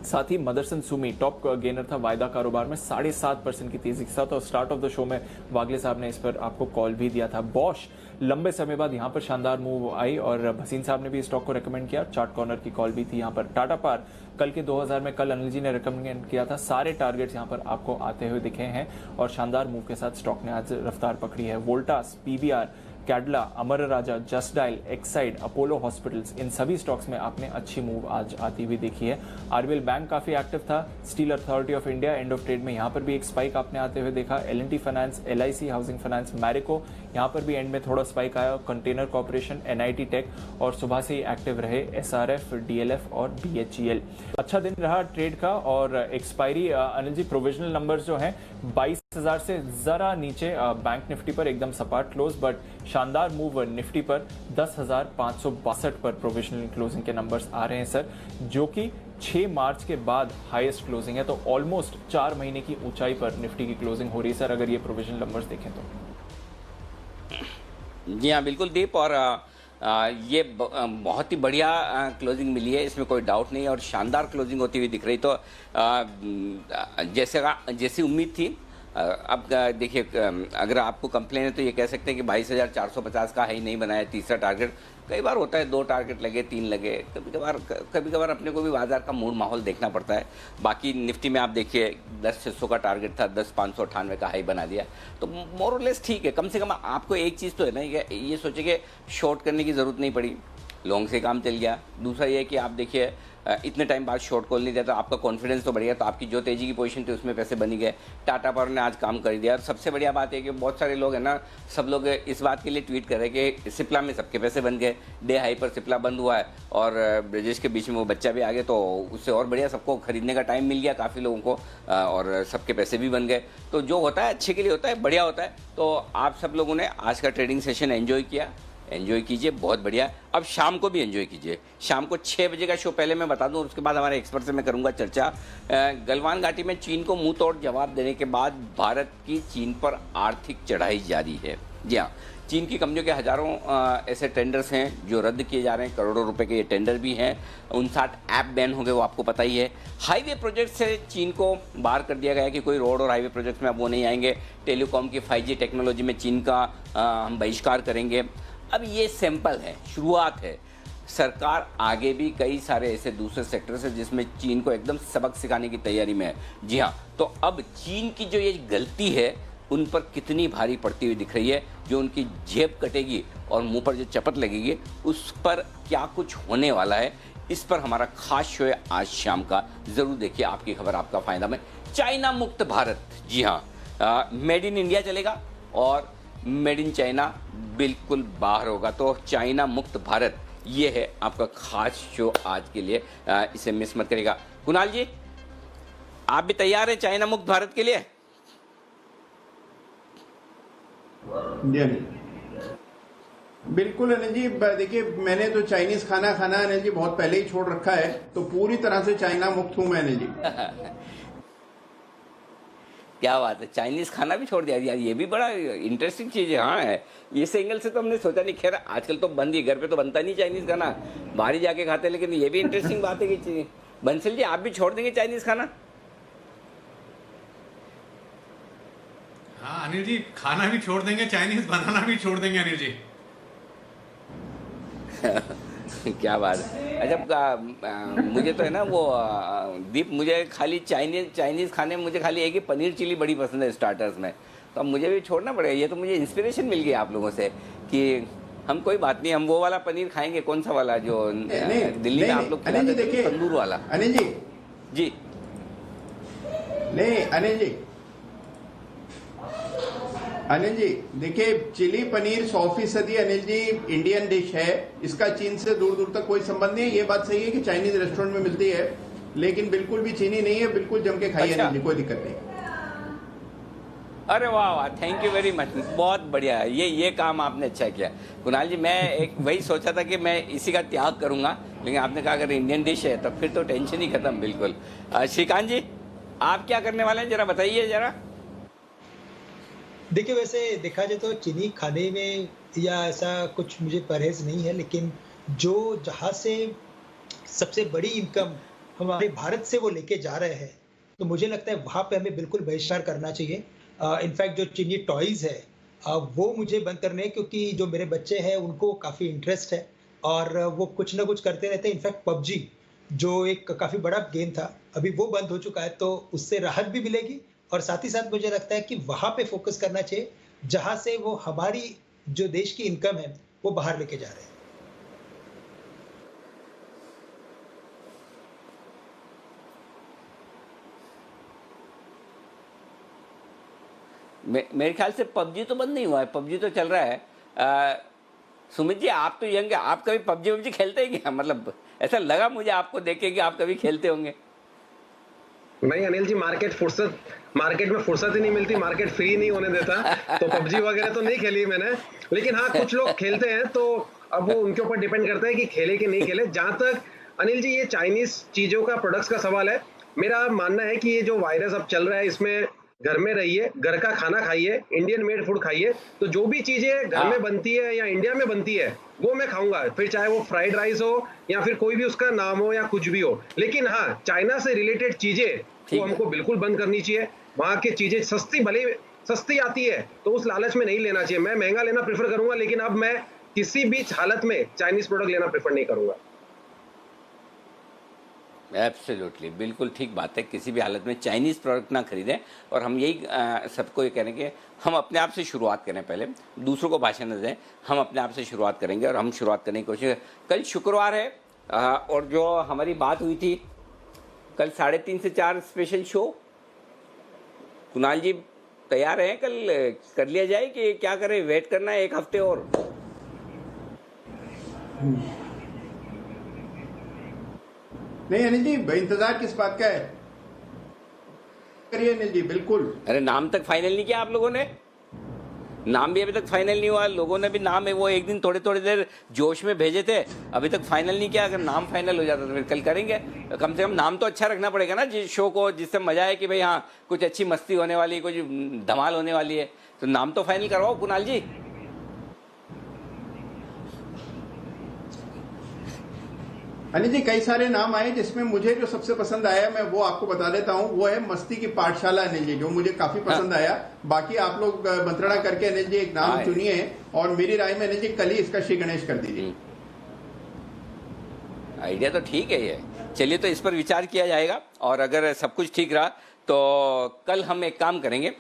साथ ही मदरसन सुमी टॉप गेनर था वायदा कारोबार में 7.5% की तेजी के साथ। और स्टार्ट ऑफ द शो में वागले साहब ने इस पर आपको कॉल भी दिया था। बॉश, लंबे समय बाद यहां पर शानदार मूव आई और भसीन साहब ने भी स्टॉक को रेकमेंड किया, चार्ट कॉर्नर की कॉल भी थी यहां पर। टाटा पावर, कल के 2000 में कल अनिल जी ने रेकमेंड किया था, सारे टारगेट्स यहां पर आपको आते हुए दिखे हैं और शानदार मूव के साथ स्टॉक ने आज रफ्तार पकड़ी है। Voltas, PVR, Cadila, Amar Raja, Just Dial, Exide, Apollo hospitals, इन सभी स्टॉक्स में आपने अच्छी मूव आज आती हुई देखी है। आरबीएल बैंक काफी एक्टिव था। Steel authority of India end of trade में यहां पर भी एक स्पाइक आपने आते हुए देखा। L&T finance, LIC housing finance, Marico, यहां पर भी एंड में थोड़ा स्पाइक आया। कंटेनर कॉर्पोरेशन, NIT टेक और सुबह से ही एक्टिव रहे SRF, DLF और BHEL। अच्छा दिन रहा ट्रेड का। और expiry Anil ji, provisional numbers जो हैं 22,000 से जरा नीचे बैंक निफ्टी पर एकदम सपाट क्लोज, बट शानदार मूव निफ्टी पर 10,562 पर प्रोविजनल क्लोजिंग के नंबर्स आ रहे हैं सर, जो कि 6 मार्च के बाद हाईएस्ट क्लोजिंग है। तो ऑलमोस्ट 4 महीने की ऊंचाई पर निफ्टी की क्लोजिंग हो रही है सर, अगर ये प्रोविजनल नंबर्स देखें तो। जी हाँ, बिल्कुल दीप, और ये बहुत ही बढ़िया क्लोजिंग मिली है, इसमें कोई डाउट नहीं है और शानदार क्लोजिंग होती हुई दिख रही। तो जैसी उम्मीद थी। अब देखिए, अगर आपको कंप्लेन है तो ये कह सकते हैं कि 22,450 का हाई नहीं बनाया, तीसरा टारगेट। कई बार होता है 2 टारगेट लगे, 3 लगे, कभी कभार अपने को भी बाजार का मूड माहौल देखना पड़ता है। बाकी निफ्टी में आप देखिए 10,600 का टारगेट था, 10,598 का हाई बना दिया, तो मोर और लेस ठीक है। कम से कम आपको एक चीज़ तो है ना, ये सोचे कि शॉर्ट करने की ज़रूरत नहीं पड़ी, लॉन्ग से काम चल गया। दूसरा ये है कि आप देखिए इतने टाइम बाद शॉर्ट कॉल नहीं दिया तो आपका कॉन्फिडेंस तो बढ़ गया, तो आपकी जो तेजी की पोजीशन थी उसमें पैसे बनी गए। टाटा पावर ने आज काम कर दिया। और सबसे बढ़िया बात है कि बहुत सारे लोग हैं ना, सब लोग इस बात के लिए ट्वीट कर रहे हैं कि सिप्ला में सबके पैसे बन गए, डे हाई पर सिप्ला बंद हुआ है और ब्रिजेश के बीच में वो बच्चा भी आ गया, तो उससे और बढ़िया सबको खरीदने का टाइम मिल गया काफ़ी लोगों को और सबके पैसे भी बन गए। तो जो होता है अच्छे के लिए होता है, बढ़िया होता है। तो आप सब लोगों ने आज का ट्रेडिंग सेशन एंजॉय किया, एंजॉय कीजिए, बहुत बढ़िया। अब शाम को भी एंजॉय कीजिए। शाम को 6 बजे का शो पहले मैं बता दूं, उसके बाद हमारे एक्सपर्ट से मैं करूंगा चर्चा। गलवान घाटी में चीन को मुंह तोड़ जवाब देने के बाद भारत की चीन पर आर्थिक चढ़ाई जारी है। जी हाँ, चीन की कंपनियों के हजारों ऐसे टेंडर्स हैं जो रद्द किए जा रहे हैं, करोड़ों रुपए के ये टेंडर भी हैं। 59 ऐप बैन हो गए, वो आपको पता ही है। हाईवे प्रोजेक्ट से चीन को बाहर कर दिया गया है कि कोई रोड और हाईवे प्रोजेक्ट में अब वो नहीं आएंगे। टेलीकॉम की 5G टेक्नोलॉजी में चीन का हम बहिष्कार करेंगे। अब ये सैंपल है, शुरुआत है। सरकार आगे भी कई सारे ऐसे दूसरे सेक्टर्स हैं जिसमें चीन को एकदम सबक सिखाने की तैयारी में है। जी हाँ, तो अब चीन की जो ये गलती है उन पर कितनी भारी पड़ती हुई दिख रही है, जो उनकी जेब कटेगी और मुंह पर जो चपत लगेगी उस पर क्या कुछ होने वाला है, इस पर हमारा खास शो है आज शाम का। जरूर देखिए, आपकी खबर आपका फायदा में। चाइना मुक्त भारत, जी हाँ, मेड इन इंडिया चलेगा और मेड इन चाइना बिल्कुल बाहर होगा। तो चाइना मुक्त भारत, ये है आपका खास शो आज के लिए, इसे मिस मत करिएगा। कुणाल जी, आप भी तैयार हैं चाइना मुक्त भारत के लिए? बिल्कुल अनिल जी, देखिए मैंने तो चाइनीज खाना अनिल जी बहुत पहले ही छोड़ रखा है, तो पूरी तरह से चाइना मुक्त हूं मैं अनिल जी। क्या बात है, चाइनीज खाना भी छोड़ दिया यार, ये भी बड़ा इंटरेस्टिंग चीज है। हाँ है, इस एंगल से तो हमने सोचा नहीं। खैर आजकल तो बंद ही, घर पे तो बनता नहीं चाइनीज खाना, बाहर ही जाके खाते हैं। लेकिन ये भी इंटरेस्टिंग बात है कि बंसल जी आप भी छोड़ देंगे चाइनीज खाना? हाँ अनिल जी, खाना भी छोड़ देंगे, चाइनीज बनाना भी छोड़ देंगे अनिल जी। क्या बात है। अच्छा, मुझे तो है ना वो दीप, मुझे खाली चाइनीज खाने में मुझे खाली एक ही पनीर चिली बड़ी पसंद है स्टार्टर्स में। तो अब मुझे भी छोड़ना पड़ेगा। ये तो मुझे इंस्पिरेशन मिल गई आप लोगों से कि हम कोई बात नहीं, हम वो वाला पनीर खाएंगे। कौन सा वाला जो दिल्ली में आप लोग खिलाते थे, तंदूर वाला? अनिल जी जी नहीं, अनिल जी देखिए, chilli paneer 100% Anil ji Indian dish है। इसका चीन से दूर दूर तक कोई संबंध नहीं है। ये बात सही है कि चाइनीज रेस्टोरेंट में मिलती है, लेकिन बिल्कुल भी चीनी नहीं है। बिल्कुल जम के खाइए अनिल जी, कोई दिक्कत नहीं। अरे वाह वाह, थैंक यू वेरी मच, बहुत बढ़िया। ये काम आपने अच्छा किया कुणाल जी। मैं एक वही सोचा था कि मैं इसी का त्याग करूंगा, लेकिन आपने कहा अगर इंडियन डिश है तो फिर तो टेंशन ही खत्म। बिल्कुल। श्रीकांत जी, आप क्या करने वाले हैं, जरा बताइए जरा। देखिए, वैसे देखा जाए तो चीनी खाने में या ऐसा कुछ मुझे परहेज नहीं है, लेकिन जहाँ से सबसे बड़ी इनकम हमारे भारत से वो लेके जा रहे हैं, तो मुझे लगता है वहाँ पे हमें बिल्कुल बहिष्कार करना चाहिए। इनफैक्ट जो चीनी टॉयज है वो मुझे बंद करने हैं, क्योंकि जो मेरे बच्चे हैं उनको काफ़ी इंटरेस्ट है और वो कुछ ना कुछ करते रहते हैं। इनफैक्ट पबजी जो एक काफ़ी बड़ा गेम था, अभी वो बंद हो चुका है, तो उससे राहत भी मिलेगी। और साथ ही साथ मुझे लगता है कि वहां पे फोकस करना चाहिए जहां से वो हमारी जो देश की इनकम है वो बाहर लेके जा रहे हैं। मेरे ख्याल से पबजी तो बंद नहीं हुआ है, पबजी तो चल रहा है। सुमित जी, आप तो यंग, आप कभी पबजी खेलते हैं क्या? मतलब ऐसा लगा मुझे आपको देख के कि आप कभी खेलते होंगे। नहीं अनिल जी, मार्केट में फुर्सत ही नहीं मिलती, मार्केट फ्री नहीं होने देता, तो पबजी वगैरह तो नहीं खेली मैंने। लेकिन हाँ, कुछ लोग खेलते हैं, तो अब वो उनके ऊपर डिपेंड करता है कि खेले कि नहीं खेले। जहां तक अनिल जी ये चाइनीज चीजों का, प्रोडक्ट्स का सवाल है, मेरा मानना है कि ये जो वायरस अब चल रहा है, इसमें घर में रहिए, घर का खाना खाइए, इंडियन मेड फूड खाइए। तो जो भी चीजें घर में बनती है या इंडिया में बनती है वो मैं खाऊंगा, फिर चाहे वो फ्राइड राइस हो या फिर कोई भी उसका नाम हो या कुछ भी हो। लेकिन हाँ, चाइना से रिलेटेड चीजें वो हमको बिल्कुल बंद करनी चाहिए। वहां की चीजें सस्ती आती है तो उस लालच में नहीं लेना चाहिए। मैं महंगा लेना प्रेफर करूंगा, लेकिन अब मैं किसी भी हालत में चाइनीज प्रोडक्ट लेना प्रेफर नहीं करूंगा। एब्सोल्युटली, बिल्कुल ठीक बात है। किसी भी हालत में चाइनीज़ प्रोडक्ट ना खरीदें। और हम यही सबको ये कहेंगे, हम अपने आप से शुरुआत करें, पहले दूसरों को भाषण न दें, हम अपने आप से शुरुआत करेंगे और हम शुरुआत करने की कोशिश। कल शुक्रवार है और जो हमारी बात हुई थी कल 3:30 से 4 स्पेशल शो, कुणाल जी तैयार हैं? कल कर लिया जाए कि क्या करें, वेट करना है एक हफ्ते और? नहीं अनिल जी, इंतजार किस बात का है, करिए अनिल जी, बिल्कुल। अरे नाम तक फाइनल नहीं किया आप लोगों ने? नाम भी अभी तक फाइनल नहीं हुआ, लोगों ने भी नाम है वो एक दिन थोड़ी थोड़ी देर जोश में भेजे थे, अभी तक फाइनल नहीं किया। अगर नाम फाइनल हो जाता तो फिर कल करेंगे। कम से कम नाम तो अच्छा रखना पड़ेगा ना जिस शो को, जिससे मजा है कि भाई हाँ कुछ अच्छी मस्ती होने वाली, कुछ धमाल होने वाली है, तो नाम तो फाइनल करवाओ कुणाल जी। अनिल जी कई सारे नाम आए, जिसमें मुझे जो सबसे पसंद आया मैं वो आपको बता देता हूं, वो है मस्ती की पाठशाला अनिल जी, जो मुझे काफी पसंद आया। बाकी आप लोग मंत्रणा करके अनिल जी एक नाम चुनिए और मेरी राय में अनिल जी कल ही इसका श्री गणेश कर दीजिए। आइडिया तो ठीक है ये, चलिए तो इस पर विचार किया जाएगा और अगर सब कुछ ठीक रहा तो कल हम एक काम करेंगे,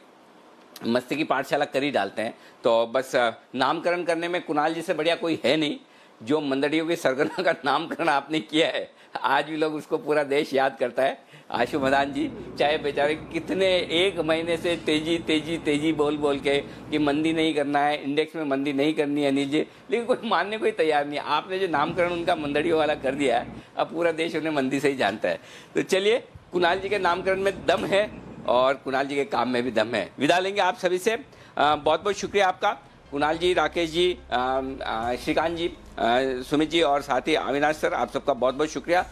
मस्ती की पाठशाला कर ही डालते हैं। तो बस नामकरण करने में कुणाल जी से बढ़िया कोई है नहीं, जो मंदड़ियों की सरगना का नामकरण आपने किया है, आज भी लोग उसको पूरा देश याद करता है। आशु मदान जी चाहे बेचारे कितने एक महीने से तेजी तेजी तेजी बोल बोल के कि मंदी नहीं करना है, इंडेक्स में मंदी नहीं करनी है अनिल जी, लेकिन कोई मानने को ही तैयार नहीं है। आपने जो नामकरण उनका मंदड़ियों वाला कर दिया है, अब पूरा देश उन्हें मंदी से ही जानता है। तो चलिए, कुणाल जी के नामकरण में दम है और कुणाल जी के काम में भी दम है। विदा लेंगे आप सभी से, बहुत बहुत शुक्रिया आपका कुणाल जी, राकेश जी, श्रीकांत जी, सुमित जी और साथ ही अविनाश सर, आप सबका बहुत बहुत शुक्रिया।